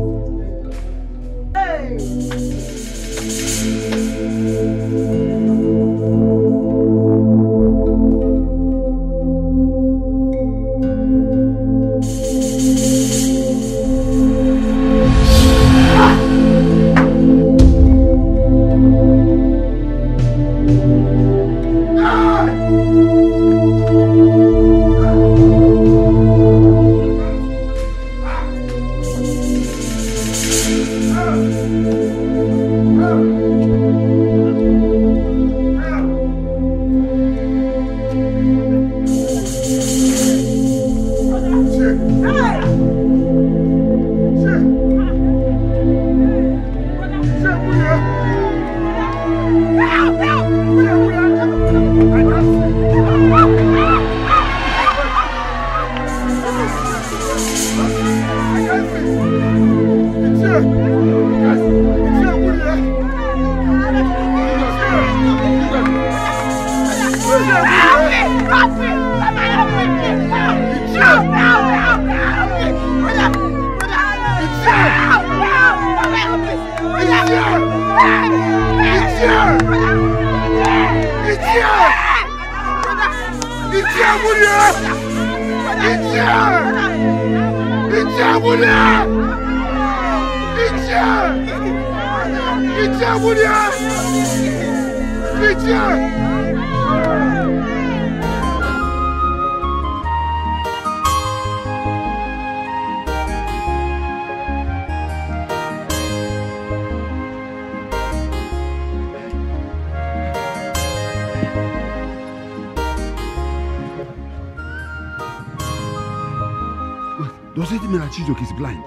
Does it mean that Chijioke is blind?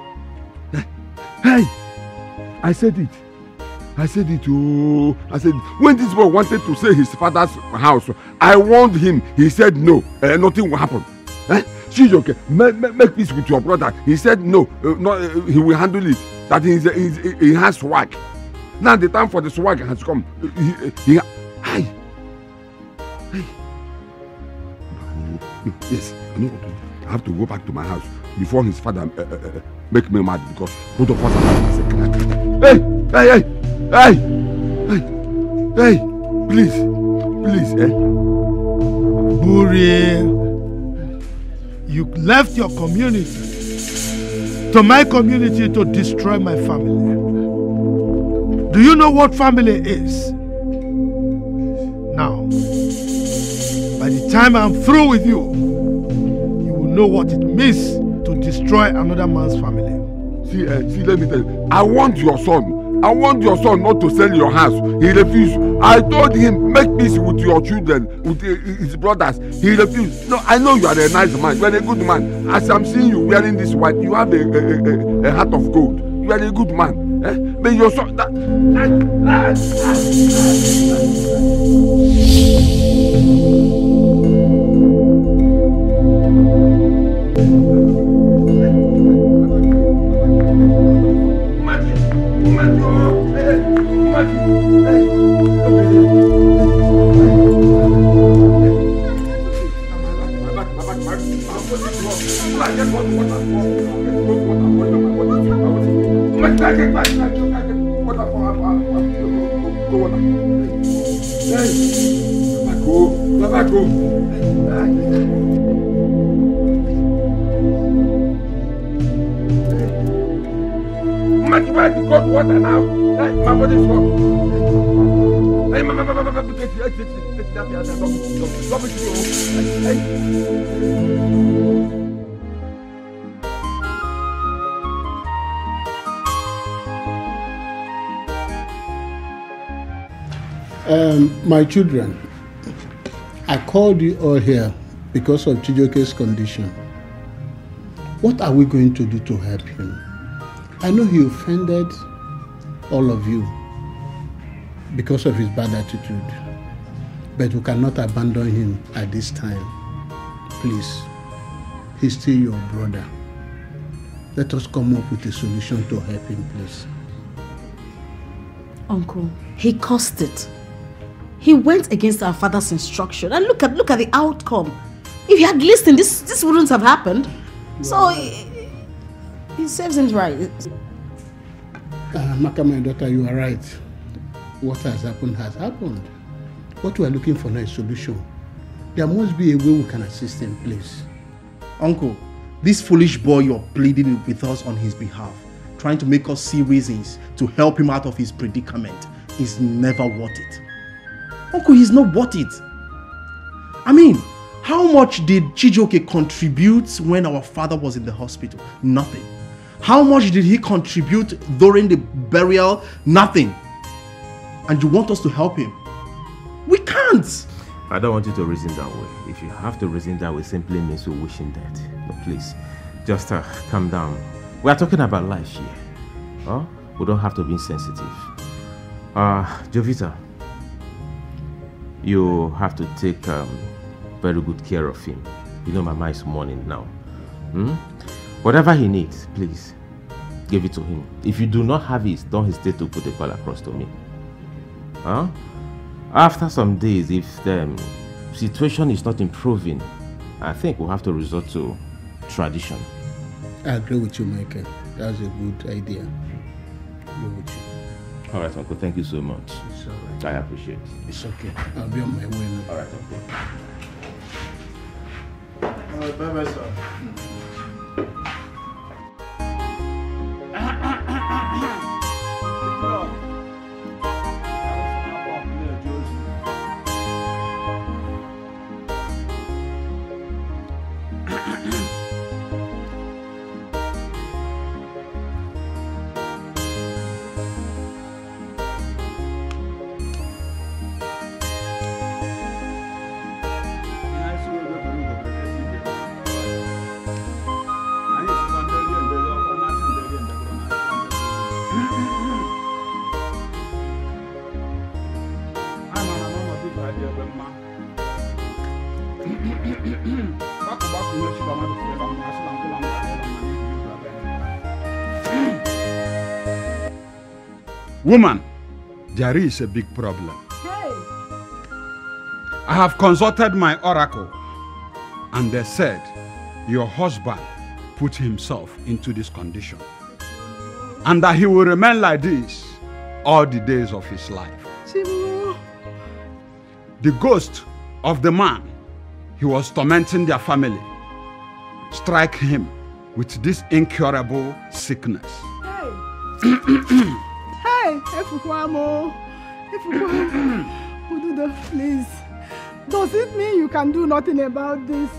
Hey! I said it. I said it, oh. I said, when this boy wanted to say his father's house, I warned him. He said no, nothing will happen. Chijioke, make peace with your brother. He said no, he will handle it. That he has swag. Now the time for the swag has come. Hey. Yes, I know what to do. I have to go back to my house before his father make me mad because both of us are Hey! Please, Buri, you left your community to my community to destroy my family. Do you know what family is? Now, by the time I'm through with you, you will know what it means to destroy another man's family. See, let me tell you. I want your son not to sell your house. He refused. I told him, make peace with your children, with his brothers. He refused. No, I know you are a nice man. You are a good man. As I'm seeing you wearing this white, you have a heart of gold. You are a good man. But your son... Water now. Hey, my body is hot. Hey, my children, I called you all here because of Chijioke's condition. What are we going to do to help him? I know he offended all of you because of his bad attitude, but we cannot abandon him at this time. Please, he's still your brother. Let us come up with a solution to help him, please. Uncle, he caused it. He went against our father's instruction, and look at the outcome. If he had listened, this wouldn't have happened. So he serves him right. Maka, my daughter, you are right. What has happened has happened. What we are looking for now is a solution. There must be a way we can assist him, please. Uncle, this foolish boy you're pleading with us on his behalf, trying to make us see reasons to help him out of his predicament, is never worth it. Uncle, he's not worth it. I mean, how much did Chijioke contribute when our father was in the hospital? Nothing. How much did he contribute during the burial? Nothing. And you want us to help him? We can't. I don't want you to reason that way. If you have to reason that way, simply means you're wishing dead. No, please, just calm down. We are talking about life here. Huh? We don't have to be insensitive. Jovita, you have to take very good care of him. You know Mama is mourning now. Whatever he needs, please, give it to him. If you do not have it, don't hesitate to put a call across to me. Huh? After some days, if the situation is not improving, I think we'll have to resort to tradition. I agree with you, Michael. That's a good idea. I agree with you. All right, Uncle. Thank you so much. It's all right. I appreciate it. It's okay. I'll be on my way now. All right, Uncle. Bye-bye, sir. Woman, there is a big problem. Hey. I have consulted my oracle, and they said your husband put himself into this condition, and that he will remain like this all the days of his life. Chimo. The ghost of the man he was tormenting their family strike him with this incurable sickness. Hey, Efukwamo. Ududo, please. Does it mean you can do nothing about this?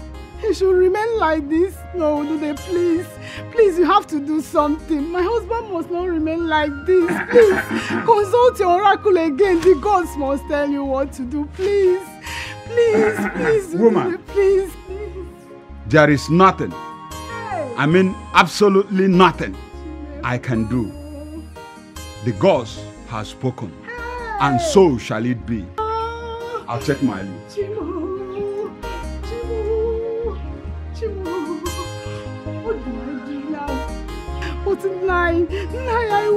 He should remain like this? No, Ududo, please. Please, you have to do something. My husband must not remain like this. Please, consult your oracle again. The gods must tell you what to do. Please. Please, please, Woman. Ududo, please. There is nothing, I mean absolutely nothing I can do. The gods have spoken, and so shall it be. I'll take my leave. Chimo, what do I do now? But Nai, I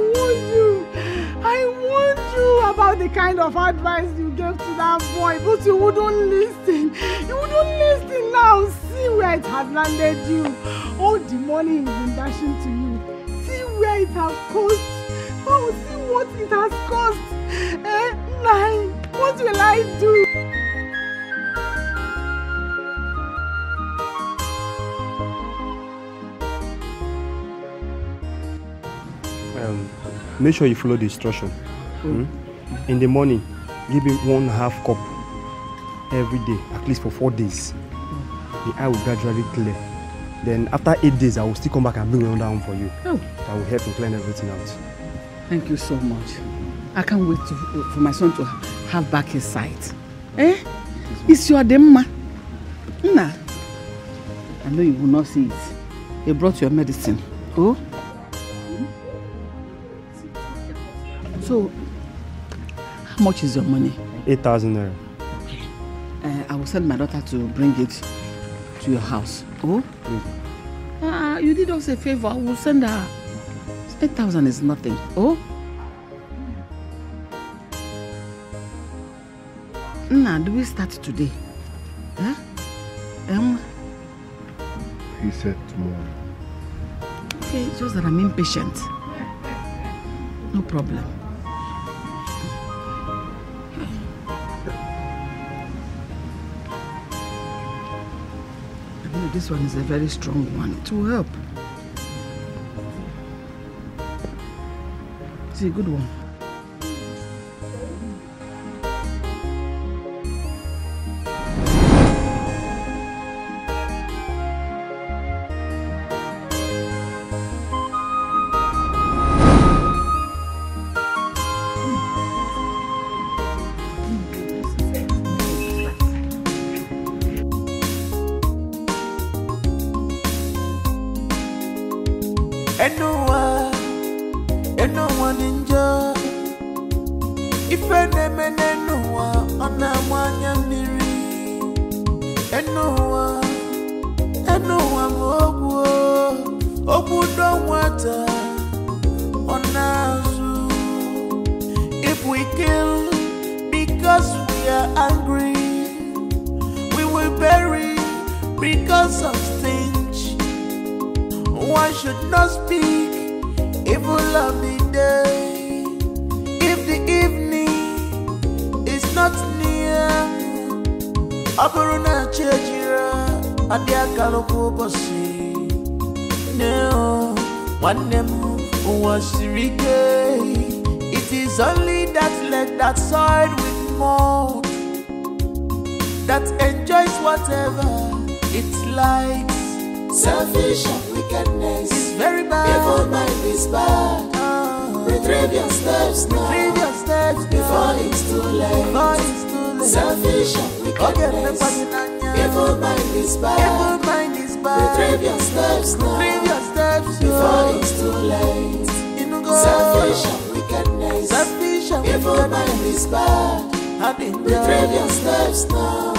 warned you about the kind of advice you gave to that boy, but you wouldn't listen. You wouldn't listen now. See where it has landed you. All the money he's been dashing to you. See where it has cost. Oh, see what it has cost. Nai, what will I do? Make sure you follow the instruction. In the morning, give him 1/2 cup every day, at least for 4 days. The eye will gradually clear. Then after 8 days, I will still come back and bring another one for you. That will help you clean everything out. Thank you so much. I can't wait for my son to have back his sight. It's your demma. Nah. I know you will not see it. You brought your medicine. Oh? So, how much is your money? 8,000 naira. I will send my daughter to bring it to your house. Oh? You did us a favor. I will send her. 8,000 is nothing. Oh? Nah, do we start today? Huh? He said tomorrow. Okay, it's just that I'm impatient. No problem. I know this one is a very strong one. It will help. It's a good one. Anyone enjoy. If anyone on a one miri. Anyone don't water on us. If we kill because we are angry, we will bury because of stench. One should not speak evil of the day if the evening is not near. Aburuna chejira adia kalopo bosi. No, one them was regay. It is only that leg that side with more that enjoys whatever it likes. Selfish and wickedness is very bad. Evil mind is bad. Retrieve your steps now. Retrieve your steps before it's too late. Before it's too late. Selfish and wickedness. Evil mind is bad. Evil mind is bad. Retrieve your steps now. Retrieve your steps before it's too late. Selfish and wickedness. Selfish and evil mind is bad. and enjoy. Retrieve your steps now,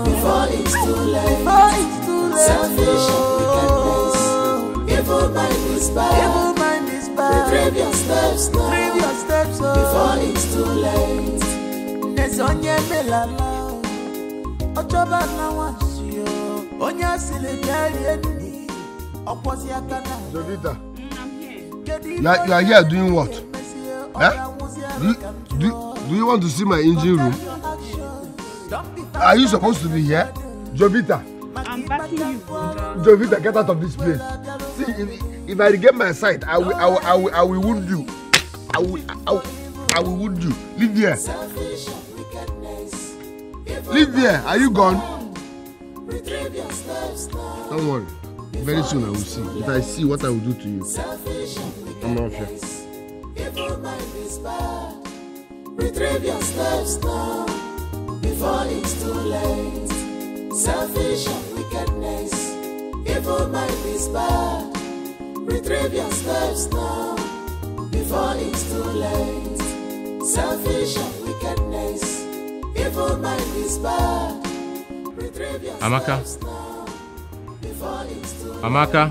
before it's too late. Selfish and wickedness, evil mind is bad. Retrieve your steps now, before it's too late. Nezonye melala, ochoba na wansio, onya silebeli eni, oposi akana. Jovita, you are here doing what? Do you want to see my engine room? Are you supposed to be here? Jovita. I'm backing you. Jovita, get out of this place. See, if I regain my sight, I will wound you. I will wound you. Leave here. Leave here. Are you gone? Don't worry. Very soon I will see. If I see what I will do to you, I'm not sure. Retrieve your steps now, before it's too late. Selfish and wickedness, evil mind is bad. Retrieve your steps now, before it's too late. Selfish and wickedness, evil mind is bad. Retrieve your steps now, before it's too late. Amaka,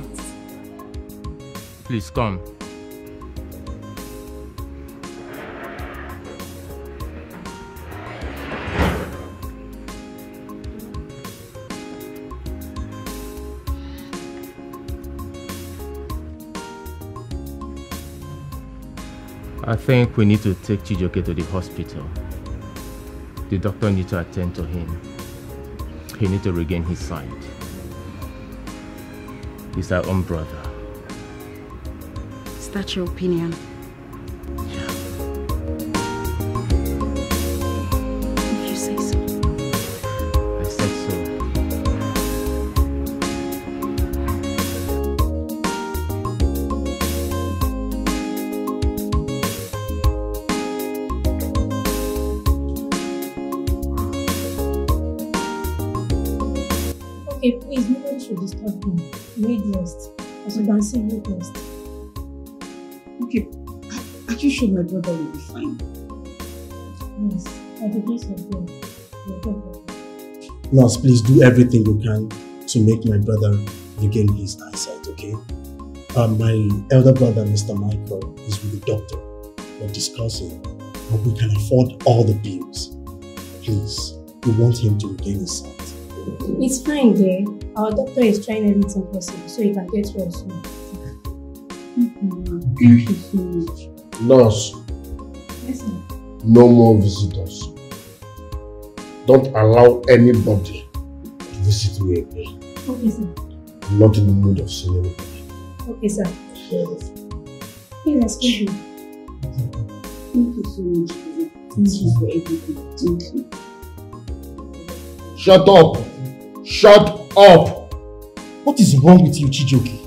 please come. I think we need to take Chijioke to the hospital. The doctor needs to attend to him. He needs to regain his sight. He's our own brother. Is that your opinion? If you say so. I said so. Okay, please, nobody should disturb him. You need rest. As you can see, you need rest. Okay, are you sure my brother will be fine? Yes, by the grace of God, you'll get better. Nurse, please do everything you can to make my brother regain his eyesight, okay? My elder brother, Mr. Michael, is with the doctor. We're discussing how we can afford all the bills. Please, we want him to regain his sight. It's fine there. Our doctor is trying everything possible so he can get well soon. Thank you so much. Nurse. Yes, sir. No more visitors. Don't allow anybody to visit me again. Okay, sir. I'm not in the mood of seeing anybody. Okay, sir. Please excuse me. Thank you so much. Thank you for everything. Thank you. Shut up! Shut up! What is wrong with you, Chijioke?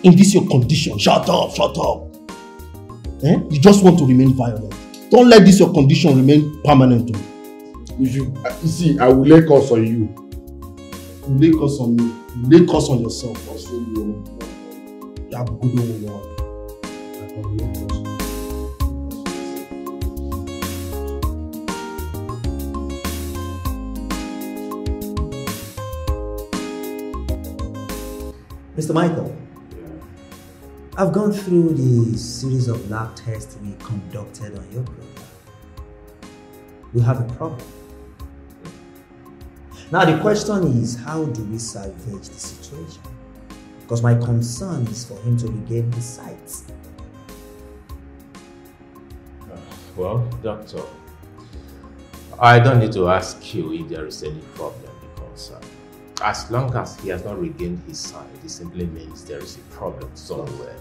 In this your condition, shut up, shut up. You just want to remain violent. Don't let this your condition remain permanent. If you see, I will lay curse on you. You lay curse on me. You lay curse on yourself. Also, you have a good one. Mr. Michael, I've gone through the series of lab tests we conducted on your brother. We have a problem. Now the question is, how do we salvage the situation? Because my concern is for him to regain his sight. Well, doctor, I don't need to ask you if there is any problem because as long as he has not regained his sight, it simply means there is a problem somewhere.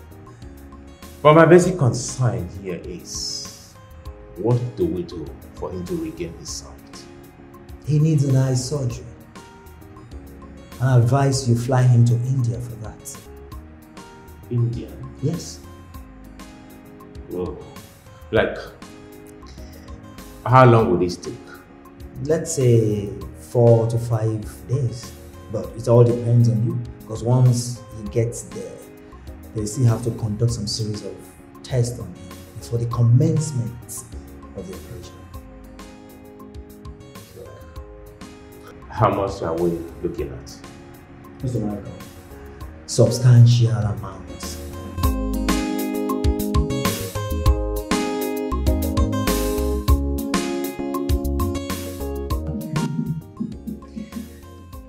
But my basic concern here is, what do we do for him to regain his sight? He needs an eye surgery. I advise you fly him to India for that. India? Yes. Whoa. Like, how long will this take? Let's say 4 to 5 days. But it all depends on you. Because once he gets there, they still have to conduct some series of tests on him before the commencement of the operation. How much are we looking at? Mr. Michael, substantial amounts.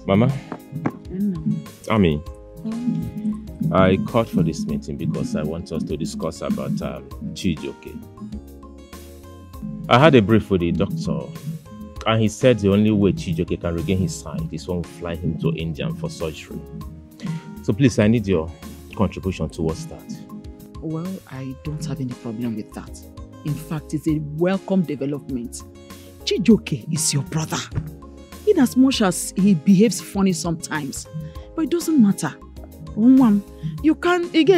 Mama? Ami, I called for this meeting because I want us to discuss about Chijioke. I had a brief with the doctor, and he said the only way Chijioke can regain his sight is when we fly him to India for surgery. So please, I need your contribution towards that. Well, I don't have any problem with that. In fact, it's a welcome development. Chijioke is your brother. In as much as he behaves funny sometimes, but it doesn't matter. You can't and you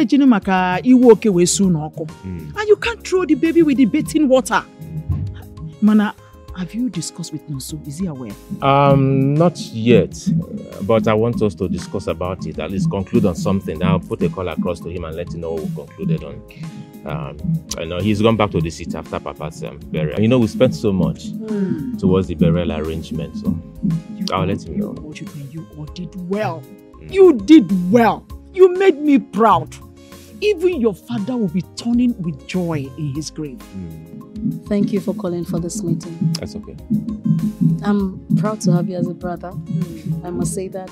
can't throw the baby with the bathing water. Mana, have you discussed with Nonso? Is he aware? Not yet, but I want us to discuss about it, at least conclude on something. I'll put a call across to him and let him know what we concluded on. I know he's gone back to the city after Papa's burial. You know, we spent so much towards the burial arrangement, so I'll let him know. You all did well. You did well. You made me proud. Even your father will be turning with joy in his grave. Thank you for calling for this meeting. That's okay. I'm proud to have you as a brother. I must say that.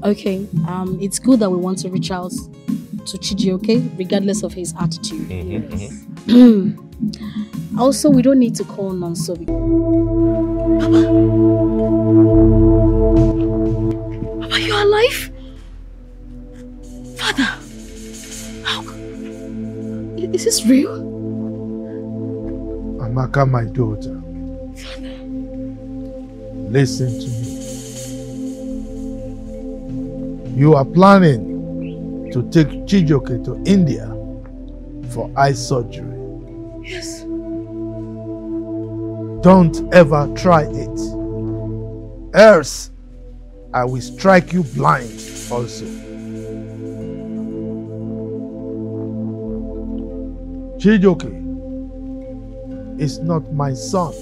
Okay, it's good that we want to reach out to Chijioke, regardless of his attitude. Also, we don't need to call Nonso. Papa, you are alive? Father, how? Is this real? Amaka, my daughter. Father. Listen to me. You are planning to take Chijioke to India for eye surgery. Yes. Don't ever try it. Else, I will strike you blind also. Chijioke is not my son.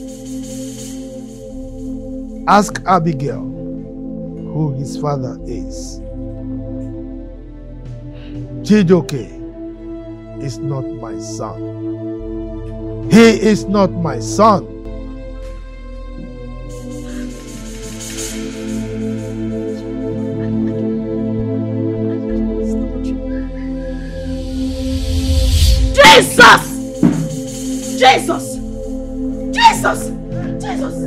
Ask Abigail who his father is. Chijioke is not my son. He is not my son. Jesus! Jesus! Jesus! Jesus!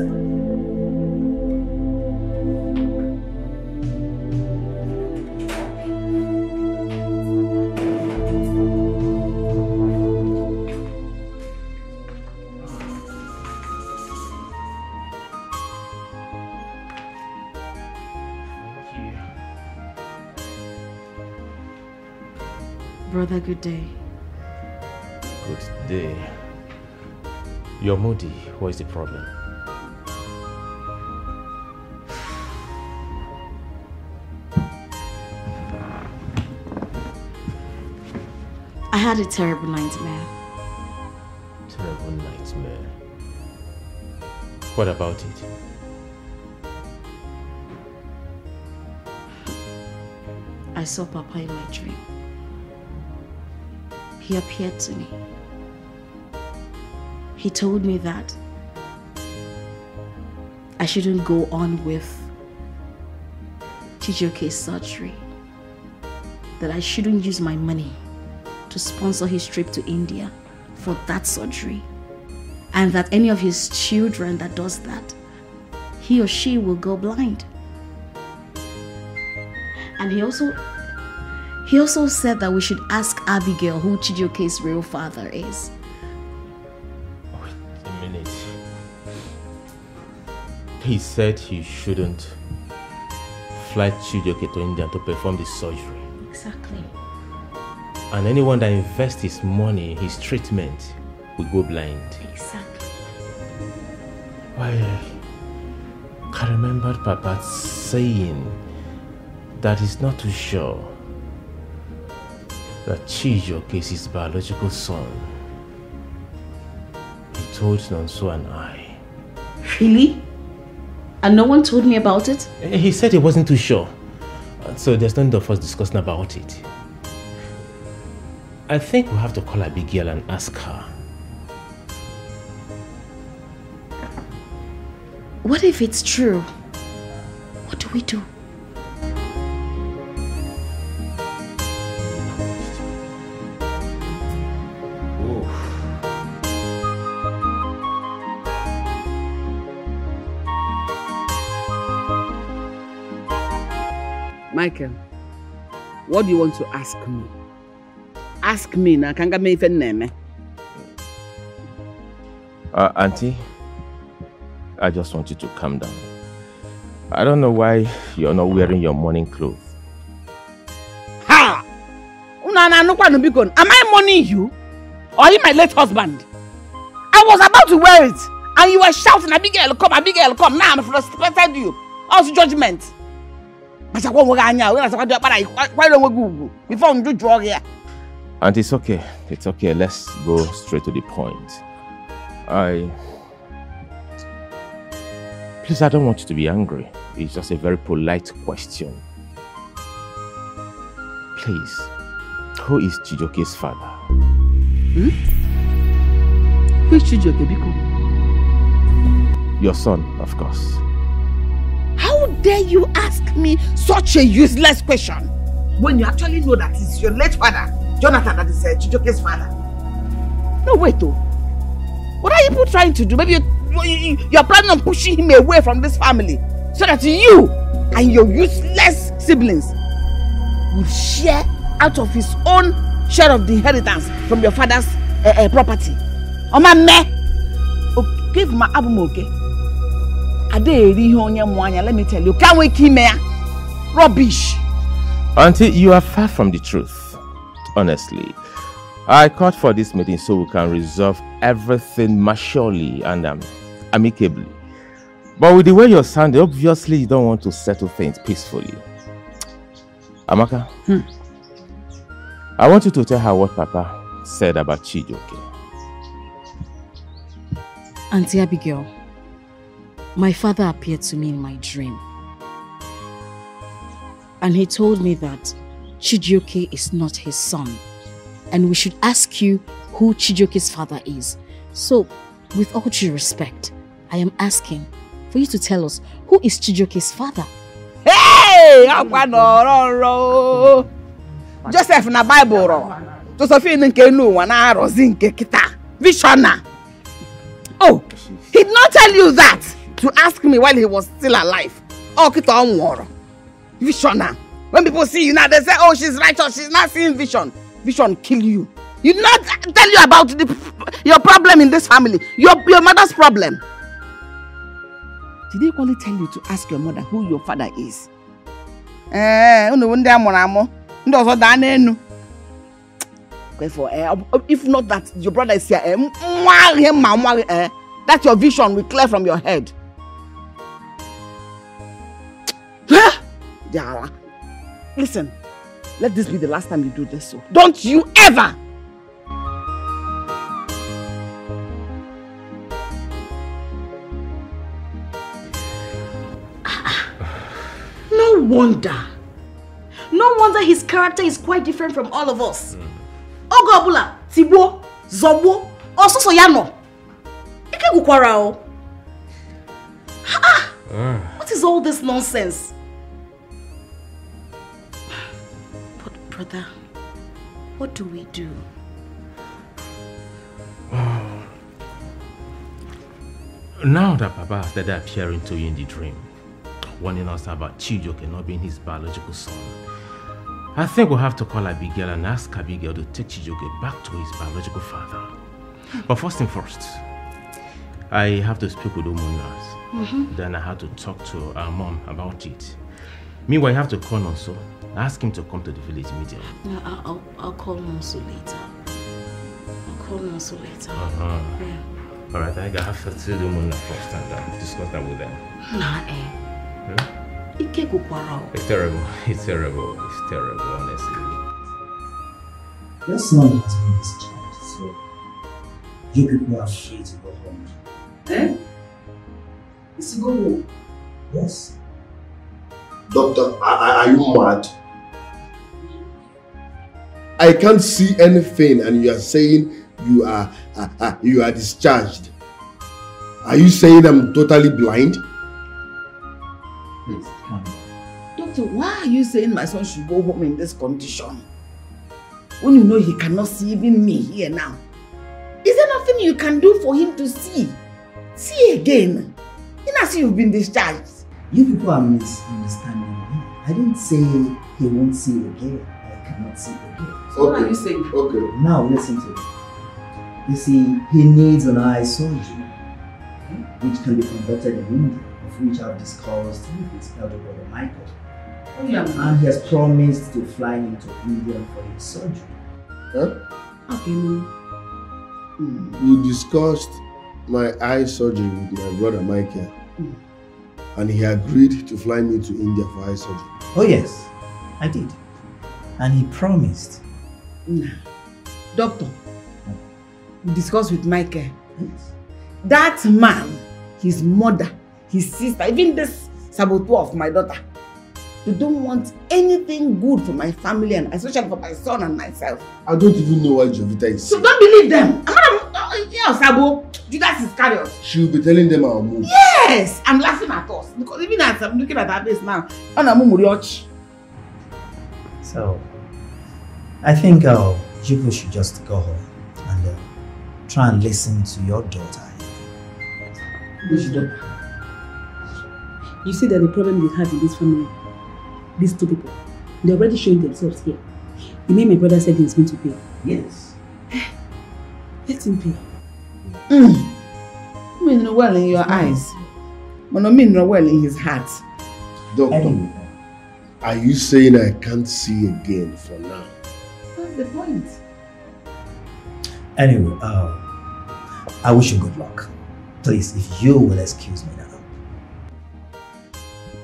Brother, good day. Good day. You're moody. What is the problem? I had a terrible nightmare. Terrible nightmare. What about it? I saw Papa in my dream. He appeared to me. He told me that I shouldn't go on with Chijioke's surgery. That I shouldn't use my money to sponsor his trip to India for that surgery. And that any of his children that does that, he or she will go blind. And he also said that we should ask Abigail who Chijioke's real father is. Wait a minute. He said he shouldn't fly Chijioke to India to perform the surgery. Exactly. And anyone that invests his money in his treatment will go blind. Exactly. Why, I remembered Papa saying that he's not too sure that Chijioke is his biological son. He told Nonso and I. Really? And no one told me about it? He said he wasn't too sure. So there's no need of us discussing about it. I think we'll have to call Abigail and ask her. What if it's true? What do we do? Michael, what do you want to ask me? Ask me now. Can't me even name. Auntie, I just want you to calm down. I don't know why you're not wearing your morning clothes. Ha! Am I mourning you? Or are you my late husband? I was about to wear it, and you were shouting, Abigail, come, Abigail, come. Now I'm frustrated you. Also judgment. Before you do drug here. And it's okay. It's okay. Let's go straight to the point. Please, I don't want you to be angry. It's just a very polite question. Please, who is Chijoke's father? Hmm? Who is Chijoke, Biko? Your son, of course. How dare you ask me such a useless question when you actually know that it's your late father, Jonathan, that is Chijoke's father? No, wait though. What are you people trying to do? Maybe you're planning on pushing him away from this family so that you and your useless siblings will share out of his own share of the inheritance from your father's property. Oh my man, give my album okay. Let me tell you, can't wait him here. Rubbish. Auntie, you are far from the truth. Honestly, I called for this meeting so we can resolve everything maturely and amicably. But with the way you're sounding, obviously you don't want to settle things peacefully. Amaka, I want you to tell her what Papa said about Chijoke. Auntie Abigail, my father appeared to me in my dream. And he told me that Chijoke is not his son. And we should ask you who Chijoke's father is. So, with all due respect, I am asking for you to tell us who is Chijoke's father. Hey! Joseph na Bible. Josephine nke nu wana rozi nke kita. Visiona. Oh, he did not tell you that to ask me while he was still alive. Oh, kita onworo. Visiona. When people see you now, they say, oh, she's righteous. She's not seeing vision. Vision kill you. He did not tell you about your problem in this family. Your mother's problem. Did he only tell you to ask your mother who your father is? If not that your brother is here, that your vision will clear from your head. Listen, let this be the last time you do this. So don't you ever! No wonder his character is quite different from all of us. Ogobula, Tibo, Zobo, also Soyano. What is all this nonsense? But brother, what do we do? Now that Papa has started appearing to you in the dream, warning us about Chijoke not being his biological son, I think we'll have to call Abigail and ask Abigail to take Chijoke back to his biological father. But first thing first, I have to speak with Umunas. Then I have to talk to our mom about it. Meanwhile, I have to call Nonso, ask him to come to the village meeting. No, I'll call Nonso later. Yeah. Alright, I have to see the Umuna first and discuss that with them. It's terrible, honestly. Your son has been discharged, so you people are free to go home. It's go home. Yes. Doctor, are you mad? I can't see anything and you are saying you are discharged. Are you saying I'm totally blind? Please, calm down. Doctor, why are you saying my son should go home in this condition? When you know he cannot see even me here now. Is there nothing you can do for him to see? See again. You know, see you've been discharged. You people are misunderstanding me. I didn't say he won't see again. I cannot see again. So what are you saying? Okay. Now listen to me. You see, he needs an eye surgery, which can be conducted in India, of which I've discussed with his elder brother Michael. Oh, yeah. And he has promised to fly him to India for his surgery. Huh? Okay, no. You discussed my eye surgery with my brother Michael. And he agreed to fly me to India for eye surgery. Oh yes, I did. And he promised. Doctor, you discussed with Michael. Yes. That man, his mother, his sister, even this saboteur of my daughter, they don't want anything good for my family and especially for my son and myself. I don't even know what Jovita is saying. So don't believe them. Sabo, Judas Iscariot. She will be telling them our move. Yes, I'm laughing at us because even as I'm looking at her face now, so, I think you people should just go home and try and listen to your daughter. You see that the problem we have in this family, these two people, they're already showing themselves here. You mean my brother said he's going to pay? Yes. Let him pay. Mean well in your eyes. But no mean well in his heart. Doctor, are you saying I can't see again for now? That's the point. Anyway, I wish you good luck. Please, if you will excuse me now.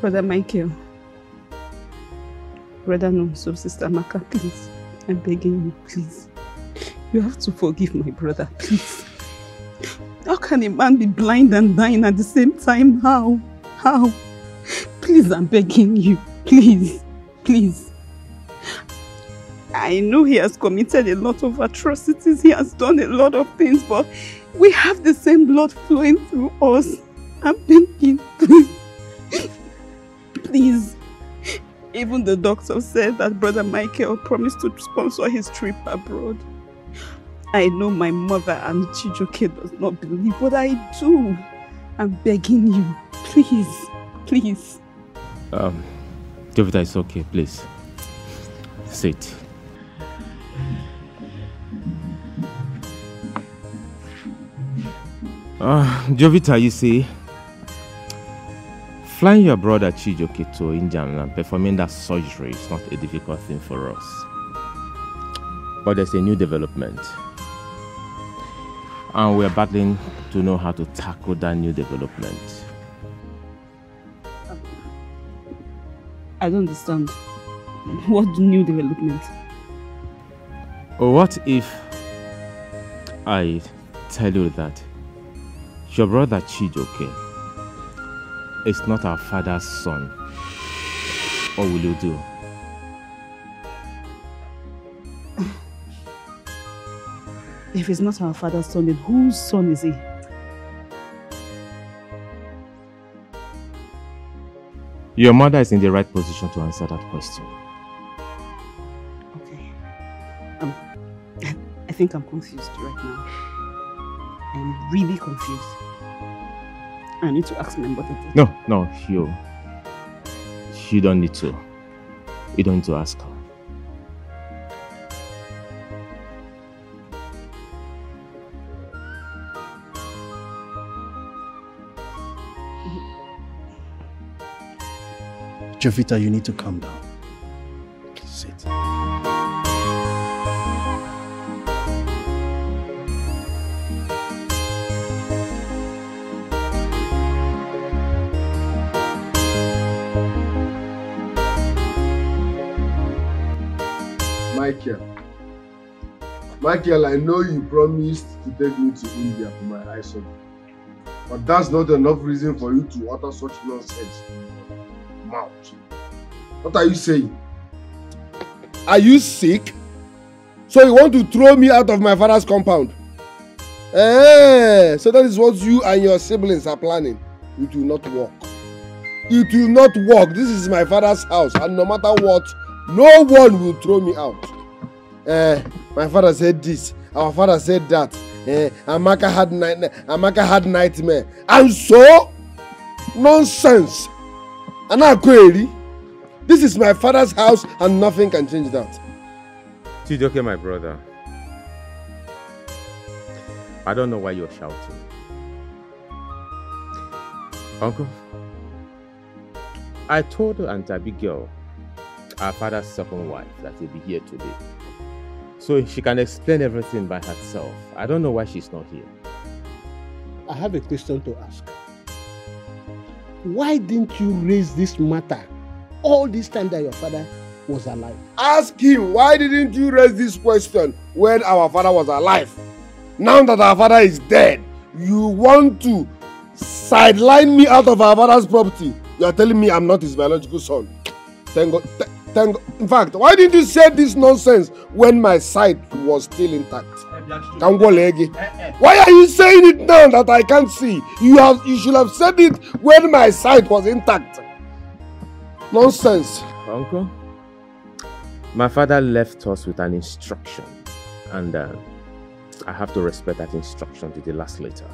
Brother Michael. Brother Nonso, Sister Maka, please. I'm begging you, please. You have to forgive my brother, please. How can a man be blind and dying at the same time? How? How? Please, I'm begging you. Please. Please. I know he has committed a lot of atrocities. He has done a lot of things, but we have the same blood flowing through us. I'm begging, please. Please. Even the doctor said that Brother Michael promised to sponsor his trip abroad. I know my mother and Chijoke does not believe, but I do. I'm begging you. Please. Please. Jovita, it's okay, please. Sit. Jovita, you see, flying your brother Chijoke to India and performing that surgery is not a difficult thing for us. But there's a new development. And we're battling to know how to tackle that new development. I don't understand. What new development? What if I tell you that your brother Chijoke is not our father's son? What will you do? If he's not our father's son, then whose son is he? Your mother is in the right position to answer that question. Okay. I think I'm confused right now. I'm really confused. I need to ask my mother. No, you don't need to. You don't need to ask her. Jovita, you need to calm down. Sit. Michael, I know you promised to take me to India for my eye surgery. But that's not enough reason for you to utter such nonsense. Mouth. What are you saying? Are you sick? So you want to throw me out of my father's compound? So that is what you and your siblings are planning. It will not work. It will not work. This is my father's house, and no matter what, no one will throw me out. My father said this, our father said that. Amaka had nightmare. And so? Nonsense. And I query. This is my father's house and nothing can change that. Chijoke, my brother. I don't know why you're shouting. Uncle, I told Aunt Abigail, our father's second wife, that he'll be here today. So she can explain everything by herself. I don't know why she's not here. I have a question to ask. Why didn't you raise this matter all this time that your father was alive? Ask him, why didn't you raise this question when our father was alive? Now that our father is dead, you want to sideline me out of our father's property. You are telling me I'm not his biological son. Thank God. In fact, why didn't you say this nonsense when my sight was still intact? Why are you saying it now that I can't see? You should have said it when my sight was intact. Nonsense. Uncle, my father left us with an instruction, and I have to respect that instruction to the last letter.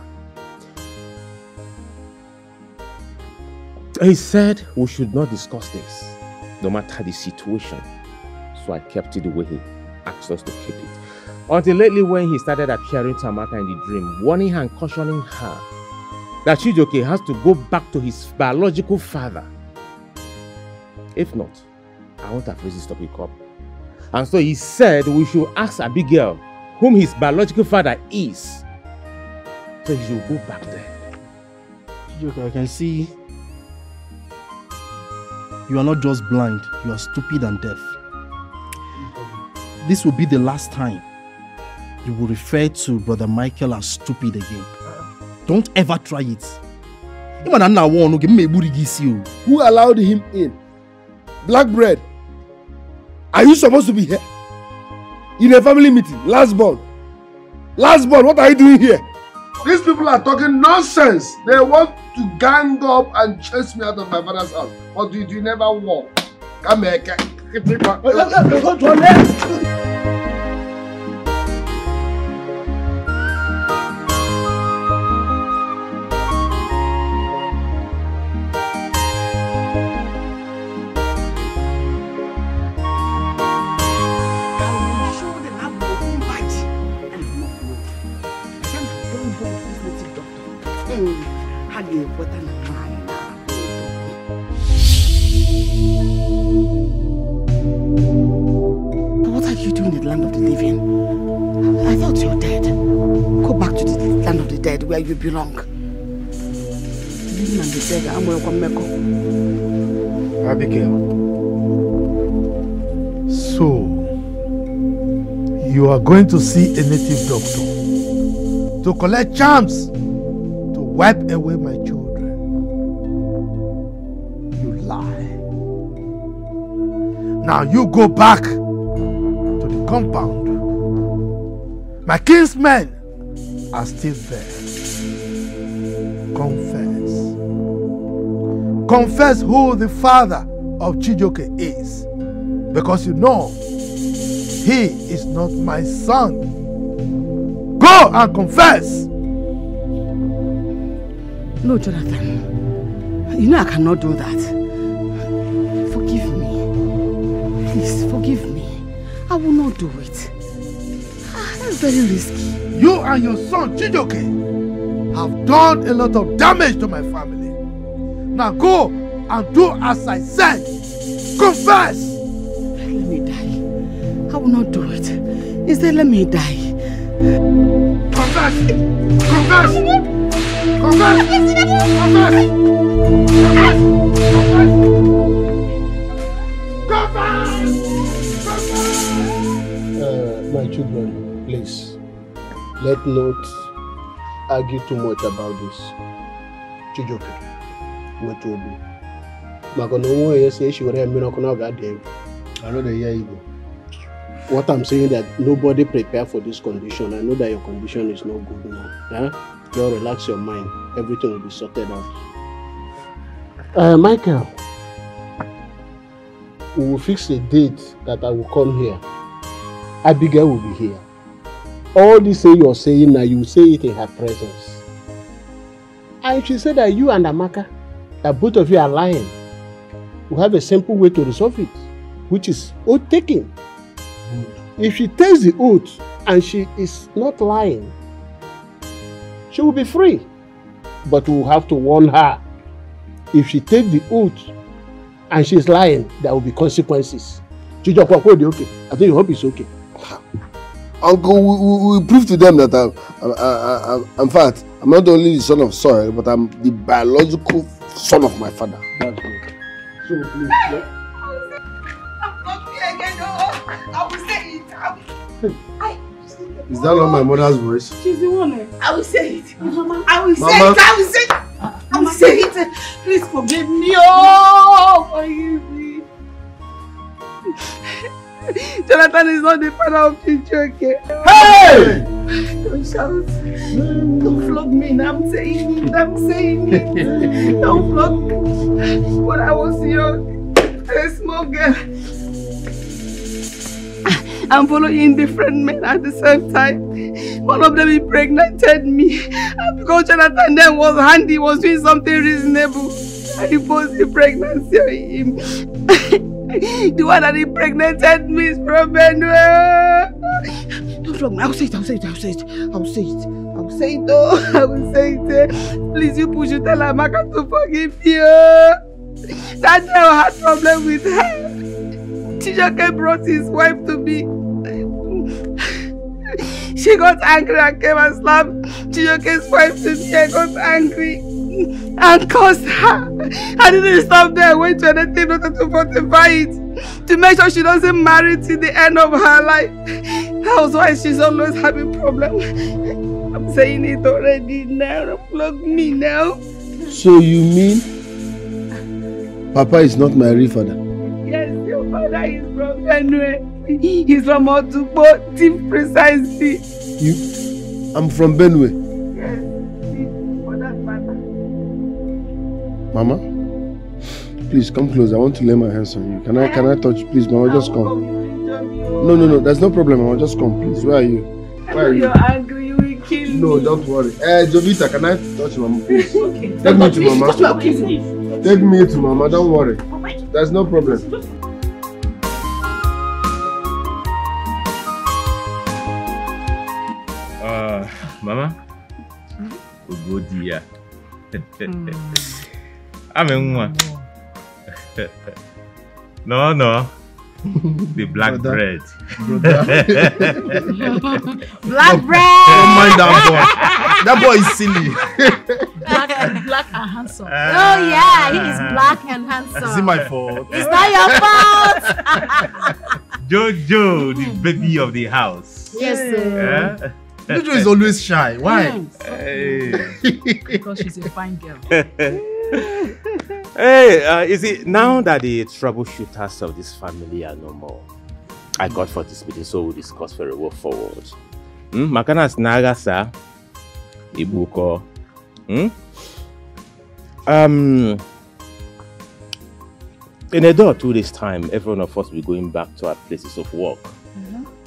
He said we should not discuss this, no matter the situation. So I kept it the way he asked us to keep it. Until lately, when he started appearing to Amaka in the dream, warning her and cautioning her that Chijoke has to go back to his biological father. If not, I won't have raised this topic up. And so he said we should ask Abigail whom his biological father is. So he should go back there. Chijoke, I can see you are not just blind, you are stupid and deaf. This will be the last time you will refer to Brother Michael as stupid again. Don't ever try it. Who allowed him in? Black bread. Are you supposed to be here? In a family meeting, last born. Last born, what are you doing here? These people are talking nonsense. They want to gang up and chase me out of my father's house. But you never walk. Come here, keep me back. What are you doing in the land of the living? I thought you're dead. Go back to the land of the dead where you belong. Living and the dead, I'm welcome, Meko. Abigail. So, you are going to see a native doctor to collect charms to wipe away my children. You lie. Now you go back to the compound. My kinsmen are still there. Confess. Confess who the father of Chijoke is. Because you know, he is not my son. Go and confess. No, Jonathan. You know I cannot do that. Forgive me. Please, forgive me. I will not do it. That's very risky. You and your son, Chijoke, have done a lot of damage to my family. Now go and do as I said. Confess! Let me die. I will not do it. Instead, let me die. Confess! Confess! Confess! Confess! My children, please, let's not argue too much about this. Chijoke, what to be. Magono, you say she would have been on. I know the year you go. What I'm saying that nobody prepare for this condition. I know that your condition is not good now. Yeah? Just relax your mind. Everything will be sorted out. Michael, we will fix a date that I will come here. Abigail will be here. All this thing you're saying now, you will say it in her presence. And she said that you and Amaka, that both of you are lying. We have a simple way to resolve it, which is oath taking. If she takes the oath and she is not lying, she will be free. But we will have to warn her. If she takes the oath and she is lying, there will be consequences. I think you hope it's okay. Uncle, we prove to them that in fact, I'm not only the son of soil, but I'm the biological son of my father. That's good. So please, I will say it. Is that not my mother's voice? She's the one. I will say it. Mama. I will say Mama. it. I will say it. I will say it. Please forgive me. Oh, forgive me. Jonathan is not the father of Chijoke. Hey! Don't shout. Don't flog me. I'm saying it. I'm saying it. Don't flog me. When I was young, a small girl, I'm following different men at the same time. One of them impregnated me. And because Jonathan then was handy, was doing something reasonable, I imposed the pregnancy on him. The one that impregnated me is from Benue. Don't flog me. I will say it. I will say it. I will say it. I will say it. I will say it. Oh, I will say it. Please, you push you tell Amaka to forgive you. That girl had problem with her. Chijoke brought his wife to me. She got angry and came and slapped Chijoke's wife to me. I got angry and cursed her. I didn't stop there. I went to anything in order to fortify it, to make sure she doesn't marry till the end of her life. That was why she's always having problems. I'm saying it already now. Don't flog me now. So you mean Papa is not my real father? Yes, your father is from Benue. He's from Otubo, precisely. I'm from Benue. Yes, for that matter. Mama, please come close. I want to lay my hands on you. Can I touch you? Please, Mama, just come. No. There's no problem, Mama. Just come, please. Where are you? Where are you? You're angry. You will kill me. No, don't worry. Jovita, can I touch Mama, please? Okay. Take me to Mama. Okay. Take me to Mama. Don't worry. There's no problem. Mama, go dear. I'm in one. No. The black bread. Black bread. Don't mind that boy. That boy is silly. Black and handsome. Oh yeah, he is black and handsome. Is it my fault? It's not your fault. Jojo, the baby of the house. Yes, sir. Yeah? Jojo is always shy. Why? Because she's a fine girl. Hey, is it now that the troubleshooters of this family are no more? I got for this meeting, so we'll discuss very well forward. Makana snaga sa ibuko. In a day or 2 days' time, every one of us will be going back to our places of work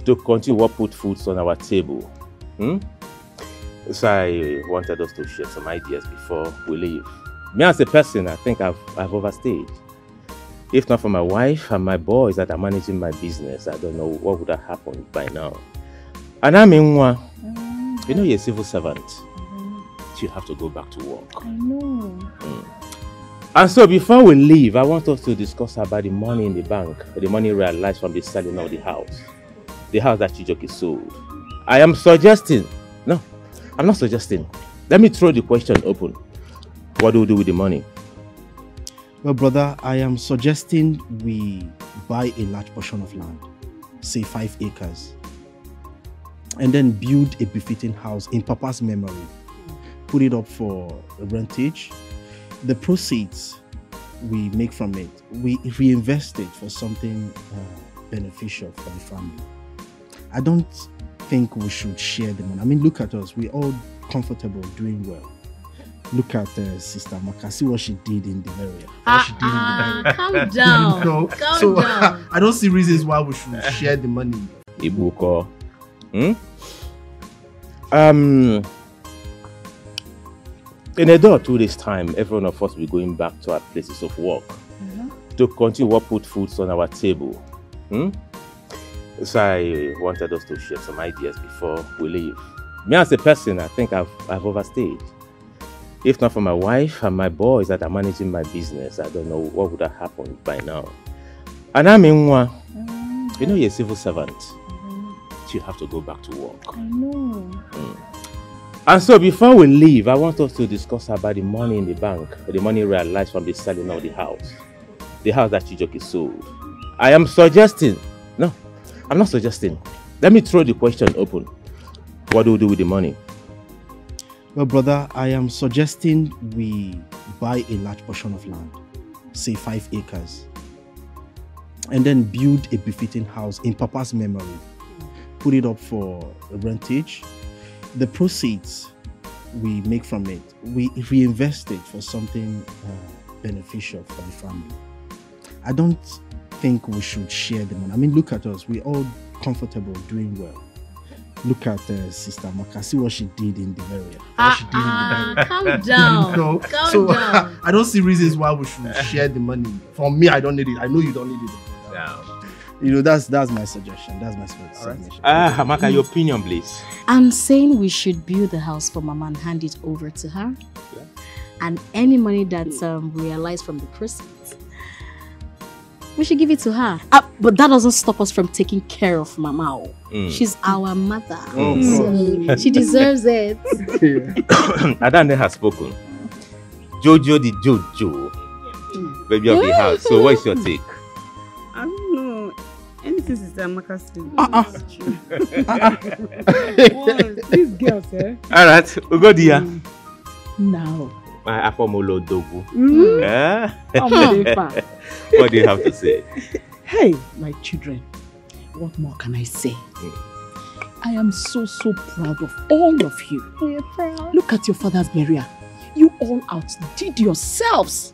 to continue what put foods on our table. So I wanted us to share some ideas before we leave. Me as a person, I think I've overstayed. If not for my wife and my boys that are managing my business, I don't know what would have happened by now. And I'm in one. You know, you're a civil servant. You have to go back to work. I know. And so before we leave, I want us to discuss about the money in the bank, the money realized from the selling of the house that Chijoke sold. I am suggesting, no, I'm not suggesting. Let me throw the question open. What do we do with the money? Well, brother, I am suggesting we buy a large portion of land, say 5 acres, and then build a befitting house in Papa's memory. Put it up for rentage, The proceeds we make from it, we reinvest it for something beneficial for the family. I don't think we should share the money. I mean, look at us. We're all comfortable, doing well. Look at Sister Maka. See what she did in the area. Calm down. No. Calm down. I don't see reasons why we should share the money. Ibuko. In a day or 2 days' time, every one of us will be going back to our places of work to continue what put foods on our table. So I wanted us to share some ideas before we leave. Me as a person, I think I've overstayed. If not for my wife and my boys that are managing my business, I don't know what would have happened by now. And I'm in one. You know, you're a civil servant. You have to go back to work. I know. And so before we leave, I want us to discuss about the money in the bank, the money realized from the selling of the house that Chijoke sold. I am suggesting, no, I'm not suggesting. Let me throw the question open. What do we do with the money? Well, brother, I am suggesting we buy a large portion of land, say 5 acres, and then build a befitting house in Papa's memory. Put it up for rentage. The proceeds we make from it, we reinvest it for something beneficial for the family. I don't think we should share the money. I mean, look at us. We're all comfortable, doing well. Look at Sister Maka. See what she did in the area. Calm down. No. Calm down. I don't see reasons why we should share the money. For me, I don't need it. I know you don't need it. You know, that's my suggestion. That's my suggestion. Maka, your opinion, please. I'm saying we should build the house for Mama and hand it over to her. Yeah. And any money that's realized from the proceeds, we should give it to her. But that doesn't stop us from taking care of Mama. She's our mother. So she deserves it. Adane has spoken. Jojo the Jojo, baby of the house. So what's your take? I don't know. Anything Sister Amaka said. These girls, eh? All right, we go there. Now. My Afomolo Dogu. Eh? What do you have to say? Hey, my children, what more can I say? I am so proud of all of you. You're proud. Look at your father's burial. You all outdid yourselves.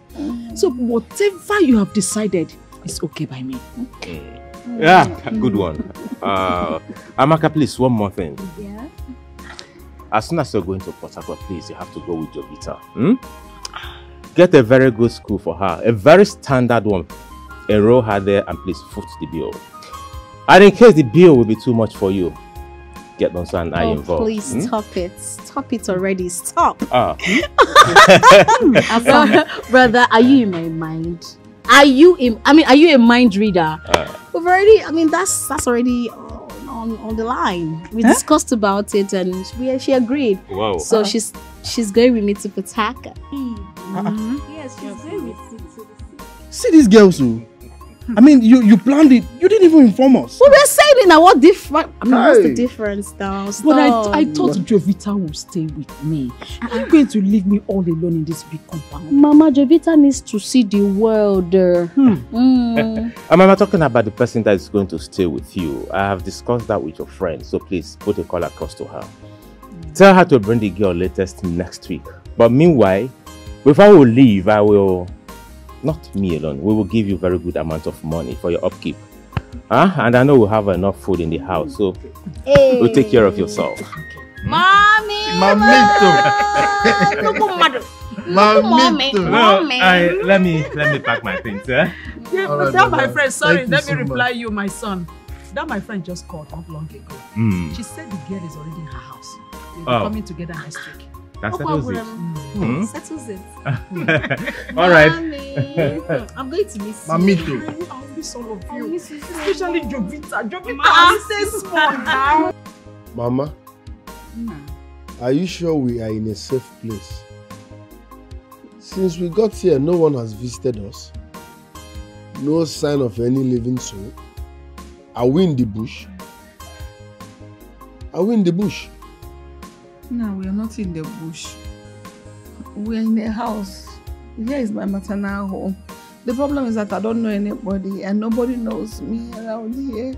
So whatever you have decided is okay by me. Yeah, good one. Amaka, please, one more thing. Yeah? As soon as you're going to Port Harcourt, please, you have to go with Jovita. Get a very good school for her. A very standard one. Enroll her there and please foot the bill. And in case the bill will be too much for you, get Nonso and I involved. Please stop it. Stop it already. Stop. Brother, are you in my mind? Are you a mind reader? We've already, that's already on the line. We discussed about it and she agreed. Wow. So she's going with me to Port Harcourt. Yes, she's going with me to See these girls, who? I mean, you planned it. You didn't even inform us. We were saying it now. What different? What's the difference now? Stop. But I thought Jovita would stay with me. Are you going to leave me all alone in this big compound? Mama, Jovita needs to see the world. I'm talking about the person that is going to stay with you. I have discussed that with your friend. So please put a call across to her. Tell her to bring the girl latest next week. But meanwhile, before we leave, I will... Not me alone. We will give you very good amount of money for your upkeep. And I know we'll have enough food in the house. So we'll take care of yourself. Mommy! Mamito! Mamito! Let me pack my things, eh? Yeah, Right, that my Mama. friend, sorry, Thank let you me so reply much. you, my son. That my friend just called not long ago. She said the girl is already in her house. They'll be coming together next week. That settles it. Settles it. All right. I'm going to miss you. Mamito. I'll miss all of you. Especially Jovita. Jovita is so small now. Mama, are you sure we are in a safe place? Since we got here, no one has visited us. No sign of any living soul. Are we in the bush? Are we in the bush? No, we are not in the bush. We are in the house. Here is my maternal home. The problem is that I don't know anybody and nobody knows me around here.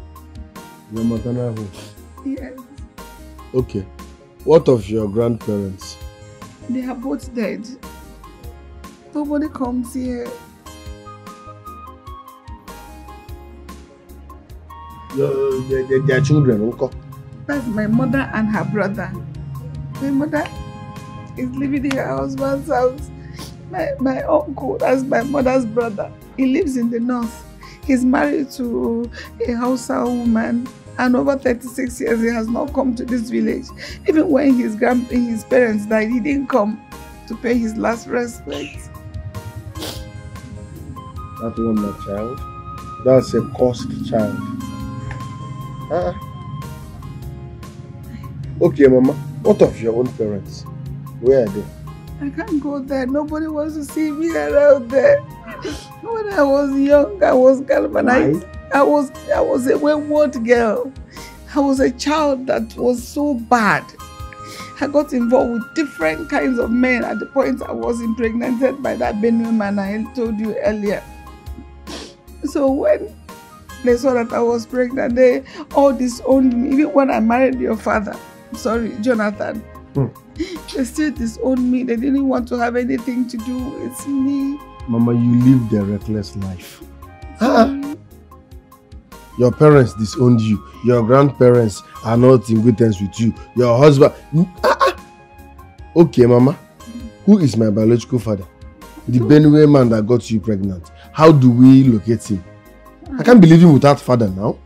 Your maternal home? Yes. Okay. What of your grandparents? They are both dead. Nobody comes here. Their children, uncle? That's my mother and her brother. My mother is living in her husband's house. My uncle, that's my mother's brother. He lives in the north. He's married to a Hausa woman, and over 36 years he has not come to this village. Even when his parents died, he didn't come to pay his last respect. That one, my child. That's a cursed child. Okay, Mama. What of your own parents? Where are they? I can't go there. Nobody wants to see me around there. When I was young, I was galvanized. I was a wayward girl. I was a child that was so bad. I got involved with different kinds of men at the point I was impregnated by that Benue man I told you earlier. So when they saw that I was pregnant, they all disowned me. Even when I married your father, sorry, Jonathan, they still disowned me. They didn't want to have anything to do with me. Mama, you lived a reckless life. Your parents disowned you. Your grandparents are not in good terms with you. Your husband... Okay, Mama. Who is my biological father? The Benue man that got you pregnant. How do we locate him? I can't believe him without father now.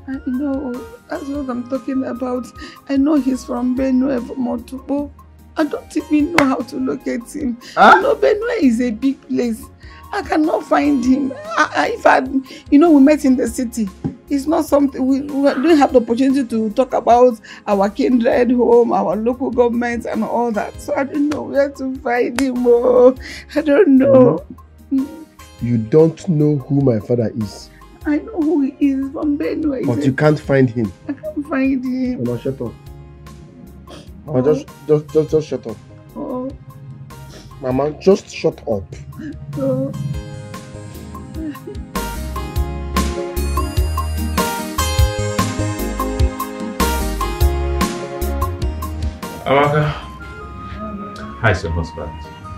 I know. That's what I'm talking about. I know he's from Benue, from Otubo. I don't even know how to locate him. I know Benue is a big place. I cannot find him. We met in the city. It's not something, we don't have the opportunity to talk about our kindred home, our local government and all that. So I don't know where to find him. I don't know. Mama, you don't know who my father is. I know who he is from Benue. But you can't find him. I can't find him. Mama, shut up. Mama, just shut up. Oh. Mama, just shut up. Oh. Amaka, how's your husband?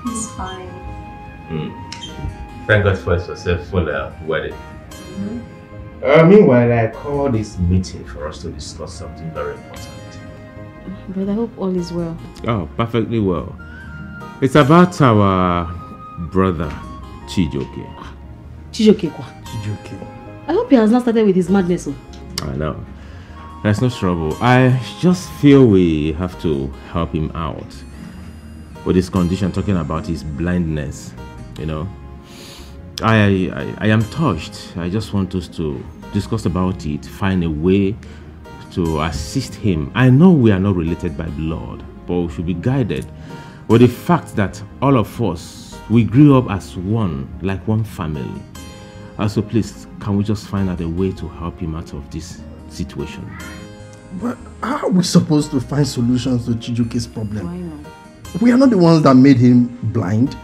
He's fine. Thank God for a successful wedding. Meanwhile, I called this meeting for us to discuss something very important. But I hope all is well. Oh, perfectly well. It's about our brother, Chijoke. Chijoke kwa? Chijoke. I hope he has not started with his madness. I know. There's no trouble. I just feel we have to help him out with his condition, talking about his blindness, you know. I am touched. I just want us to discuss about it, find a way to assist him. I know we are not related by blood, but we should be guided with the fact that all of us, we grew up as one, like one family. Also, please, can we just find out a way to help him out of this situation? But how are we supposed to find solutions to Chijoke's problem? Why not? We are not the ones that made him blind.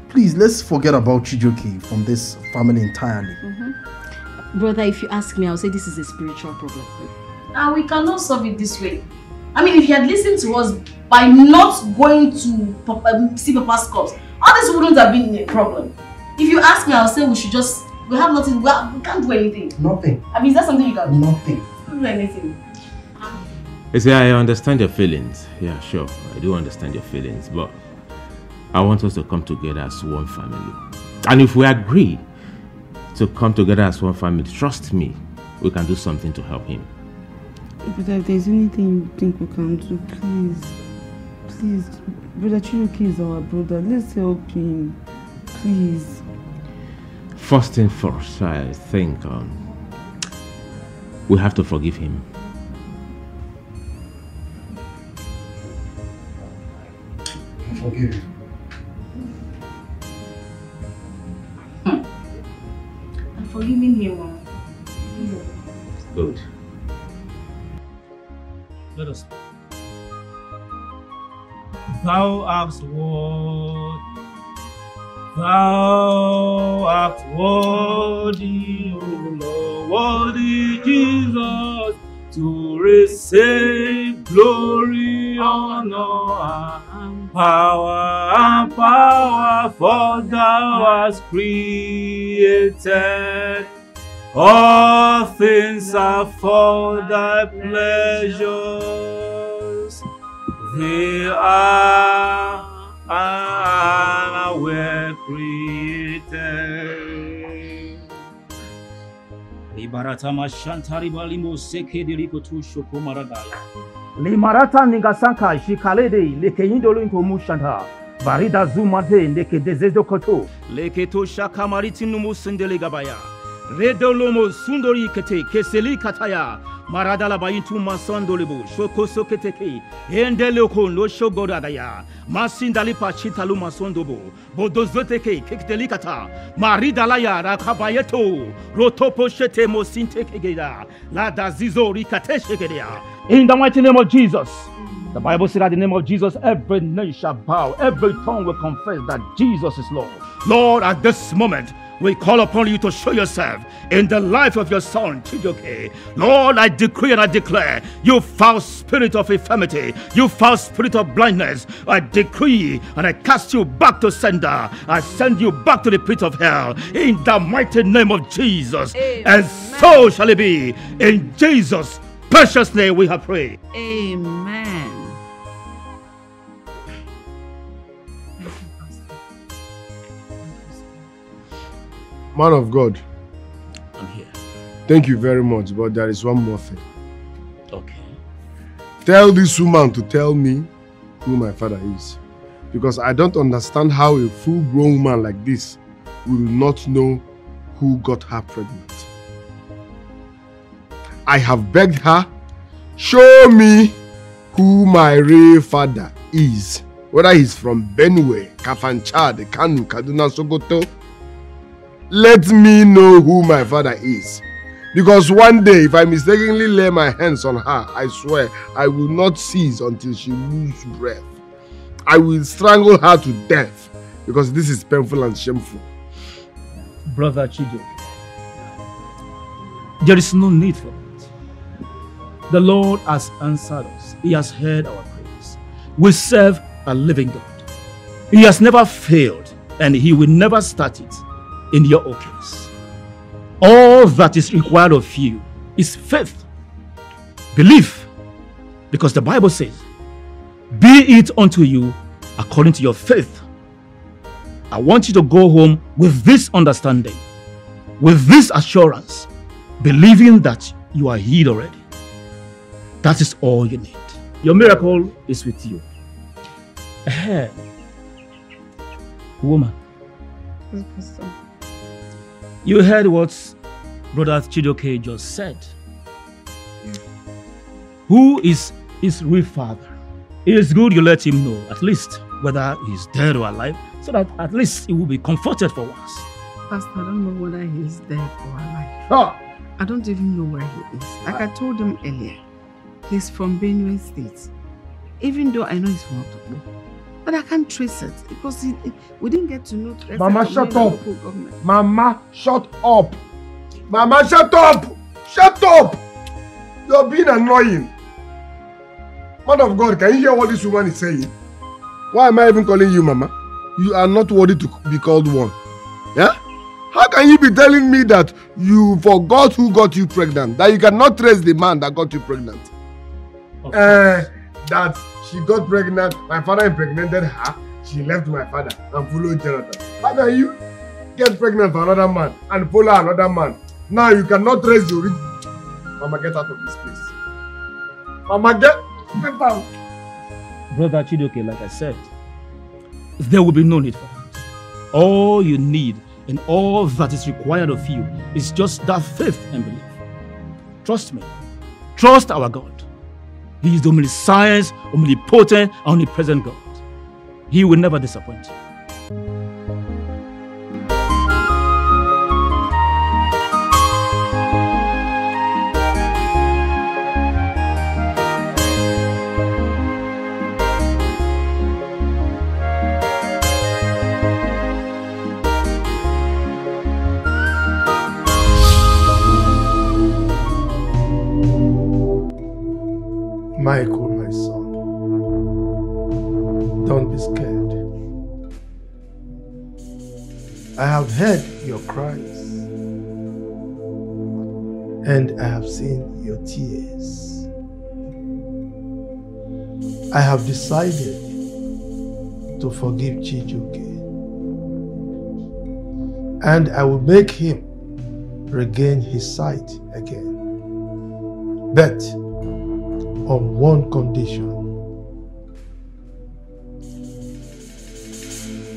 Please, let's forget about Chijoke from this family entirely. Brother, if you ask me, I'll say this is a spiritual problem. And we cannot solve it this way. I mean, if you had listened to us by not going to see Papa's corpse, all this wouldn't have been a problem. If you ask me, I'll say we have nothing, we can't do anything. Nothing. I mean, is that something you can do? Nothing. We can't do anything. You see, I understand your feelings. Yeah, sure. I do understand your feelings, but I want us to come together as one family. And if we agree to come together as one family, trust me, we can do something to help him. But if there's anything you think we can do, please, Brother Chijoke is our brother. Let's help him, please. First thing first, I think we have to forgive him. Forgive him. I'm forgiving him. Good. Let us. Thou hast sworn Thou art worthy, O Lord, worthy Jesus, to receive glory, honor, and power, for thou hast created all things are for thy pleasures. They are and were created. Libaratama shantari balimo seke diriko tu shoko maradaya. Limarata ningasanka shikalede lekeyindolo into mushanta. Barida zumade neke dezezo koto. Leketo shakamaritin numusindele gabaya. Redolomo sundori kete keseli kataya. Maradala bayintu masondolebo shoko soketeke endeloko no shogoradaya masindali pachitalu masondobo bodozoteke kektelikata maridalaya rakabayeto rotopo shete mosintekegeda la dazizo rikateshegedea. In the mighty name of Jesus, the Bible said, at the name of Jesus, every knee shall bow, every tongue will confess that Jesus is Lord. Lord, at this moment, we call upon you to show yourself in the life of your son, Chijoke. Lord, I decree and I declare, you foul spirit of infirmity, you foul spirit of blindness, I decree and I cast you back to sender. I send you back to the pit of hell in the mighty name of Jesus. Amen. And so shall it be. In Jesus' precious name we have prayed. Amen. Man of God. I'm here. Thank you very much, but there is one more thing. Okay. Tell this woman to tell me who my father is. Because I don't understand how a full-grown woman like this will not know who got her pregnant. I have begged her, show me who my real father is. Whether he's from Benue, Kafanchad, Kanu, Kaduna, Sokoto. Let me know who my father is. Because one day, if I mistakenly lay my hands on her, I swear, I will not cease until she loses breath. I will strangle her to death. Because this is painful and shameful. Brother Chijo, there is no need for it. The Lord has answered us. He has heard our prayers. We serve a living God. He has never failed, and He will never start it in your case. All that is required of you is faith, belief, because the Bible says, be it unto you according to your faith. I want you to go home with this understanding, with this assurance, believing that you are healed already. That is all you need. Your miracle is with you. Woman, you heard what Brother Chidoke just said. Who is his real father? It is good you let him know, at least, whether he's dead or alive, so that at least he will be comforted for once. Pastor, I don't know whether he's dead or alive. Huh. I don't even know where he is. Like I told him earlier, he's from Benue State. Even though I know he's from Otokbo. But I can't trace it because we didn't get to know. Mama, shut up. Mama, shut up. Mama, shut up. Shut up. You're being annoying. Man of God, can you hear what this woman is saying? Why am I even calling you Mama? You are not worthy to be called one. Yeah? How can you be telling me that you forgot who got you pregnant? That you cannot trace the man that got you pregnant? That she got pregnant, my father impregnated her, she left my father and followed Jonathan. How can you get pregnant for another man and follow another man? Now you cannot trace the origin. Mama, get out of this place. Mama, get out. Brother Chidoke, like I said, there will be no need for that. All you need and all that is required of you is just that faith and belief. Trust me. Trust our God. He is the omniscient, omnipotent, and omnipresent God. He will never disappoint you. Michael, my son, don't be scared. I have heard your cries and I have seen your tears. I have decided to forgive Chijioke, and I will make him regain his sight again. But on one condition.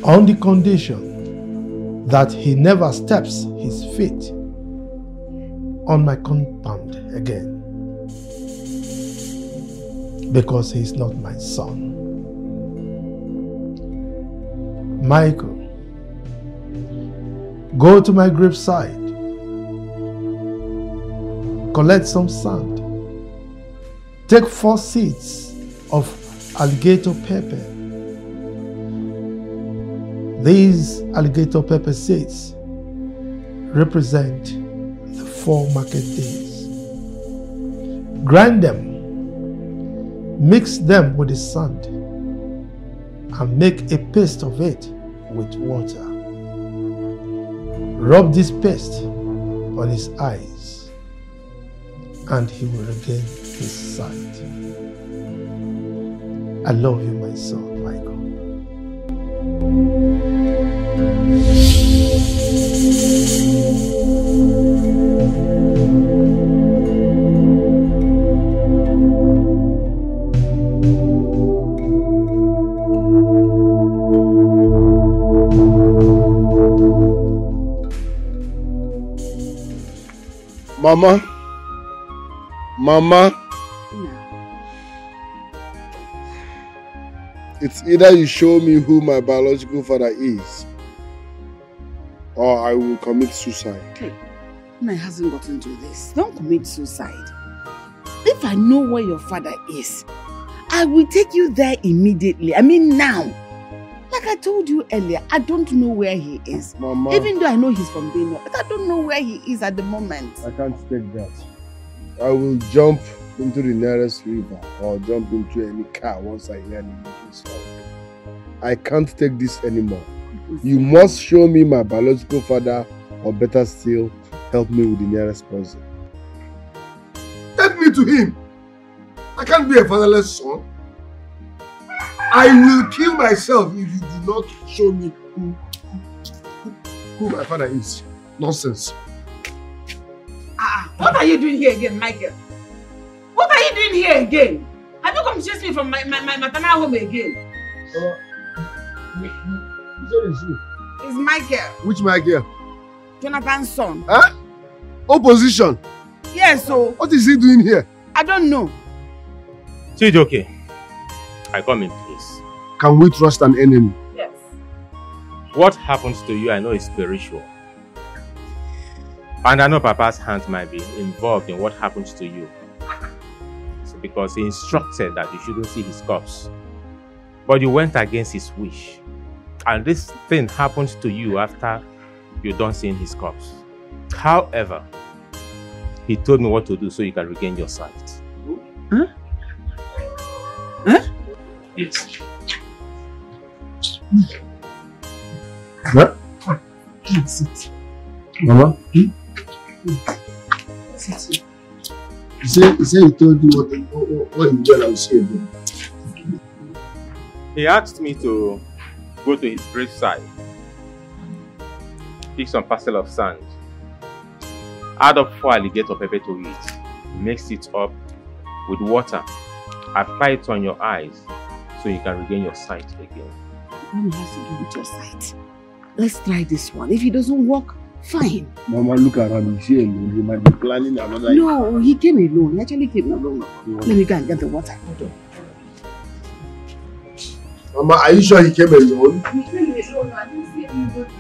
On the condition that he never steps his feet on my compound again. Because he is not my son. Michael, go to my graveside. Collect some sand. Take 4 seeds of alligator pepper. These alligator pepper seeds represent the 4 market days. Grind them. Mix them with the sand and make a paste of it with water. Rub this paste on his eyes and he will regain his sight. I love you, my son, Michael. Mama, it's either you show me who my biological father is, or I will commit suicide. Okay, Nna hasn't gotten to this. Don't commit suicide. If I know where your father is, I will take you there immediately. I mean now. Like I told you earlier, I don't know where he is. Mama. Even though I know he's from Benue, but I don't know where he is at the moment. I can't take that. I will jump into the nearest river or jump into any car once I hear the news. I can't take this anymore. You must show me my biological father, or better still, help me with the nearest person. Take me to him. I can't be a fatherless son. I will kill myself if you do not show me who my father is. Nonsense. What are you doing here again, Michael? What are you doing here again? Have you come to chase me from my maternal home again? It's Michael. Which Michael? Jonathan's son. Huh? Opposition? Yes, so. What is he doing here? I don't know. Chijioke, I come in peace. Can we trust an enemy? Yes. What happens to you, I know is spiritual. And I know Papa's hands might be involved in what happens to you. It's because he instructed that you shouldn't see his corpse. But you went against his wish. And this thing happened to you after you done seeing his corpse. However, he told me what to do so you can regain your sight. Huh? Huh? Yes. What? Mama? He said he told you what he did. I will say again. He asked me to go to his graveside, pick some parcel of sand, add up 4 alligator pepper to it, mix it up with water, apply it on your eyes so you can regain your sight again. What has to do with your sight? Let's try this one. If it doesn't work, fine. Mama, look around. Is he alone? He might be planning another. No, he came alone. He actually came alone. Let me go and get the water. Mama, are you sure he came alone? He came alone. I didn't see anybody.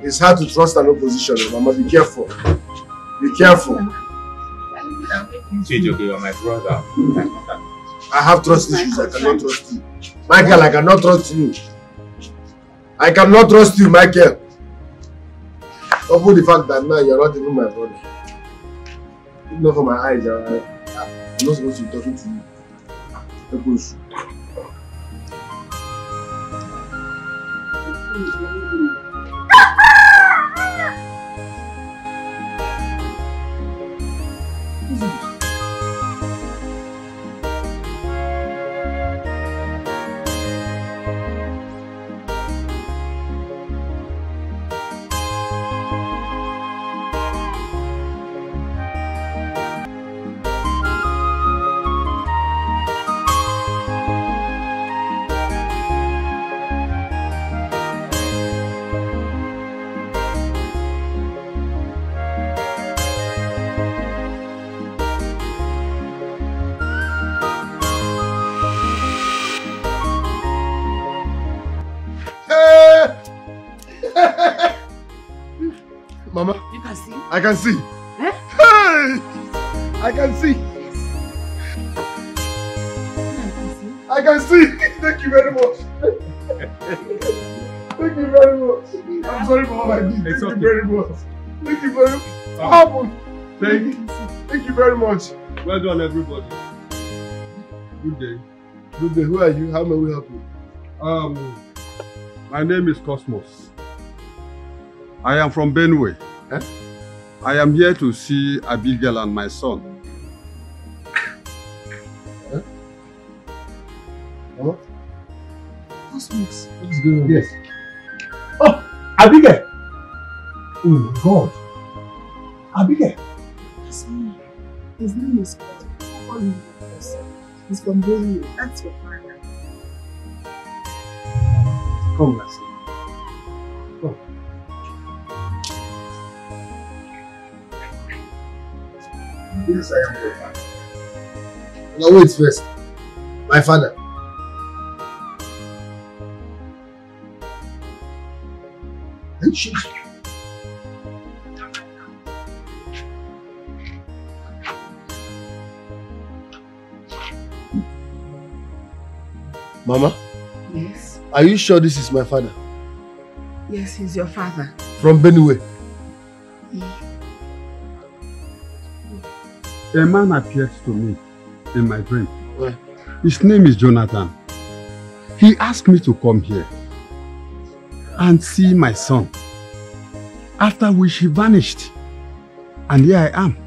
It's hard to trust an opposition. Mama, be careful. Be careful. Chijioke, you're my brother. I have trust issues. I cannot trust you. Michael, I cannot trust you. I cannot trust you, Michael. Over the fact that now you're not even my brother. Even for my eyes, I'm not supposed to be talking to you. Mama. You can see? I can see. Eh? Hey! I can see. I can see. Thank you very much. Thank you very much. I'm sorry for what I did. Thank you very much. Thank you very much. What happened? Thank you very much. Well done, everybody. Good day. Good day. Who are you? How may we help you? My name is Cosmos. I am from Benue. Eh? I am here to see Abigail and my son. Eh? What? Cosmos. What's going on? Yes. Oh, Abigail! Oh my God. Abigail! That's me. His name is Cosmos. He's from Benue. That's your father. Come, let's see. Come. Yes, I am your father. Now wait first. My father. Are you sure? Mama? Yes. Are you sure this is my father? Yes, he's your father. From Benue? A man appeared to me in my dream. Where? His name is Jonathan. He asked me to come here and see my son. After which he vanished. And here I am.